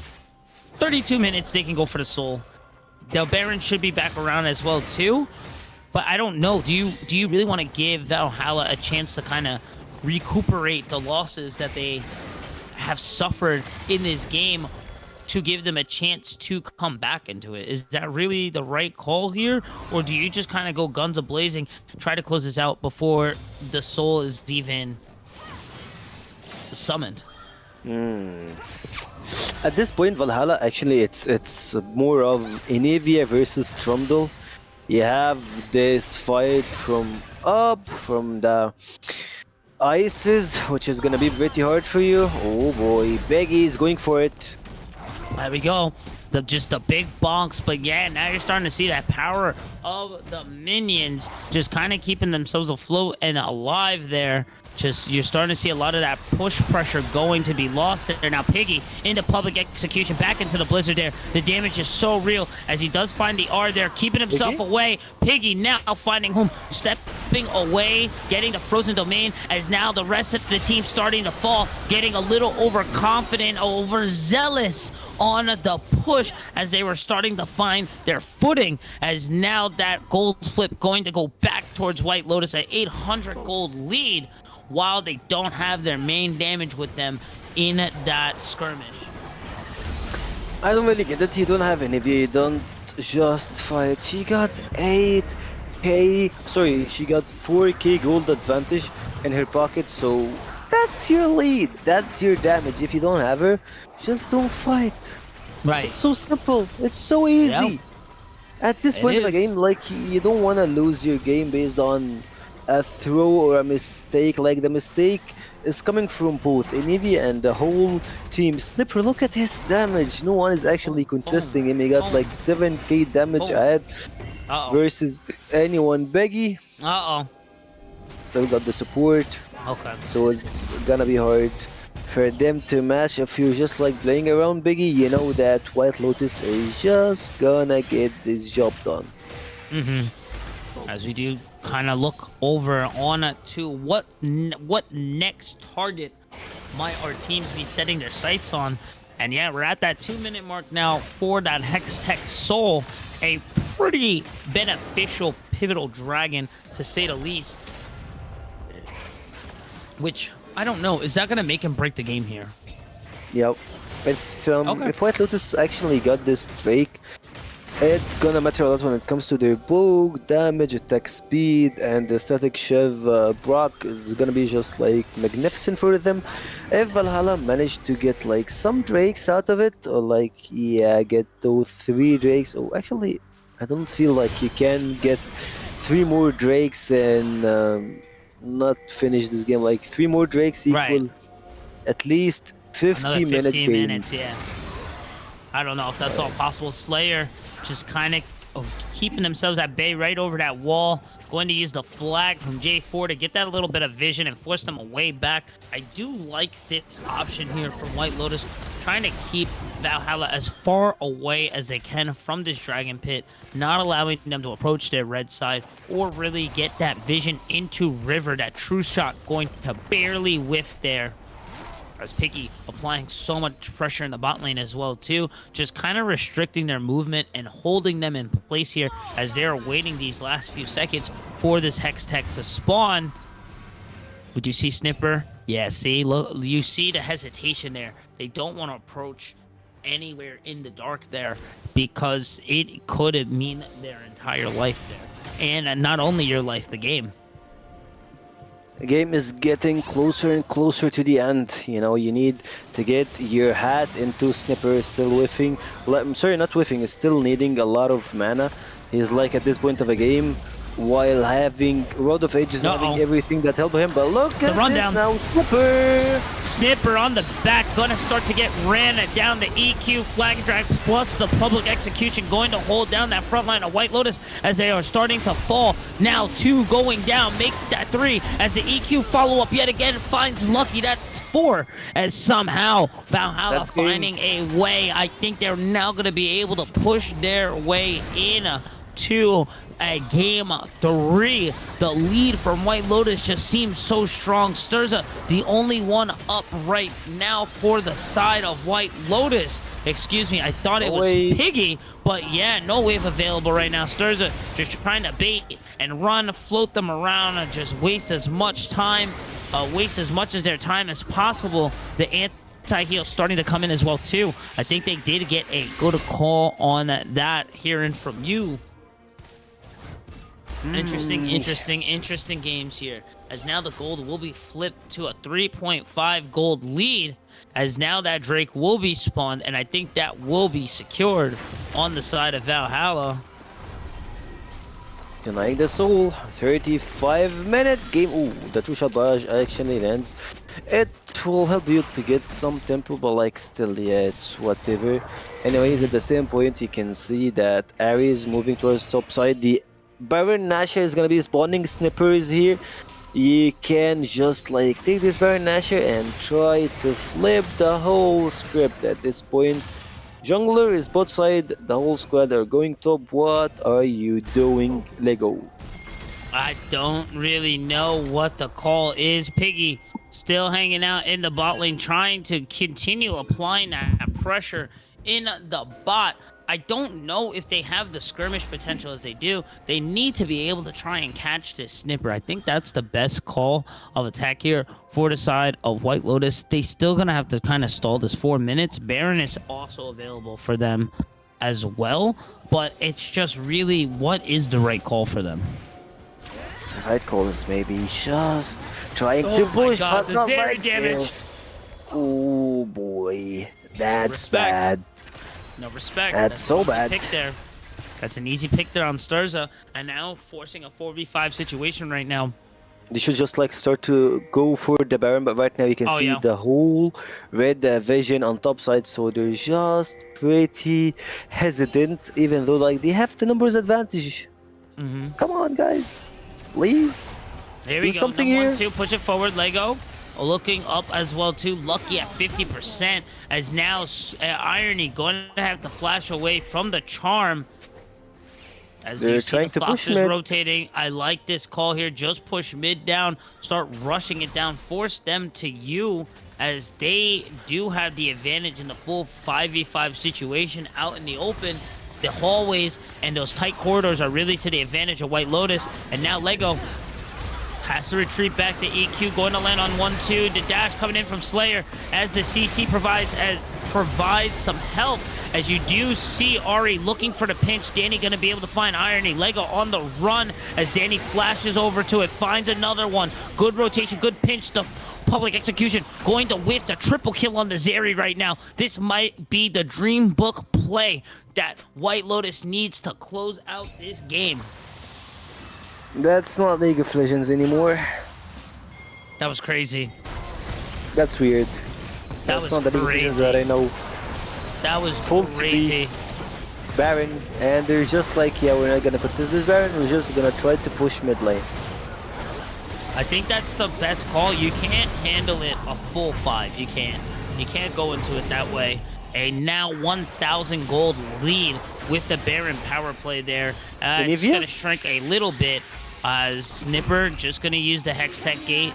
32 minutes they can go for the Soul. The Baron should be back around as well too. But I don't know. Do you really want to give Valhalla a chance to kind of recuperate the losses that they have suffered in this game, to give them a chance to come back into it? Is that really the right call here? Or do you just kind of go guns a-blazing, try to close this out before the Soul is even summoned? At this point, Valhalla, actually, it's more of Inevia versus Trundle. You have this fight from the ices, which is gonna be pretty hard for you. Oh boy, Beggy is going for it. There we go. Just the big bonks. But yeah, now you're starting to see that power of the minions just kind of keeping themselves afloat and alive there. Just you're starting to see a lot of that push pressure going to be lost there. Now Piggy into public execution, back into the blizzard there. The damage is so real as he does find the R there, keeping himself away. Piggy now finding home, stepping away, getting the frozen domain as now the rest of the team starting to fall, getting a little overconfident, overzealous on the push as they were starting to find their footing, as now that gold flip going to go back towards White Lotus at 800 gold lead, while they don't have their main damage with them in that skirmish. I don't really get it. You don't have any. You don't just fight. She got 8k. Sorry, she got 4k gold advantage in her pocket. So that's your lead. That's your damage. If you don't have her, just don't fight. Right. It's so simple. It's so easy. Yep. At this point of the game, like, you don't want to lose your game based on a throw or a mistake. Like, the mistake is coming from both Enivi and the whole team. Snipper, look at his damage. No one is actually contesting him. He got like 7k damage ahead versus anyone. Beggy still got the support. Okay. So it's gonna be hard for them to match. If you're just like playing around Biggie, you know that White Lotus is just gonna get this job done. As we do kind of look over on to what next target might our teams be setting their sights on. And yeah, we're at that 2-minute mark now for that Hextech Soul, a pretty beneficial pivotal dragon to say the least, which I don't know, is that gonna make him break the game here? Yep. If White Lotus actually got this Drake, it's gonna matter a lot when it comes to their bow, damage, attack speed, and the static Chev Brock is gonna be just like magnificent for them. If Valhalla managed to get like some Drakes out of it, or like, yeah, get those 3 Drakes. Oh, actually, I don't feel like you can get 3 more Drakes and not finish this game. Like 3 more Drakes equal at least 50-minute game. Minutes, yeah. I don't know if that's all possible. Slayer just kind of keeping themselves at bay right over that wall, going to use the flag from J4 to get that little bit of vision and force them away back. I do like this option here from White Lotus, trying to keep Valhalla as far away as they can from this dragon pit, not allowing them to approach their red side or really get that vision into River. That true shot going to barely whiff there, as Piggy applying so much pressure in the bot lane as well too, just kind of restricting their movement and holding them in place here as they're waiting these last few seconds for this Hextech to spawn. Would you see Snipper? Yeah, see, look, you see the hesitation there. They don't want to approach anywhere in the dark there because it could mean their entire life there, and not only your life, the game. The game is getting closer and closer to the end. You know, you need to get your hat into Snipper. Still whiffing. Well, I'm sorry, not whiffing. Is still needing a lot of mana. He's like at this point of the game, while having Rod of Ages, having everything that helped him. But look at rundown this now, Snipper! Snipper on the back, gonna start to get ran down. The EQ flag drag plus the public execution going to hold down that front line of White Lotus as they are starting to fall. Now 2 going down, make that 3 as the EQ follow up yet again finds Lucky. That's 4 as somehow Valhalla finding a way. I think they're now gonna be able to push their way in to a game 3. The lead from White Lotus just seems so strong. Sturza, the only one up right now for the side of White Lotus. Excuse me, I thought it was Piggy, but yeah, no wave available right now. Sturza just trying to bait and run, float them around, and just waste as much time, waste as much of their time as possible. The anti-heal starting to come in as well too. I think they did get a good call on that, hearing from you. Interesting games here, as now the gold will be flipped to a 3.5 gold lead, as now that Drake will be spawned, and I think that will be secured on the side of Valhalla. Denying the soul, 35-minute game. Ooh, the true shot barrage actually lands. It will help you to get some tempo, but like still, yeah, it's whatever. Anyways, at the same point, you can see that Ares moving towards top side. The Baron Nasha is gonna be spawning. Snipper is here. you can just like take this Baron Nashor and try to flip the whole script at this point. Jungler is bot side, the whole squad are going top. What are you doing, Lego? I don't really know what the call is. Piggy still hanging out in the bot lane, trying to continue applying that pressure in the bot. I don't know if they have the skirmish potential as they do. They need to be able to try and catch this snipper. I think that's the best call of attack here for the side of White Lotus. They still gonna have to kind of stall this 4 minutes. Baron is also available for them as well, but it's just really what is the right call for them. The right call is maybe just trying Oh to my push, God, but the not Zeri like damage. this. Oh boy, that's Respect. bad. No respect. That's so an easy bad. Pick there. That's an easy pick there on Sturza, and now forcing a 4v5 situation right now. They should just like start to go for the Baron, but right now you can Oh, see yeah. the whole red vision on top side, so they're just pretty hesitant, even though like they have the numbers advantage. Mm-hmm. Come on, guys, please. Here we Do go. something Number here. 1, 2, push it forward. Lego looking up as well too. Lucky at 50%, as now Irony going to have to flash away from the charm. As They're you see trying the to push Foxes mid. rotating. I like this call here. Just push mid down. Start rushing it down. Force them to you, as they do have the advantage in the full 5v5 situation out in the open. The hallways and those tight corridors are really to the advantage of White Lotus. And now Lego has to retreat back to EQ, going to land on 1-2. The dash coming in from Slayer as the CC provides some help. As you do see Ari looking for the pinch. Danny going to be able to find Irony. Lego on the run as Danny flashes over to it, finds another one. Good rotation, good pinch. The public execution going to whiff the triple kill on the Zeri right now. This might be the dream book play that White Lotus needs to close out this game. That's not League of Legends anymore. That was crazy. That's weird. That That's was not the League of Legends crazy. that I know. That was Full to be crazy. Baron, and they're just like, yeah, we're not gonna put this Baron. We're just gonna try to push mid lane. I think that's the best call. You can't handle it a full 5. You can't. You can't go into it that way. A now 1,000 gold lead with the Baron power play there. It's Anivia? going to shrink a little bit. Snipper just going to use the Hex Tech Gate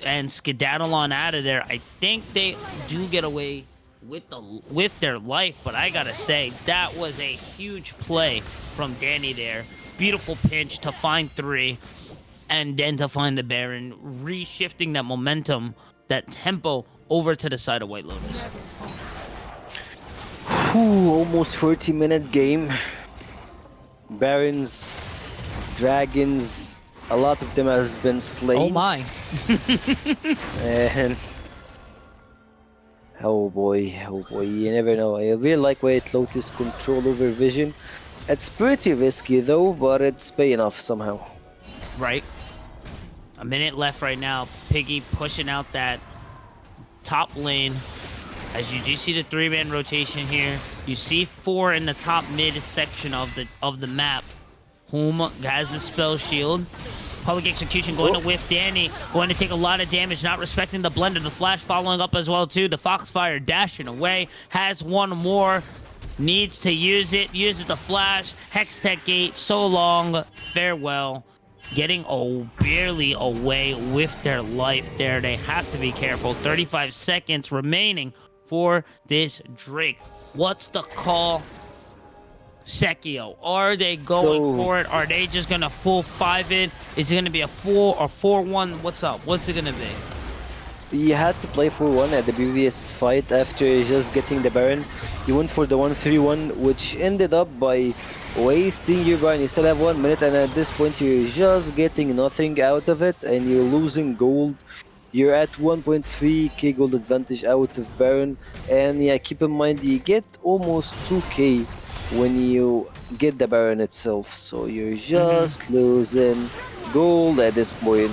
and skedaddle on out of there. I think they do get away with their life, but I got to say, that was a huge play from Danny there. Beautiful pinch to find 3. And then to find the Baron, reshifting that momentum, that tempo over to the side of White Lotus. Whew, almost 40-minute game. Barons, dragons, a lot of them has been slain. Oh my. And oh boy, you never know. I really like White Lotus control over vision. It's pretty risky though, but it's paying off somehow. Right. A minute left right now. Piggy pushing out that top lane. As you do see the 3-man rotation here. You see 4 in the top mid section of the map. Whom has the spell shield. Public execution going to whiff Danny. Going to take a lot of damage. Not respecting the blender. The flash following up as well too. The Foxfire dashing away. Has one more. Needs to use it. Uses the flash. Hex Tech Gate. So long. Farewell. Getting barely away with their life there. They have to be careful. 35 seconds remaining for this Drake. What's the call? Sekio, are they going for it? Are they just gonna full 5 it? Is it gonna be a 4 or 4-1? What's up? What's it gonna be? You had to play 4-1 at the previous fight after just getting the Baron. You went for the 1-3-1, which ended up by wasting your Baron. You still have 1 minute, and at this point you're just getting nothing out of it, and you're losing gold. You're at 1.3k gold advantage out of Baron, and yeah, keep in mind you get almost 2k when you get the Baron itself, so you're just losing gold at this point.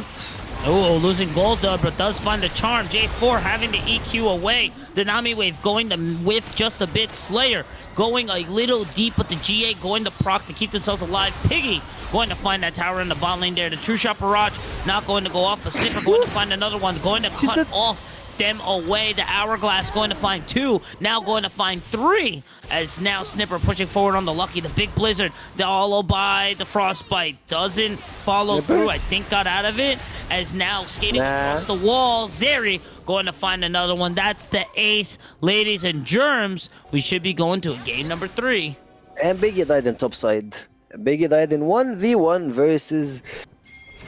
Oh, losing gold though, but does find the charm. J4 having the EQ away. The Nami wave going to whiff just a bit. Slayer going a little deep with the GA, going to proc to keep themselves alive. Piggy going to find that tower in the bot lane there. The True Shot Barrage not going to go off, but Snipper going to find another one. Going to cut off them away. The Hourglass going to find 2, now going to find 3, as now Snipper pushing forward on the Lucky. The big Blizzard, the follow by the Frostbite, doesn't follow through. I think got out of it, as now skating across the wall. Zeri going to find another one. That's the ace, ladies and germs. We should be going to a game number 3. And Biggie died in top side. Biggie died in 1v1 versus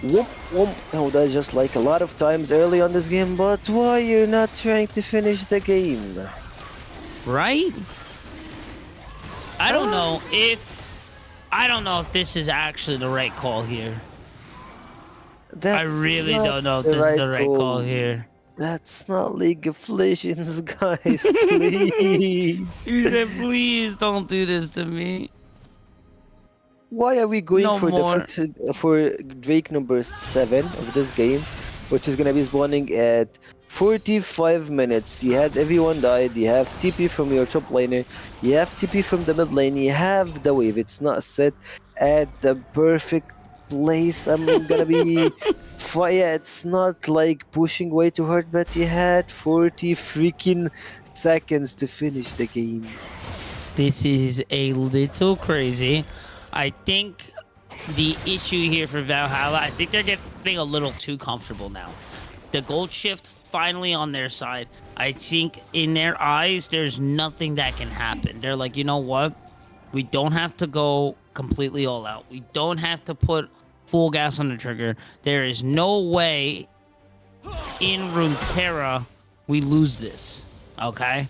Whoop Whoop. Oh, that's just like a lot of times early on this game, but why you're not trying to finish the game? Right? I don't know if this is actually the right call here. That's I really not don't know if the this is the right goal. call here. That's not League of Legends, guys, please. You said, please don't do this to me. Why are we going No for more. for Drake number 7 of this game, which is gonna be spawning at 45 minutes? You had everyone died. You have TP from your top laner. You have TP from the mid lane. You have the wave. It's not set at the perfect place. I'm gonna be. Yeah, it's not like pushing way too hard, but you had 40 freaking seconds to finish the game. This is a little crazy. I think the issue here for Valhalla, I think they're getting a little too comfortable now. The gold shift finally on their side. I think in their eyes, there's nothing that can happen. They're like, you know what? We don't have to go completely all out. We don't have to put full gas on the trigger. There is no way in Runeterra we lose this, okay?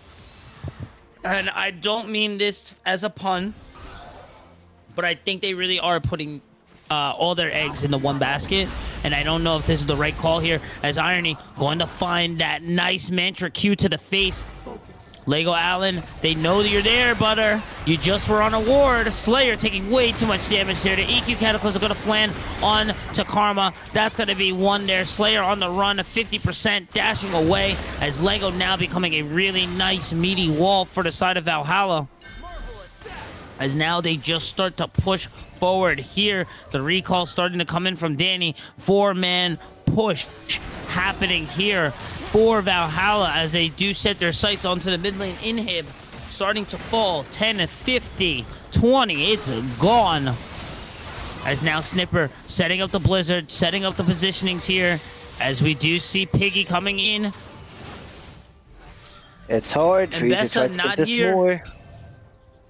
And I don't mean this as a pun, but I think they really are putting all their eggs into one basket, and I don't know if this is the right call here, as Irony going to find that nice mantra Q to the face. Lego Allen, they know that you're there, Butter. You just were on a ward. Slayer taking way too much damage there. The EQ Cataclysm going to flan on to Karma. That's going to be one there. Slayer on the run, 50% dashing away, as Lego now becoming a really nice meaty wall for the side of Valhalla. As now they just start to push forward here. The recall starting to come in from Danny. 4-man push happening here for Valhalla, as they do set their sights onto the mid lane inhib. Starting to fall. 10, 50, 20. It's gone. As now Snipper setting up the Blizzard, setting up the positionings here. As we do see Piggy coming in. It's hard for you to try to get this more.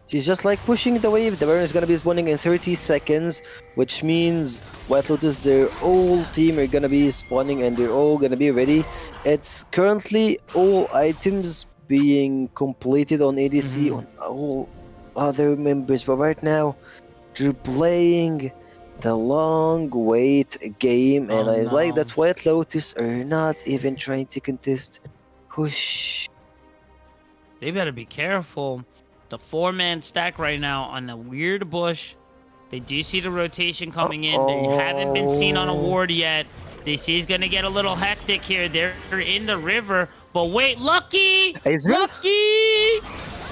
She's just like pushing the wave. The Baron is gonna be spawning in 30 seconds, which means White Lotus, their whole team are gonna be spawning and they're all gonna be ready. It's currently all items being completed on ADC on all other members, but right now they're playing the long wait game, and I like that White Lotus are not even trying to contest. Push. They better be careful. The 4-man stack right now on the weird bush. They do see the rotation coming in. They haven't been seen on a ward yet. This is going to get a little hectic here. They're in the river. But wait, Lucky! Is it? Lucky!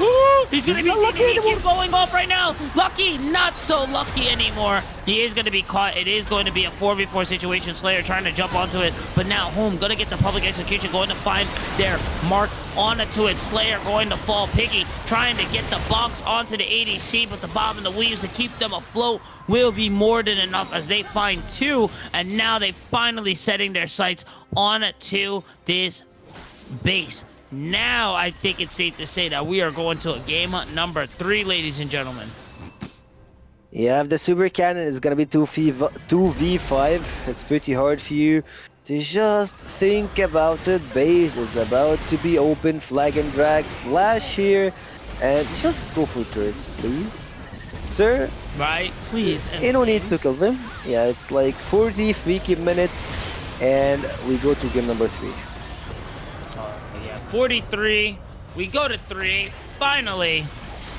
Ooh, he's going to be seeing the EQ going off right now. Lucky, not so lucky anymore. He is going to be caught. It is going to be a 4v4 situation. Slayer trying to jump onto it. But now Home going to get the public execution, going to find their mark onto it. Slayer going to fall. Piggy trying to get the box onto the ADC, but the bob and the weaves to keep them afloat will be more than enough, as they find 2, and now they finally setting their sights onto this base. Now I think it's safe to say that we are going to a game number 3, ladies and gentlemen. You have the super cannon. It's gonna be 2v5. It's pretty hard for you to just think about it. Base is about to be open. Flag and drag. Flash here. And just go for turrets, please. Sir? Right? Please. You don't need to kill them. Yeah, it's like 40 freaking minutes. And we go to game number 3. Yeah, 43. We go to 3. Finally,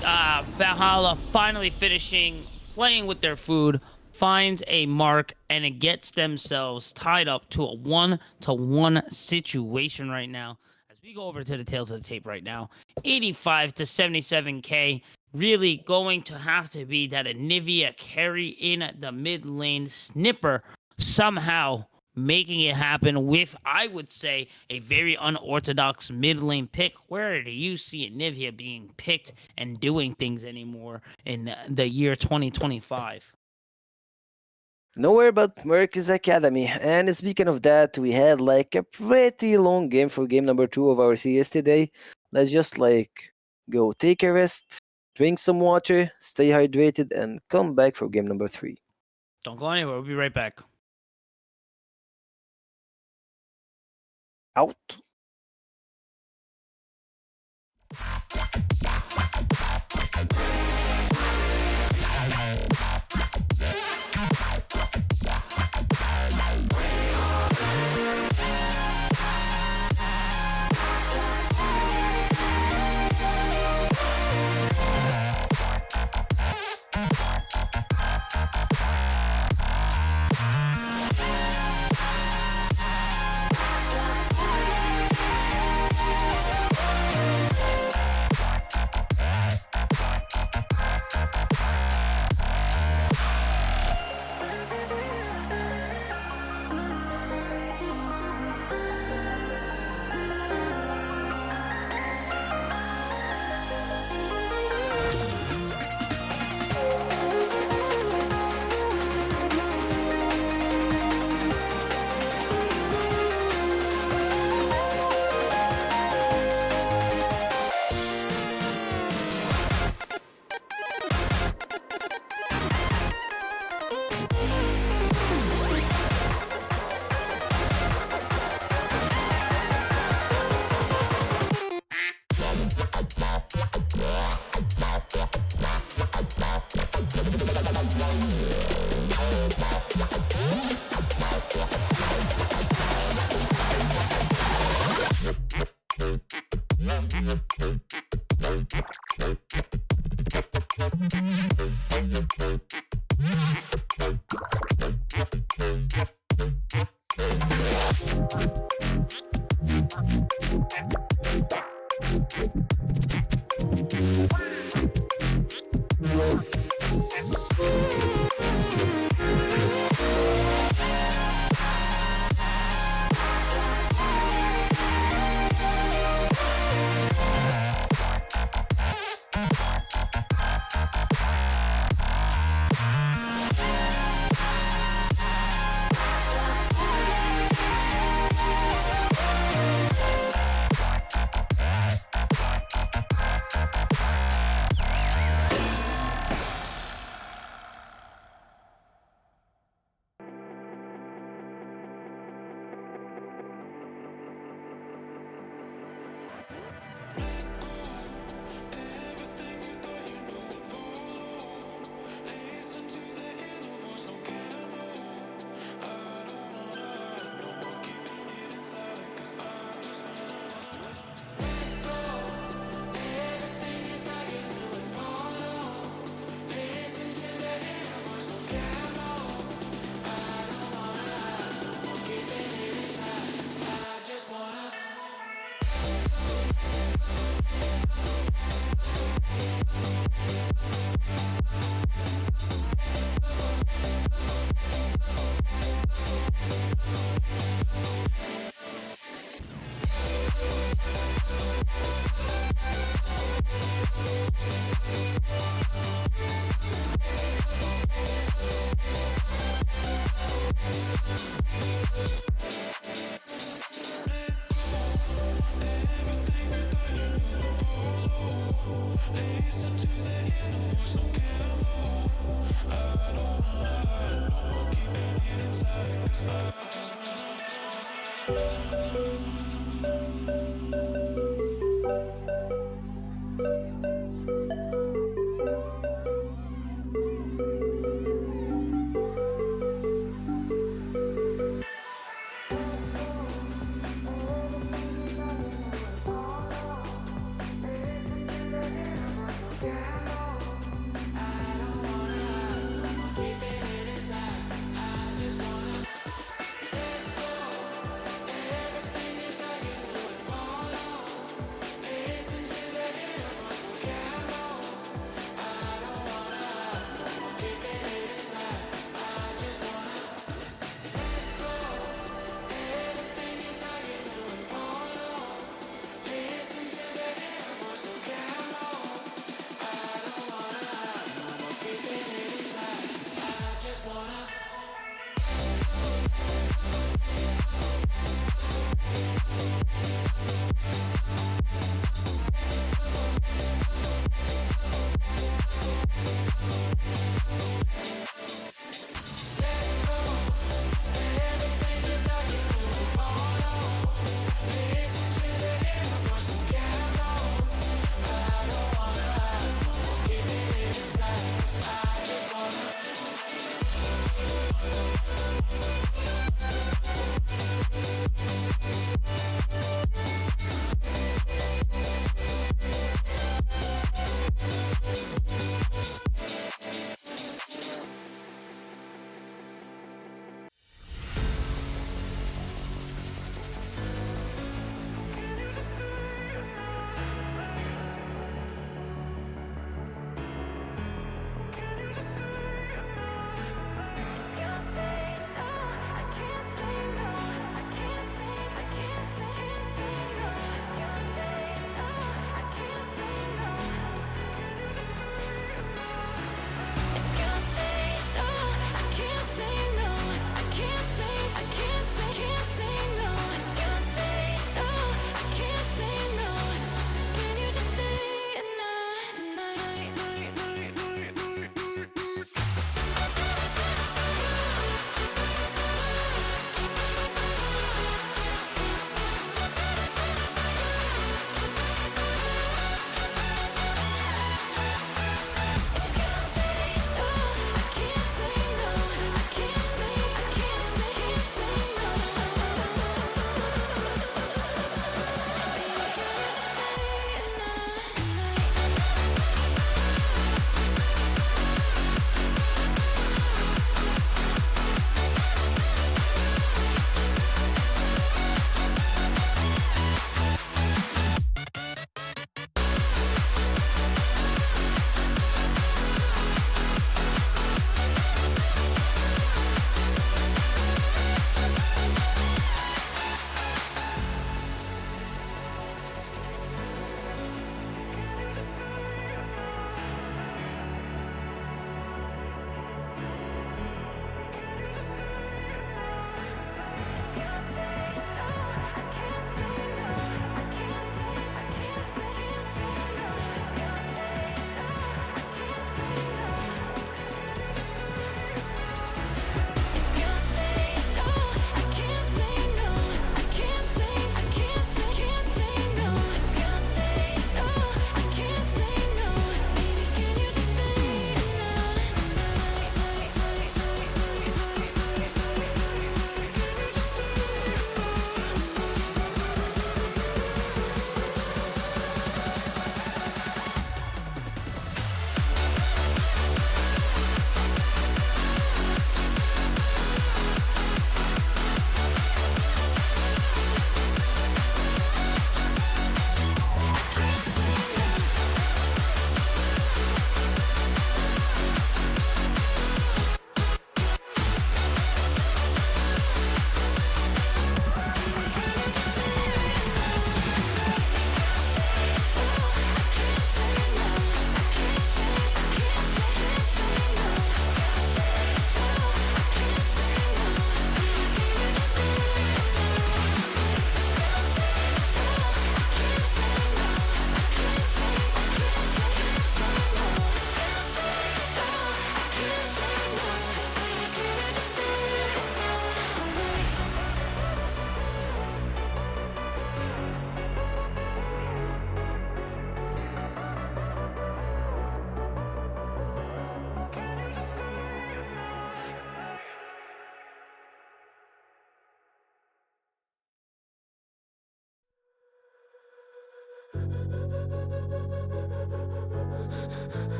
Valhalla finally finishing, playing with their food, finds a mark and it gets themselves tied up to a 1-1 situation right now. As we go over to the tails of the tape right now, 85 to 77k. Really going to have to be that Anivia carry in the mid lane. Snipper somehow making it happen with, I would say, a very unorthodox mid lane pick. Where do you see Anivia being picked and doing things anymore in the year 2025? Nowhere but Merck's Academy. And speaking of that, we had like a pretty long game for game number 2 of our CS today. Let's just like go take a rest, drink some water, stay hydrated, and come back for game number 3. Don't go anywhere. We'll be right back. Out.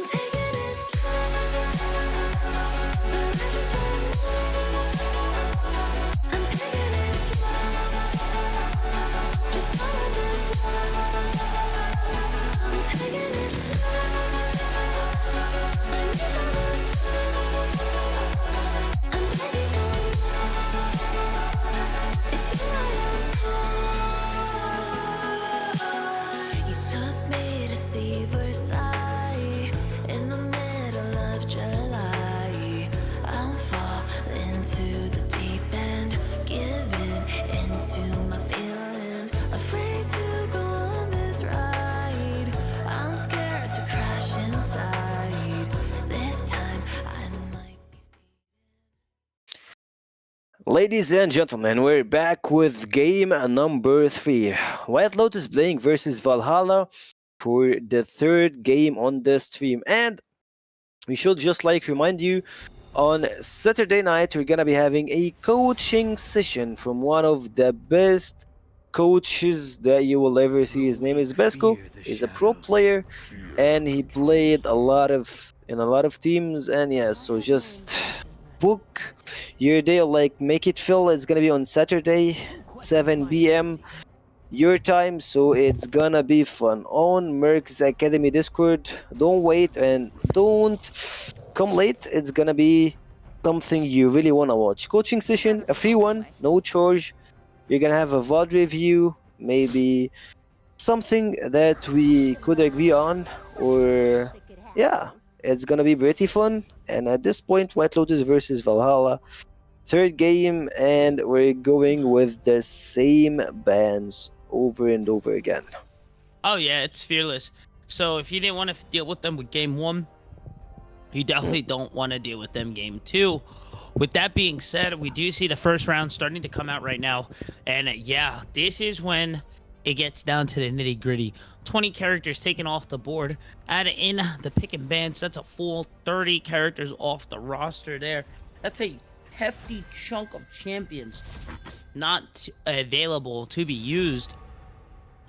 I'm taking it slow, but I just want more. I'm taking it slow, just follow the flow. I'm taking it slow, my knees on the floor. I'm begging for more. It's you I adore. You took me to see Versailles in the middle of July. I'll fall into the deep end, giving into my feelings. Afraid to go on this ride. I'm scared to crash inside. This time I might be Ladies and gentlemen, we're back with game number 3. White Lotus playing versus Valhalla for the third game on the stream. And we should just like remind you, on Saturday night we're gonna be having a coaching session from one of the best coaches that you will ever see. His name is Besco. He's a pro player and he played in a lot of teams, and yeah, so just book your day, like make it feel it's gonna be on Saturday 7 p.m. your time, so it's gonna be fun on Merck's Academy Discord. Don't wait and don't come late. It's gonna be something you really wanna watch. Coaching session, a free one, no charge. You're gonna have a VOD review, maybe something that we could agree on, or yeah, it's gonna be pretty fun. And at this point, White Lotus versus Valhalla, third game, and we're going with the same bands over and over again. Oh yeah, it's fearless. So if you didn't want to deal with them with game 1, you definitely don't want to deal with them game 2. With that being said, we do see the first round starting to come out right now, and yeah, this is when it gets down to the nitty gritty. 20 characters taken off the board. Add in the pick and bans. That's a full 30 characters off the roster there. That's a hefty chunk of champions not available to be used.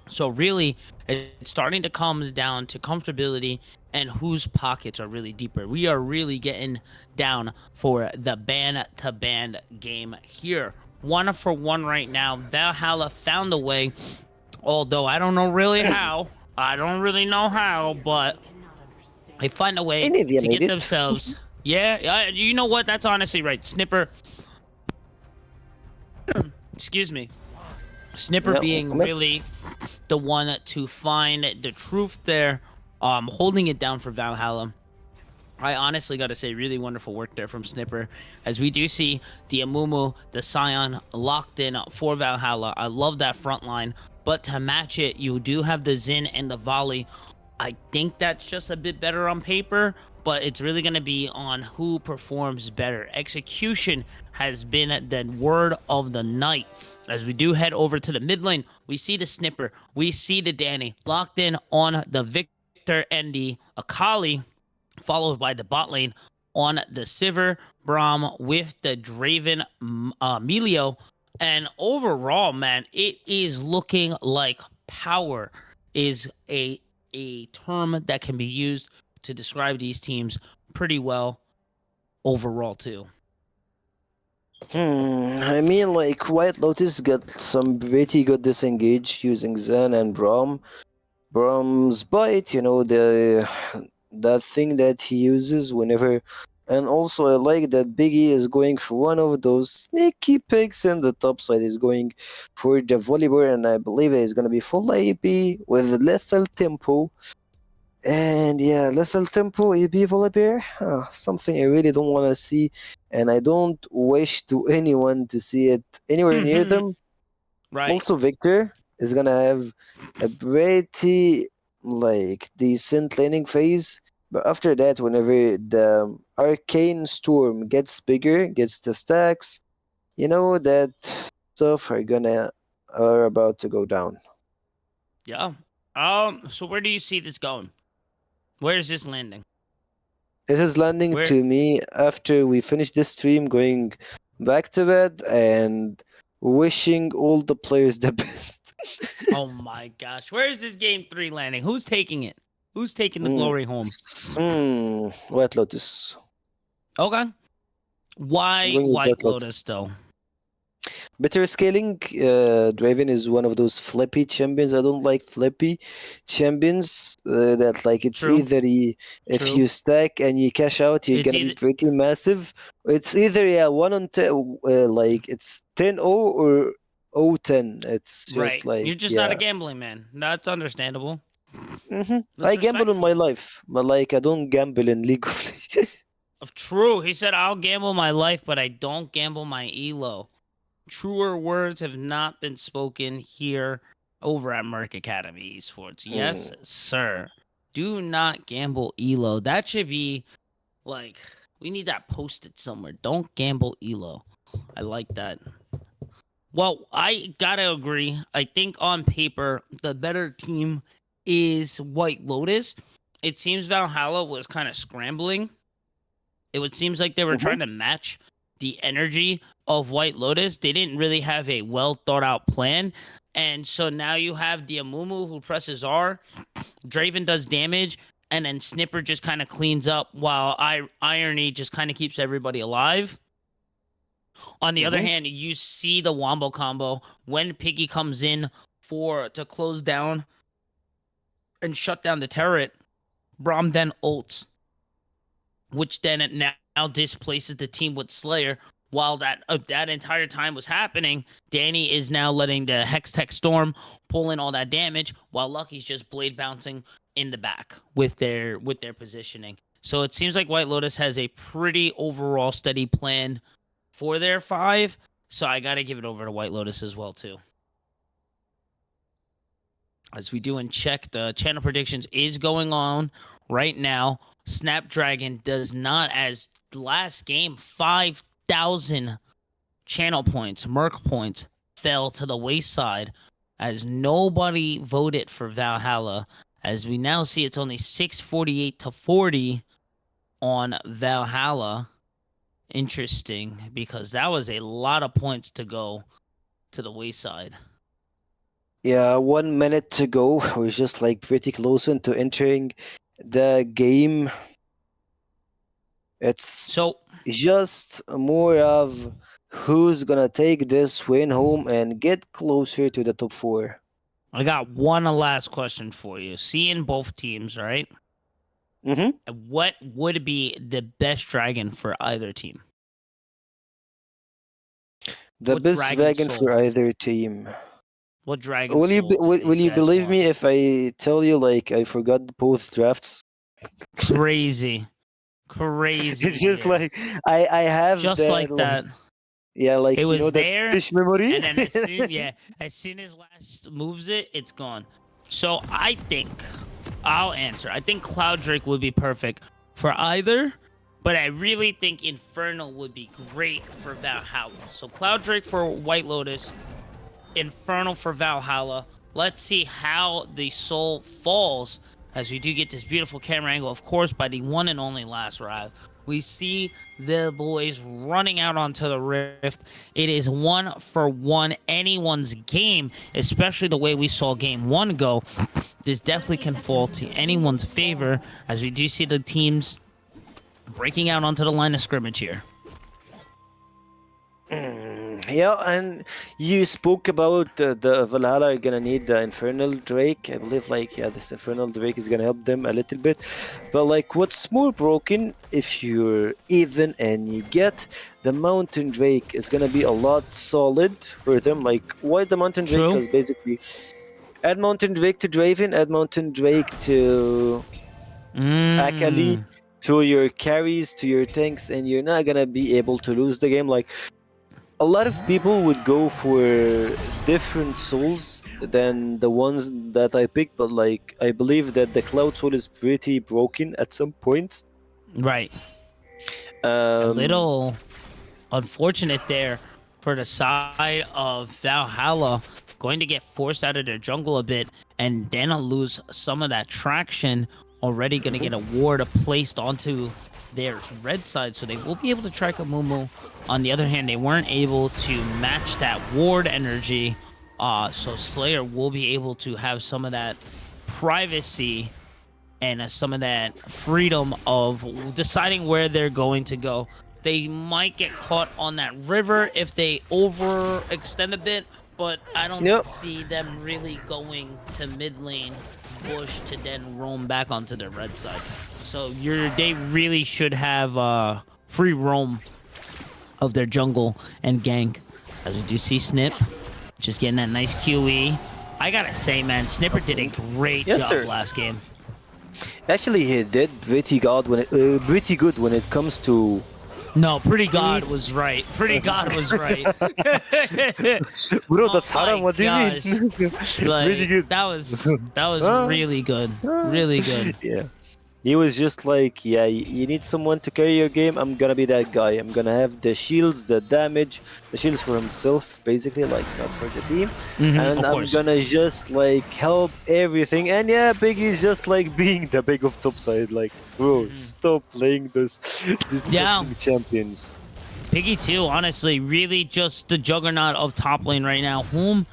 So really, it's starting to come down to comfortability and whose pockets are really deeper. We are really getting down for the ban-to-ban game here. 1-for-1 right now. Valhalla found a way, although I don't know really how. I don't really know how, but they find a way Any of you to made get it. themselves. Yeah, you know what? That's honestly right. Snipper. Excuse me. Snipper No, being comment. really the one to find the truth there, holding it down for Valhalla. I honestly got to say, really wonderful work there from Snipper, as we do see the Amumu, the Scion locked in for Valhalla. I love that front line, but to match it, you do have the Zin and the Volley. I think that's just a bit better on paper, but it's really going to be on who performs better. Execution has been the word of the night. As we do head over to the mid lane, we see the Snipper, we see the Danny locked in on the Victor and the Akali, followed by the bot lane on the Sivir Braum with the Draven Melio. And overall, man, it is looking like power is a term that can be used to describe these teams pretty well overall too. I mean, like, White Lotus got some pretty good disengage using Zen and Braum. Braum's bite, you know, that thing that he uses whenever. And also, I like that Biggie is going for one of those sneaky picks in the top side. He's going for the Volibear, and I believe that he's going to be full AP with lethal tempo. And yeah, lethal tempo AP Volibear, something I really don't want to see, and I don't wish to anyone to see it anywhere near them. Right. Also, Victor is gonna have a pretty like decent laning phase, but after that, whenever the arcane storm gets bigger, gets the stacks, you know that stuff are about to go down. Yeah. So where do you see this going? Where is this landing? It is landing Where- to me after we finish this stream, going back to bed and wishing all the players the best. Oh my gosh. Where is this game 3 landing? Who's taking it? Who's taking the glory home? White Lotus. Okay. I'm Why going with White White Lotus. Lotus though? Better scaling. Draven is one of those flippy champions. I don't like flippy champions. That like it's True. either if True. you stack and you cash out, you're It's gonna be either pretty massive. It's either 1 on 10, like it's 10-0 or 0-10. It's just right. like You're just not a yeah. gambling man. That's understandable. I That's gamble on my respectful. life, but like I don't gamble in League of Legends. Of true. He said, I'll gamble my life, but I don't gamble my elo. Truer words have not been spoken here over at Merc Academy Esports. Yes, sir. Do not gamble elo. That should be like, we need that posted somewhere. Don't gamble elo. I like that. Well, I gotta agree. I think on paper, the better team is White Lotus. It seems Valhalla was kind of scrambling. It seems like they were Mhm. trying to match the energy of White Lotus. They didn't really have a well thought out plan. And so now you have the Amumu who presses R, Draven does damage, and then Snipper just kind of cleans up while Irony just kind of keeps everybody alive. On the other Mhm. hand, you see the Wombo combo when Piggy comes in to close down and shut down the turret. Braum then ults, which then now displaces the team with Slayer. While that entire time was happening, Danny is now letting the Hex Tech Storm pull in all that damage, while Lucky's just blade bouncing in the back with their positioning. So it seems like White Lotus has a pretty overall steady plan for their 5. So I gotta give it over to White Lotus as well too. As we do and check, the channel predictions is going on right now. Snapdragon does not, as last game, 5,000 channel points, Merc points, fell to the wayside as nobody voted for Valhalla. As we now see, it's only 648 to 40 on Valhalla. Interesting, because that was a lot of points to go to the wayside. Yeah, 1 minute to go. We're just like pretty close into entering the game. It's So just more of who's gonna take this win home and get closer to the top 4. I got one last question for you. Seeing both teams, right? Mm-hmm. What would be the best dragon for either team? The What best dragon dragon for soul? either team. What dragon soul do Will these you guys believe want? me if I tell you like I forgot both drafts? Crazy. Crazy It's just here. like I have Just that like like that. yeah, It like you know was that there, fish memory. and then as soon as Lash moves it, it's gone. So I think I'll answer. I think Cloud Drake would be perfect for either, but I really think Infernal would be great for Valhalla. So Cloud Drake for White Lotus, Infernal for Valhalla. Let's see how the soul falls as we do get this beautiful camera angle, of course, by the one and only Last Rive. We see the boys running out onto the rift. It is 1-for-1 anyone's game, especially the way we saw game 1 go. This definitely can fall to anyone's favor as we do see the teams breaking out onto the line of scrimmage here. Yeah, and you spoke about the Valhalla are gonna need the Infernal Drake. I believe, like, yeah, this Infernal Drake is gonna help them a little bit. But, like, what's more broken if you're even and you get the Mountain Drake is gonna be a lot solid for them. Like, why the Mountain Drake? True. Because basically, add Mountain Drake to Draven, add Mountain Drake to Akali, to your carries, to your tanks, and you're not gonna be able to lose the game. Like, a lot of people would go for different souls than the ones that I picked, but like I believe that the Cloud Soul is pretty broken at some point. Right. A Um, little unfortunate there for the side of Valhalla, going to get forced out of their jungle a bit and then lose some of that traction. Already going to get a ward placed onto their red side, so they will be able to track a Mumu. On the other hand, they weren't able to match that ward energy, so Slayer will be able to have some of that privacy and some of that freedom of deciding where they're going to go. They might get caught on that river if they overextend a bit, but I don't Yep. see them really going to mid lane bush to then roam back onto their red side. So they really should have free roam of their jungle and gank. As we do see Snip just getting that nice QE. I gotta say, man, Snipper did a great Yes, job sir. last game. Actually, he did pretty good when it comes to. No, Pretty God was right. Pretty God was right. Bro, Oh that's haram. my What do you mean? Like, Pretty good. That was Huh? really good. Really good. Yeah. He was just like, yeah, you need someone to carry your game. I'm gonna be that guy. I'm gonna have the shields, the damage, the shields for himself, basically, like not for the team. And of I'm course. gonna just like help everything. And yeah, Biggie's just like being the big of topside. Like, bro, stop playing this Yeah. disgusting champions. Piggy too, honestly, really just the juggernaut of top lane right now. Whom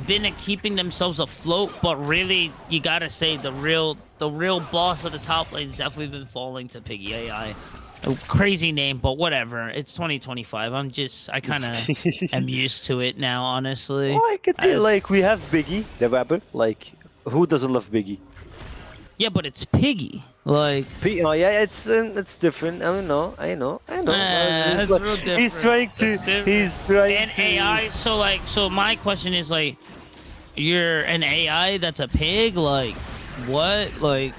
been keeping themselves afloat, but really you gotta say the real boss of the top lane's definitely been falling to Piggy AI. A crazy name, but whatever. It's 2025. I kind of am used to it now, honestly. Oh, I could be As- like, we have Biggie, the rapper. Like, who doesn't love Biggie? Yeah, but it's Piggy. Like, Oh yeah, it's different. I know. It's just it's like- real different. he's trying to. It's different. He's trying and to. AI. So my question is like, you're an AI that's a pig? Like, what? Like,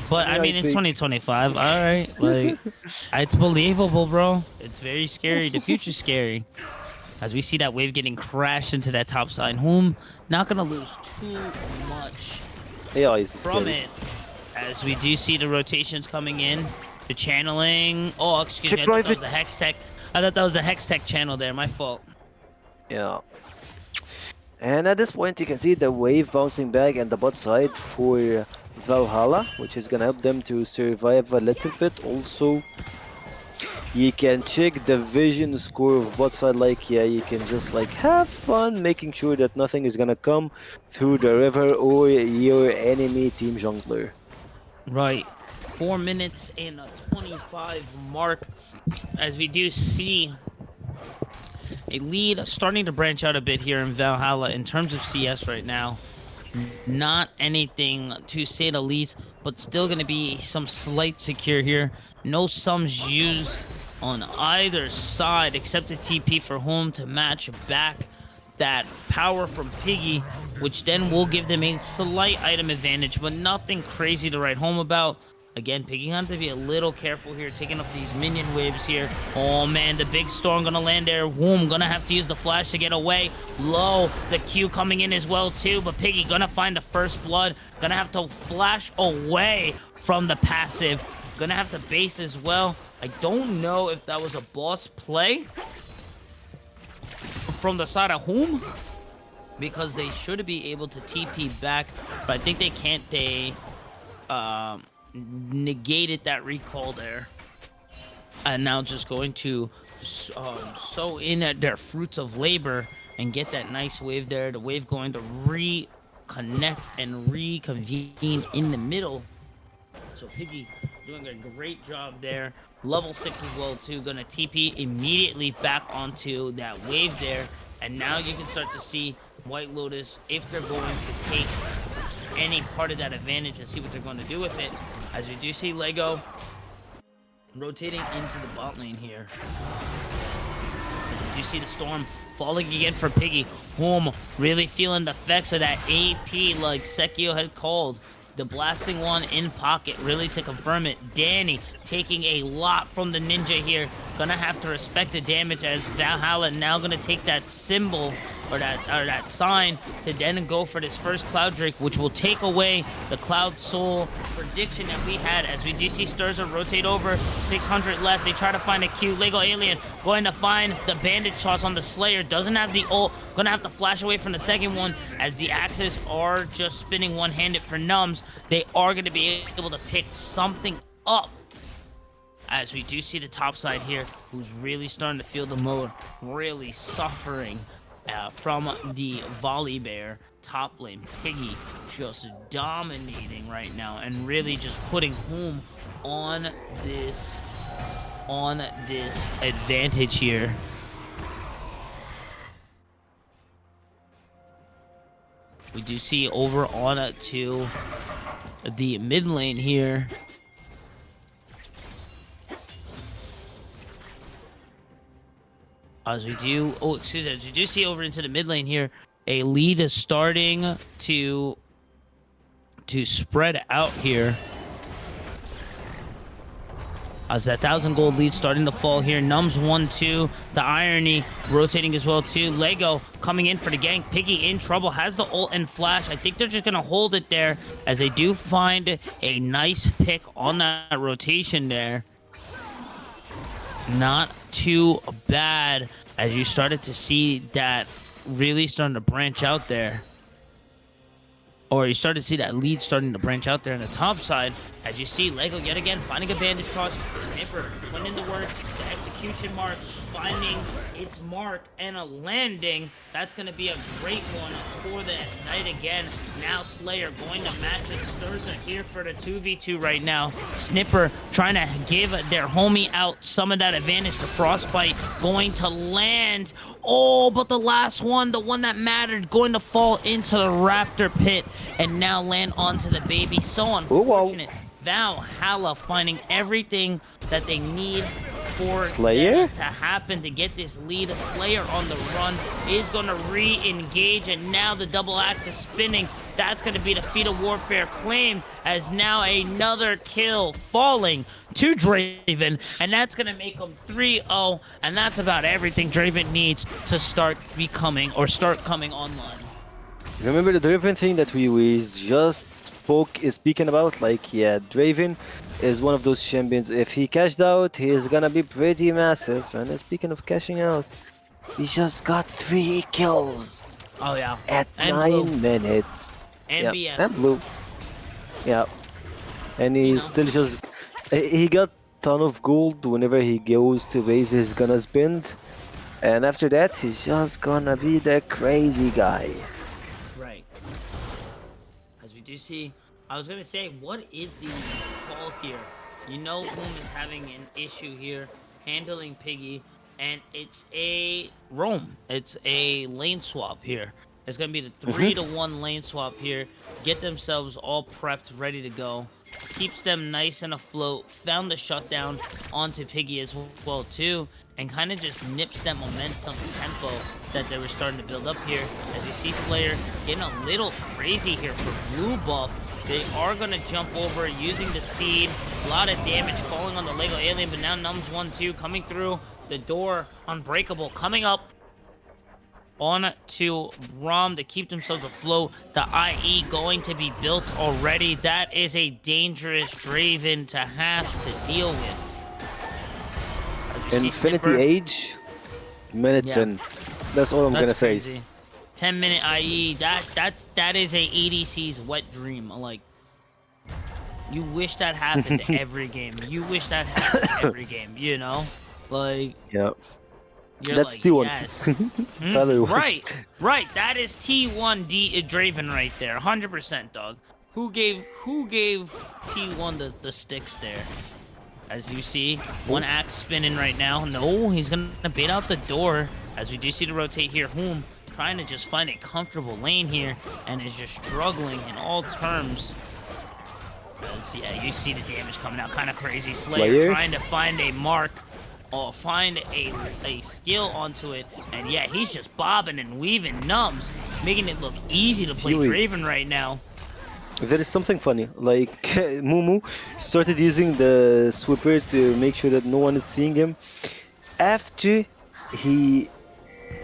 but I AI mean, it's pig. 2025. All right, like, it's believable, bro. It's very scary. The future's scary. As we see that wave getting crashed into that top side, whom not gonna lose too much AI is from scary. it. As we do see the rotations coming in, the channeling. Oh, excuse Check me. I thought that was private. the Hex Tech. I thought that was the Hex Tech channel there. My fault. Yeah. And at this point, you can see the wave bouncing back and the bot side for Valhalla, which is gonna help them to survive a little bit. Also, you can check the vision score of bot side. Like, yeah, you can just like have fun making sure that nothing is gonna come through the river or your enemy team jungler. Right. 4 minutes and a 25 mark. As we do see a lead starting to branch out a bit here in Valhalla in terms of CS right now. Not anything to say the least, but still going to be some slight secure here. No sums used on either side except the TP for home to match back that power from Piggy, which then will give them a slight item advantage, but nothing crazy to write home about. Again, Piggy going to have to be a little careful here, taking up these minion waves here. Oh man, the big storm gonna land there. Whoom, gonna have to use the flash to get away. Low, the Q coming in as well too, but Piggy gonna find the first blood. Gonna have to flash away from the passive. Gonna have to base as well. I don't know if that was a boss play from the side of whom, because they should be able to TP back, but I think they can't. They negated that recall there, and now just going to sow in at their fruits of labor and get that nice wave there. The wave going to reconnect and reconvene in the middle. So Piggy doing a great job there. Level 6 as well too. Gonna TP immediately back onto that wave there. And now you can start to see White Lotus, if they're going to take any part of that advantage and see what they're going to do with it. As we do see Lego rotating into the bot lane here. As we do see the storm falling again for Piggy. Home really feeling the effects of that AP like Sekio had called. The blasting one in pocket, really to confirm it. Danny taking a lot from the ninja here. Gonna have to respect the damage as Valhalla now gonna take that symbol or that sign to then go for this first Cloud Drake, which will take away the Cloud Soul prediction that we had. As we do see Sturza rotate over, 600 left. They try to find a Q. Lego Alien going to find the bandage toss on the Slayer. Doesn't have the ult. Gonna have to flash away from the second one as the axes are just spinning one-handed for Nums. They are gonna be able to pick something up. As we do see the top side here, who's really starting to feel the mode, really suffering from the Volley Bear top lane. Piggy just dominating right now and really just putting home on this advantage here. We do see over on to the mid lane here. As we do see over into the mid lane here, a lead is starting to spread out here. As that 1,000 gold lead starting to fall here. Nums 1-2. The irony rotating as well too. Lego coming in for the gank. Piggy in trouble. Has the ult and flash. I think they're just gonna hold it there as they do find a nice pick on that rotation there. Not too bad as you started to see that really starting to branch out there. Or you started to see that lead starting to branch out there on the top side. As you see Lego yet again finding a bandage cross. Snipper putting in the work. The execution mark finding its mark and a landing. That's going to be a great one for the Knight again. Now Slayer going to match it. Stars are here for the 2v2 right now. Snipper trying to give their homie out some of that advantage. The Frostbite going to land. Oh, but the last one, the one that mattered, going to fall into the Raptor pit and now land onto the baby. So unfortunate. Valhalla finding everything that they need for Slayer them to happen to get this lead. Slayer on the run is going to re-engage, and now the double axe is spinning. That's going to be the feat of warfare claimed as now another kill falling to Draven, and that's going to make him 3-0, and that's about everything Draven needs to start coming online. Remember the Draven thing that we just speaking about? Like, yeah, Draven is one of those champions. If he cashed out, he is gonna be pretty massive. And speaking of cashing out, he just got 3 kills. Oh yeah. At and 9 blue. minutes. And yeah. BF. And blue. Yeah. And he's still just... He got ton of gold whenever he goes to base. He's gonna spend. And after that, he's just gonna be the crazy guy. You see, I was gonna say, what is the call here? You know whom is having an issue here handling Piggy, and it's a roam. It's a lane swap here. It's gonna be the 3-to-1 lane swap here. Get themselves all prepped, ready to go. Keeps them nice and afloat. Found the shutdown onto Piggy as well too, and kind of just nips that momentum tempo that they were starting to build up here. As you see Slayer getting a little crazy here for blue buff. They are going to jump over using the seed. A lot of damage falling on the Lego alien, but now Nums 1-2 coming through the door. Unbreakable coming up on to Rom to keep themselves afloat. The IE going to be built already. That is a dangerous Draven to have to deal with. Infinity Age, minute 10. That's all I'm gonna say. Crazy. 10-minute IE. That is a ADC's wet dream. Like, you wish that happened every game. You wish that happened every game. You know, like. Yeah. That's like, T1. Yes. Right. That is T1 Draven right there. 100%, dog. Who gave T1 the sticks there? As you see, one axe spinning right now. No, he's gonna bait out the door. As we do see to rotate here, Whom trying to just find a comfortable lane here and is just struggling in all terms. As, yeah, you see the damage coming out, kind of crazy. Slayer trying to find a mark. Or find a skill onto it, and yeah, he's just bobbing and weaving Nums, making it look easy to play Draven right now. There is something funny, like Mumu started using the sweeper to make sure that no one is seeing him. After he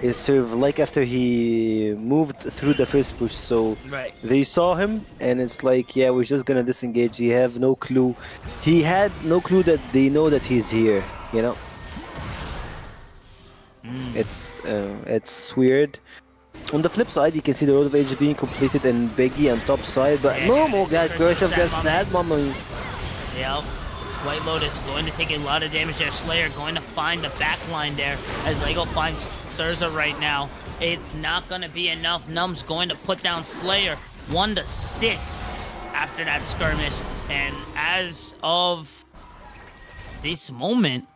after he moved through the first push, so they saw him, and it's like, yeah, we're just gonna disengage. He have no clue. He had no clue that they know that he's here, you know. It's weird. On the flip side, you can see the Road of Age being completed and Biggie on top side, but Momo got Curse of the Sad Mama. Yep. White Lotus going to take a lot of damage there. Slayer going to find the back line there as Lego finds Thurza right now. It's not going to be enough. Num's going to put down Slayer 1-6 after that skirmish. And as of this moment,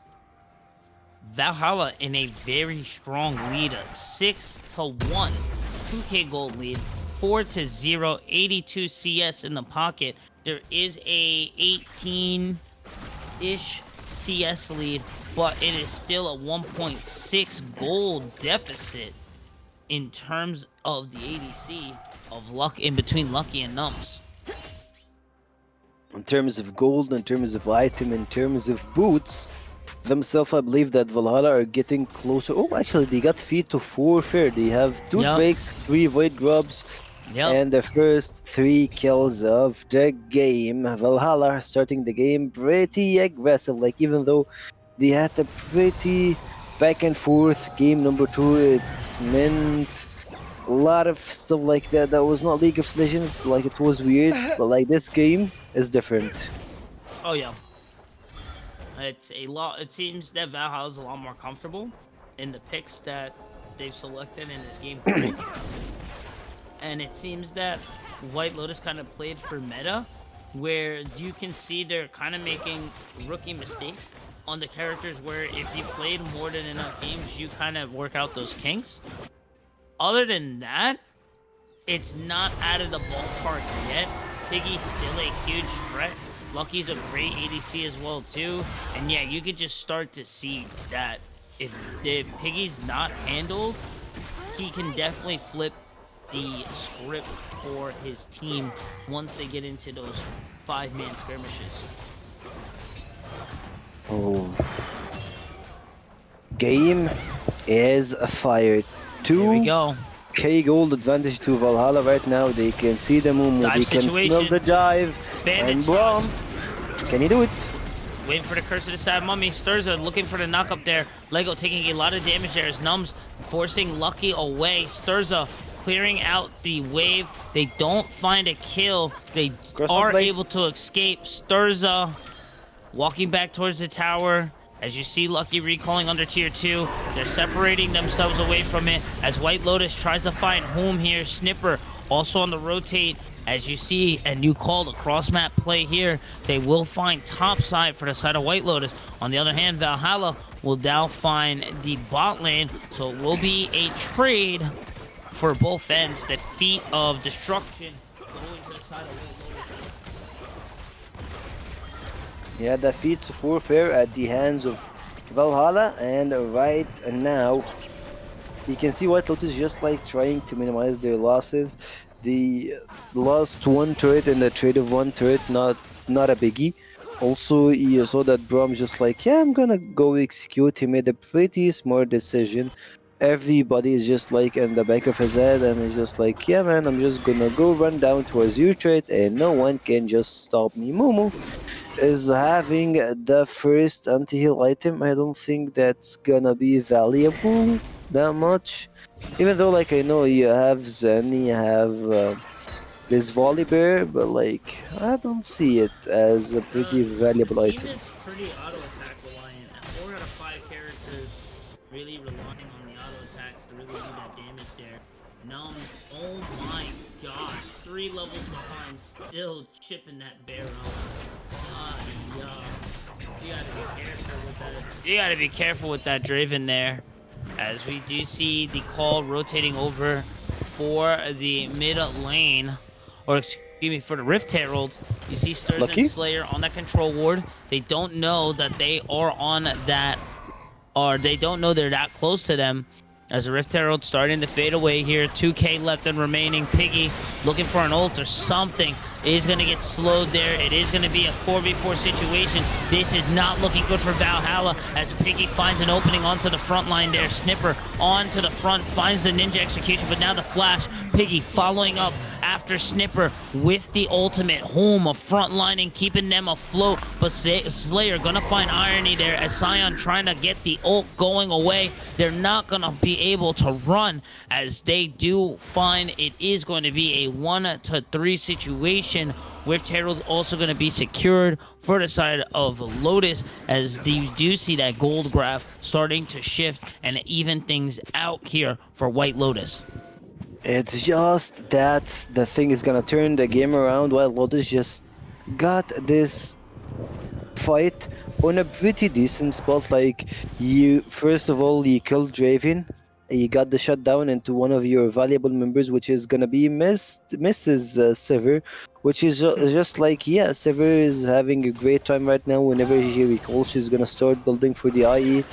Valhalla in a very strong lead, a 6-1, 2K gold lead, 4-0, 82 CS in the pocket. There is a 18-ish CS lead, but it is still a 1.6 gold deficit in terms of the ADC of luck in between Lucky and Nums. In terms of gold, in terms of item, in terms of boots, themselves, I believe that Valhalla are getting closer. Oh, actually, they got feet to 4 fair. They have 2 Yep. breaks, 3 void grubs, Yep. and the first 3 kills of the game. Valhalla are starting the game pretty aggressive. Like, even though they had a pretty back and forth game number 2, it meant a lot of stuff like that. That was not League of Legends. Like, it was weird, but like this game is different. Oh yeah. It's a lot. It seems that Valhalla is a lot more comfortable in the picks that they've selected in this game. And it seems that White Lotus kind of played for meta, where you can see they're kind of making rookie mistakes on the characters where if you played more than enough games, you kind of work out those kinks. Other than that, it's not out of the ballpark yet. Piggy's still a huge threat. Lucky's a great ADC as well too. And yeah, you could just start to see that if Piggy's not handled, he can definitely flip the script for his team once they get into those 5-man skirmishes. Oh. Game is a fire. Here we 2 go. K gold advantage to Valhalla right now. They can see the Mumu, Dive they can situation. smell the dive. Bandit And Brom, can he do it? Waiting for the Curse of the Sad Mummy. Sturza looking for the knock up there. Lego taking a lot of damage there as Nums forcing Lucky away. Sturza clearing out the wave. They don't find a kill. They are play. able to escape. Sturza walking back towards the tower. As you see Lucky recalling under tier 2. They're separating themselves away from it as White Lotus tries to find home here. Snipper also on the rotate. As you see, and you called a cross-map play here, they will find top side for the side of White Lotus. On the other hand, Valhalla will now find the bot lane, so it will be a trade for both ends. The feat of destruction going to the side of White Lotus. Yeah, defeats 4 fair at the hands of Valhalla, and right now you can see White Lotus just like trying to minimize their losses. They lost 1 turret in the trade of 1 turret, not a biggie. Also, you saw that Brom just like, yeah, I'm gonna go execute. He made a pretty smart decision. Everybody is just like in the back of his head, and he's just like, yeah, man, I'm just gonna go run down towards your turret, and no one can just stop me. Mumu is having the first anti-heal item. I don't think that's gonna be valuable that much. Even though, like, I know you have Zen, you have this Volibear, but like, I don't see it as a pretty valuable The team item. is pretty auto-attack reliant. 4 out of 5 characters really relying on the auto-attacks to really do that damage there. Nums, oh my gosh, 3 levels behind, still chipping that barrel. You gotta be careful with that. You gotta be careful with that Draven there. As we do see the call rotating over for the mid lane, or excuse me, for the Rift Herald. You see Sturz Lucky? and Slayer on that control ward. They don't know that they are on that, or they don't know they're that close to them. As the Rift Herald starting to fade away here. 2K left and remaining. Piggy looking for an ult or something. Is going to get slowed there. It is going to be a 4v4 situation. This is not looking good for Valhalla as Piggy finds an opening onto the front line there. Snipper onto the front, finds the ninja execution, but now the flash. Piggy following up after Snipper with the ultimate home of frontlining, keeping them afloat. But Slayer gonna find irony there as Sion trying to get the ult going away. They're not gonna be able to run as they do find it is going to be a 1-to-3 situation. Rift Herald also going to be secured for the side of Lotus as you do see that gold graph starting to shift and even things out here for White Lotus. It's just that the thing is gonna turn the game around while Lotus just got this fight on a pretty decent spot. Like, you first of all you killed Draven, you got the shutdown into one of your valuable members, which is gonna be Mrs. Sever, which is just like, yeah, Sever is having a great time right now. Whenever she recalls, she's gonna start building for the IE.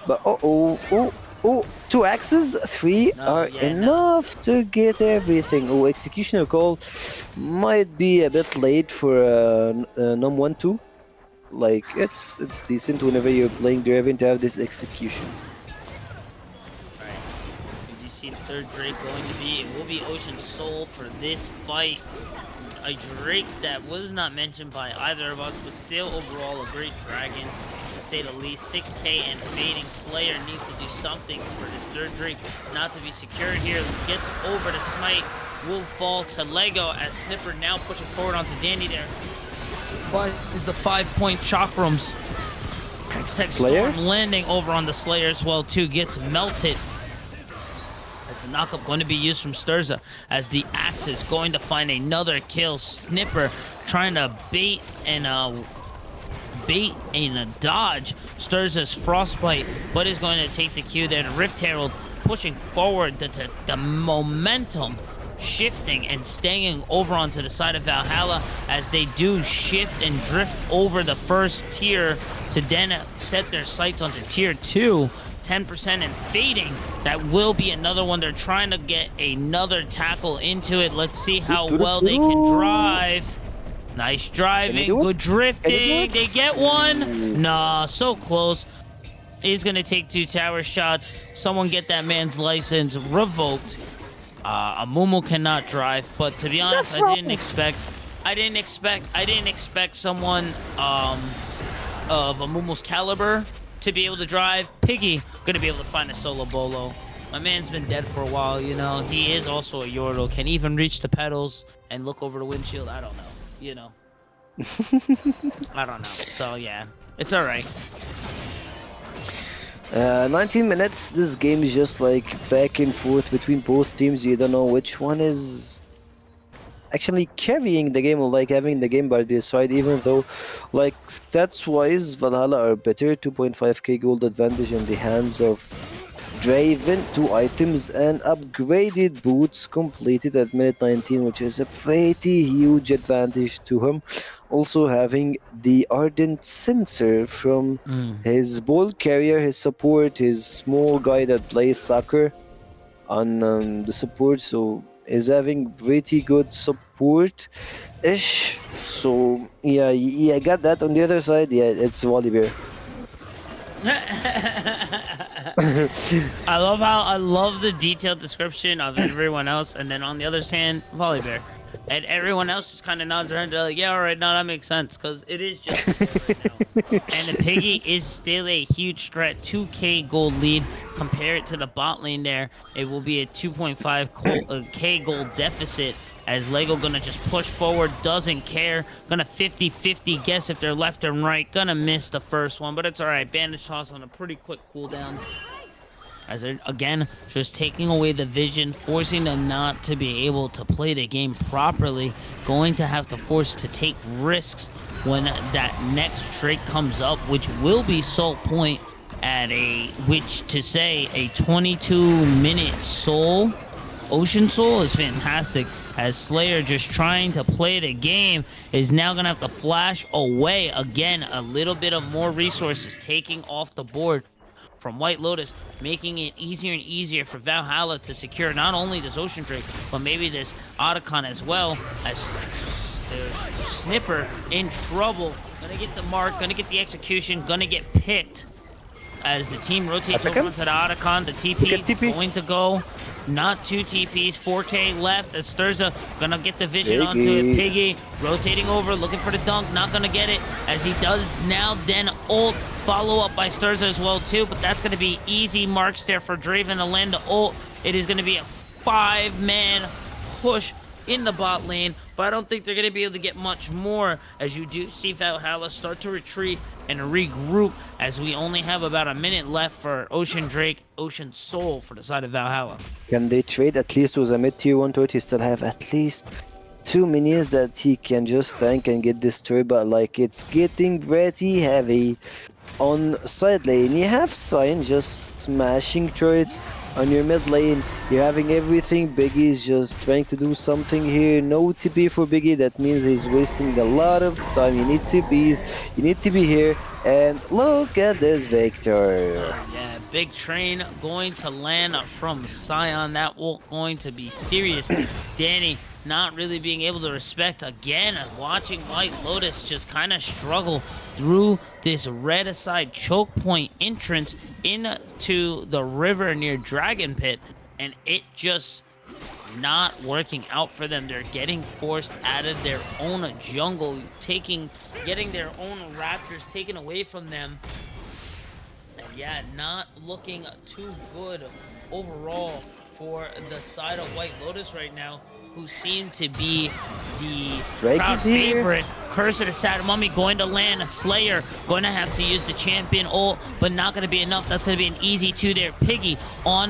But oh, 2 axes, 3 are enough to get everything. Oh, Executioner Call might be a bit late for Num 1-2. Like, it's decent whenever you're playing Draven to have this execution. Alright, as you see the third Drake going to be, it will be Ocean Soul for this fight. A Drake that was not mentioned by either of us, but still overall a great dragon, to say the least. 6k and fading. Slayer needs to do something for this third Drake not to be secured here. Gets over to Smite, will fall to Lego as Snipper now pushing forward onto Dandy there. But is the 5-point chakrams. Hextech Slayer Storm landing over on the Slayer as well too, gets melted. As the knockup going to be used from Sturza, as the axe is going to find another kill. Snipper trying to bait and dodge Sturza's frostbite, but is going to take the Q there. And Rift Herald pushing forward, the momentum shifting and staying over onto the side of Valhalla as they do shift and drift over the first tier to then set their sights onto tier 2. 10% and fading. That will be another one. They're trying to get another tackle into it. Let's see how well they can drive. Nice driving, good drifting. They get one. Nah, so close. He's gonna take 2 tower shots. Someone get that man's license revoked. Amumu cannot drive, but to be honest, I didn't expect someone of Amumu's caliber to be able to drive. Piggy gonna be able to find a solo bolo. My man's been dead for a while, you know. He is also a Yordle, can even reach the pedals and look over the windshield. I don't know, you know. I don't know. So yeah, it's all right. 19 minutes. This game is just like back and forth between both teams. You don't know which one is actually carrying the game or like having the game by their side, even though like stats wise Valhalla are better. 2.5k gold advantage in the hands of Draven, 2 items and upgraded boots completed at minute 19, which is a pretty huge advantage to him. Also having the Ardent Sensor from his ball carrier, his support, his small guy that plays soccer on the support, so is having pretty good support-ish. So yeah, I got that. On the other side, yeah, it's Volibear. I love the detailed description of everyone else, and then on the other hand, Volibear. And everyone else just kind of nods their head. They're like, yeah, all right, no, that makes sense, because it is just right now. And the Piggy is still a huge threat. 2k gold lead. Compare it to the bot lane there. It will be a 2.5k gold deficit as Lego gonna just push forward, doesn't care. Gonna 50-50 guess if they're left and right. Gonna miss the first one, but it's all right. Bandage toss on a pretty quick cooldown. As they're, again, just taking away the vision, forcing them not to be able to play the game properly. Going to have to force to take risks when that next Drake comes up, which will be Salt Point at a 22-minute Soul. Ocean Soul is fantastic, as Slayer just trying to play the game is now going to have to flash away. Again, a little bit of more resources taking off the board from White Lotus, making it easier and easier for Valhalla to secure not only this Ocean Drake, but maybe this Otacon as well, as there's Snipper in trouble. Gonna get the mark, gonna get the execution, gonna get picked as the team rotates over onto the Otacon. The TP is going to go Not two TPs, 4K left. As Sturza gonna get the vision onto it. Piggy rotating over, looking for the dunk, not gonna get it. As he does now, then ult, follow up by Sturza as well too, but that's gonna be easy marks there for Draven to land the ult. It is gonna be a 5-man push in the bot lane, but I don't think they're going to be able to get much more, as you do see Valhalla start to retreat and regroup, as we only have about a minute left for Ocean Drake, Ocean Soul for the side of Valhalla. Can they trade at least with a mid-tier 130? Still have at least 2 minions that he can just tank and get destroyed, but like it's getting pretty heavy. On side lane, you have Sign just smashing turrets. On your mid lane, you're having everything. Biggie's just trying to do something here. No TP for Biggie. That means he's wasting a lot of time. You need TPs. You need to be here. And look at this Victor. Yeah, big train going to land from Sion. That will going to be serious. Danny not really being able to respect again. Watching White Lotus just kind of struggle through this red aside choke point entrance into the river near Dragon Pit, and it just not working out for them. They're getting forced out of their own jungle, getting their own raptors taken away from them. And yeah, not looking too good overall for the side of White Lotus right now, who seem to be the crowd favorite. Curse of the Sad Mummy going to land. A Slayer going to have to use the champion ult, but not going to be enough. That's going to be an easy 2 there. Piggy on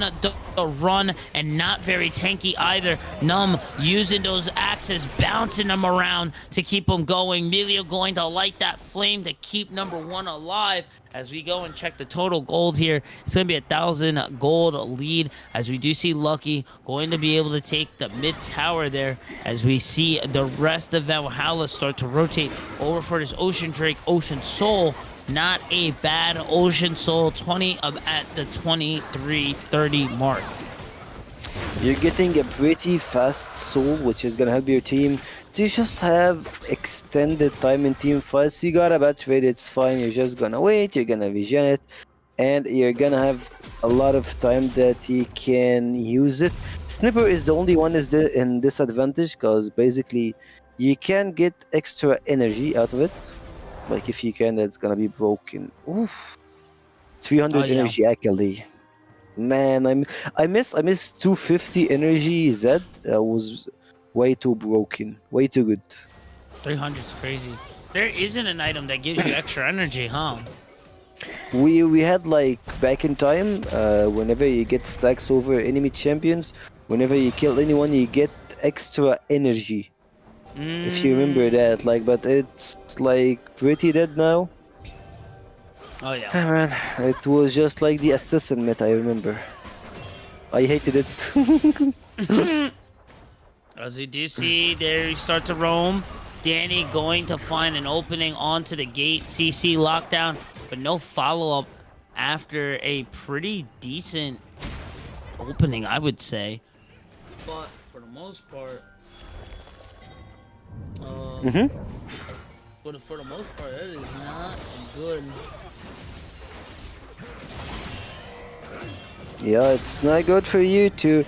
the run and not very tanky either. Numb using those axes, bouncing them around to keep them going. Milio going to light that flame to keep number 1 alive. As we go and check the total gold here, it's going to be 1,000 gold lead, as we do see Lucky going to be able to take the mid tower there, as we see the rest of Valhalla start to rotate over for this Ocean Drake, Ocean Soul. Not a bad Ocean Soul, 20 at the 23:30 mark. You're getting a pretty fast soul, which is gonna help your team to just have extended time in team fights. You got a bad trade, it's fine. You're just gonna wait, you're gonna vision it, and you're gonna have a lot of time that you can use it. Snipper is the only one is in disadvantage, because basically you can get extra energy out of it. Like if you can, that's gonna be broken. Oof. 300 energy actually. Man, I miss 250 energy Z. Was way too broken, way too good. 300 is crazy. There isn't an item that gives you extra energy, huh? We had like back in time, whenever you get stacks over enemy champions, whenever you kill anyone, you get extra energy. If you remember that, like, but it's like pretty dead now. Oh yeah. Man, it was just like the assassin meta, I remember. I hated it. As we do see, there you start to roam. Danny going to find an opening onto the gate. CC lockdown, but no follow-up after a pretty decent opening, I would say. But for the most part, but for the most part, that is not good. Yeah, it's not good for you to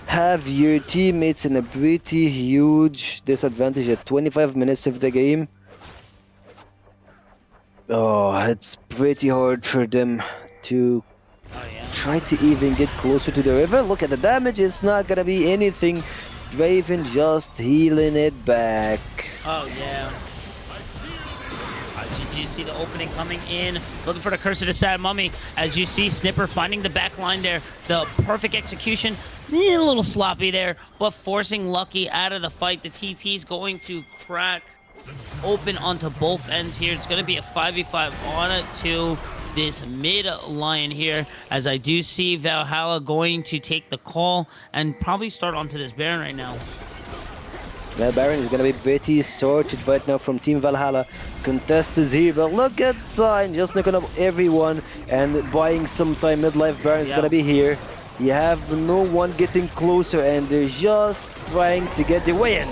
have your teammates in a pretty huge disadvantage at 25 minutes of the game. Oh, it's pretty hard for them to try to even get closer to the river. Look at the damage, it's not gonna be anything. Draven just healing it back. Oh yeah. As you do see the opening coming in, looking for the Curse of the Sad Mummy. As you see Snipper finding the back line there, the perfect execution. A little sloppy there, but forcing Lucky out of the fight. The TP is going to crack open onto both ends here. It's going to be a 5v5 on it to this mid line here, as I do see Valhalla going to take the call and probably start onto this Baron right now. That Baron is gonna be pretty started right now from Team Valhalla. Contest is here, but look at Sign just knocking up everyone and buying some time. Midlife Baron is gonna be here. You have no one getting closer, and they're just trying to get the win.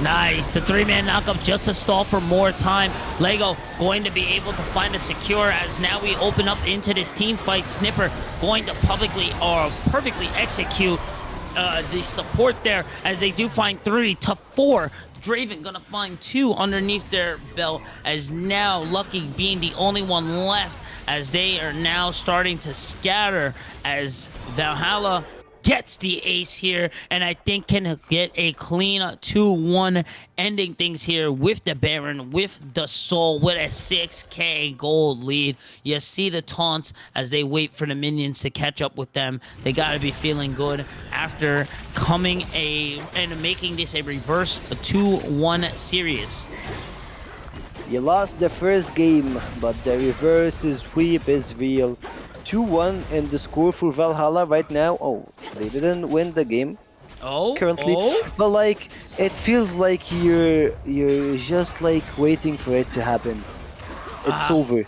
Nice, the 3-man knockup just to stall for more time. Lego going to be able to find a secure, as now we open up into this team fight. Snipper going to publicly or perfectly execute the support there as they do find 3 to 4. Draven gonna find 2 underneath their belt as now Lucky being the only one left as they are now starting to scatter as Valhalla gets the ace here and I think can get a clean 2-1 ending things here with the Baron, with the Soul, with a 6k gold lead. You see the taunts as they wait for the minions to catch up with them. They gotta be feeling good after coming and making this a reverse 2-1 series. You lost the first game, but the reverse sweep is real. 2-1 in the score for Valhalla right now. Oh, they didn't win the game currently, but like it feels like you're just like waiting for it to happen. It's over.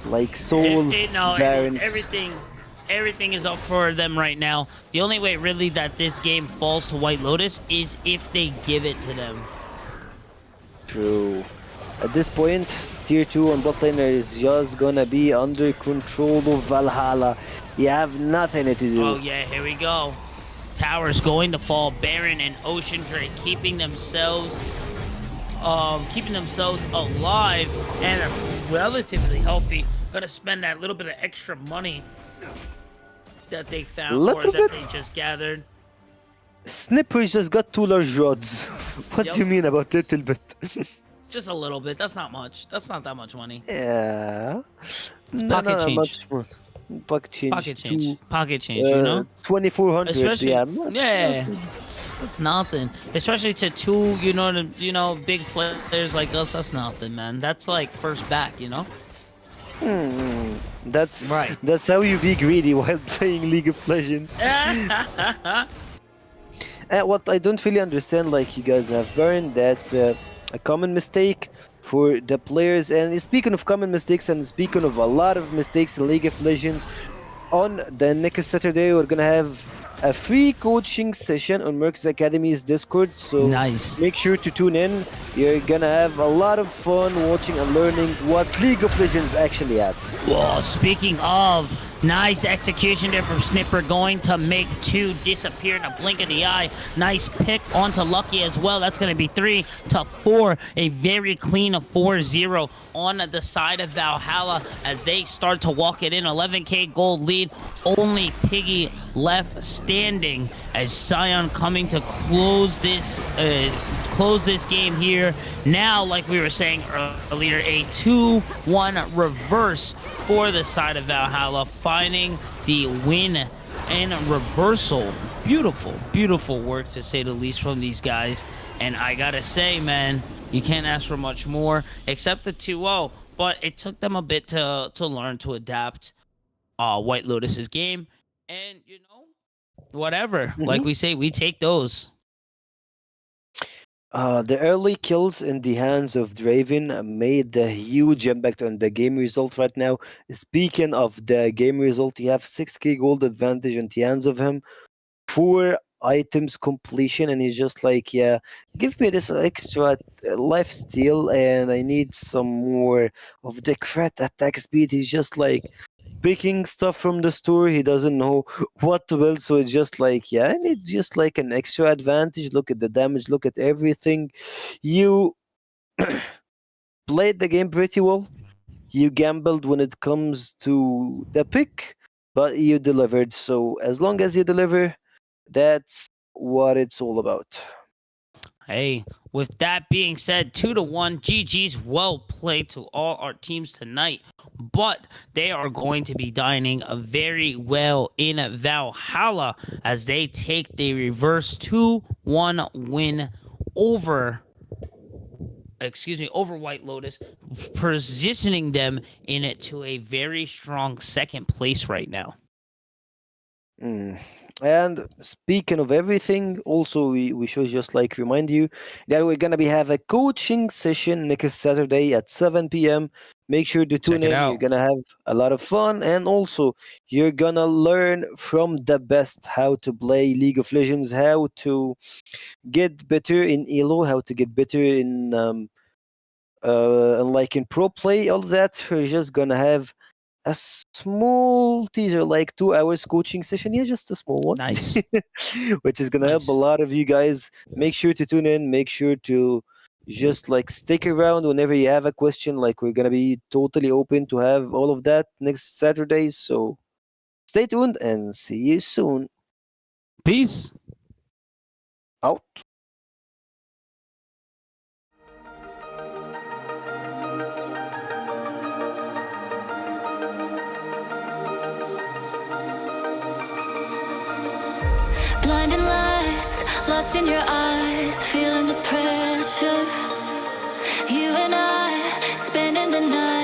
Like Soul, No, Baron. everything is up for them right now. The only way really that this game falls to White Lotus is if they give it to them. True. At this point, tier 2 on bot laner is just gonna be under control of Valhalla. You have nothing to do. Oh yeah, here we go. Tower's going to fall. Baron and Ocean Drake keeping themselves alive and are relatively healthy. Gonna spend that little bit of extra money that they found or that they just gathered. Snipper's just got 2 large rods. What Yep. do you mean about little bit? Just a little bit. That's not much. That's not that much money. Yeah. It's No, pocket no, change. much more. Pocket change. Pocket change. Pocket change, you know? 2400. Especially, Yeah. yeah, it's nothing. Especially to 2, big players like us. That's nothing, man. That's like first back, you know. That's Right. That's how you be greedy while playing League of Legends. What I don't really understand, like you guys have burned, that's a common mistake for the players. And speaking of common mistakes, and speaking of a lot of mistakes in League of Legends, on the next Saturday we're gonna have a free coaching session on Mercs Academy's Discord. So Nice. make sure to tune in. You're gonna have a lot of fun watching and learning what League of Legends actually at. Whoa, speaking of, nice execution there from Snipper, going to make 2 disappear in a blink of the eye. Nice pick onto Lucky as well. That's going to be 3 to 4. A very clean 4-0 on the side of Valhalla as they start to walk it in. 11k gold lead. Only Piggy left standing as Sion coming to close this game here. Now, like we were saying earlier, a 2-1 reverse for the side of Valhalla, finding the win and reversal. Beautiful, beautiful work to say the least from these guys. And I gotta say, man, you can't ask for much more except the 2-0. But it took them a bit to learn to adapt White Lotus's game. And, whatever. Like we say, we take those. The early kills in the hands of Draven made a huge impact on the game result right now. Speaking of the game result, you have 6k gold advantage in the hands of him, 4 items completion, and he's just like, yeah, give me this extra life steal, and I need some more of the crit attack speed. He's just like picking stuff from the store. He doesn't know what to build, so it's just like, yeah, I need just like an extra advantage. Look at the damage, look at everything. You played the game pretty well. You gambled when it comes to the pick, but you delivered. So as long as you deliver, that's what it's all about. Hey, with that being said, 2-1, GG's well played to all our teams tonight. But they are going to be dining very well in Valhalla as they take the reverse 2-1 win over White Lotus, positioning them in it to a very strong second place right now. And speaking of everything, also we should just like remind you that we're gonna have a coaching session next Saturday at 7 p.m. Make sure to tune Check it in. You're out. gonna have a lot of fun, and also you're gonna learn from the best how to play League of Legends, how to get better in Elo, how to get better in like in pro play. All that we're just gonna have a small teaser, like 2 hours coaching session. Yeah, just a small one. Nice. Which is gonna help a Nice. lot of you guys. Make sure to tune in. Make sure to just like stick around whenever you have a question. Like we're gonna be totally open to have all of that next Saturday. So stay tuned and see you soon. Peace. Out. Blinding lights, lost in your eyes, feeling the pressure. You and I, spending the night.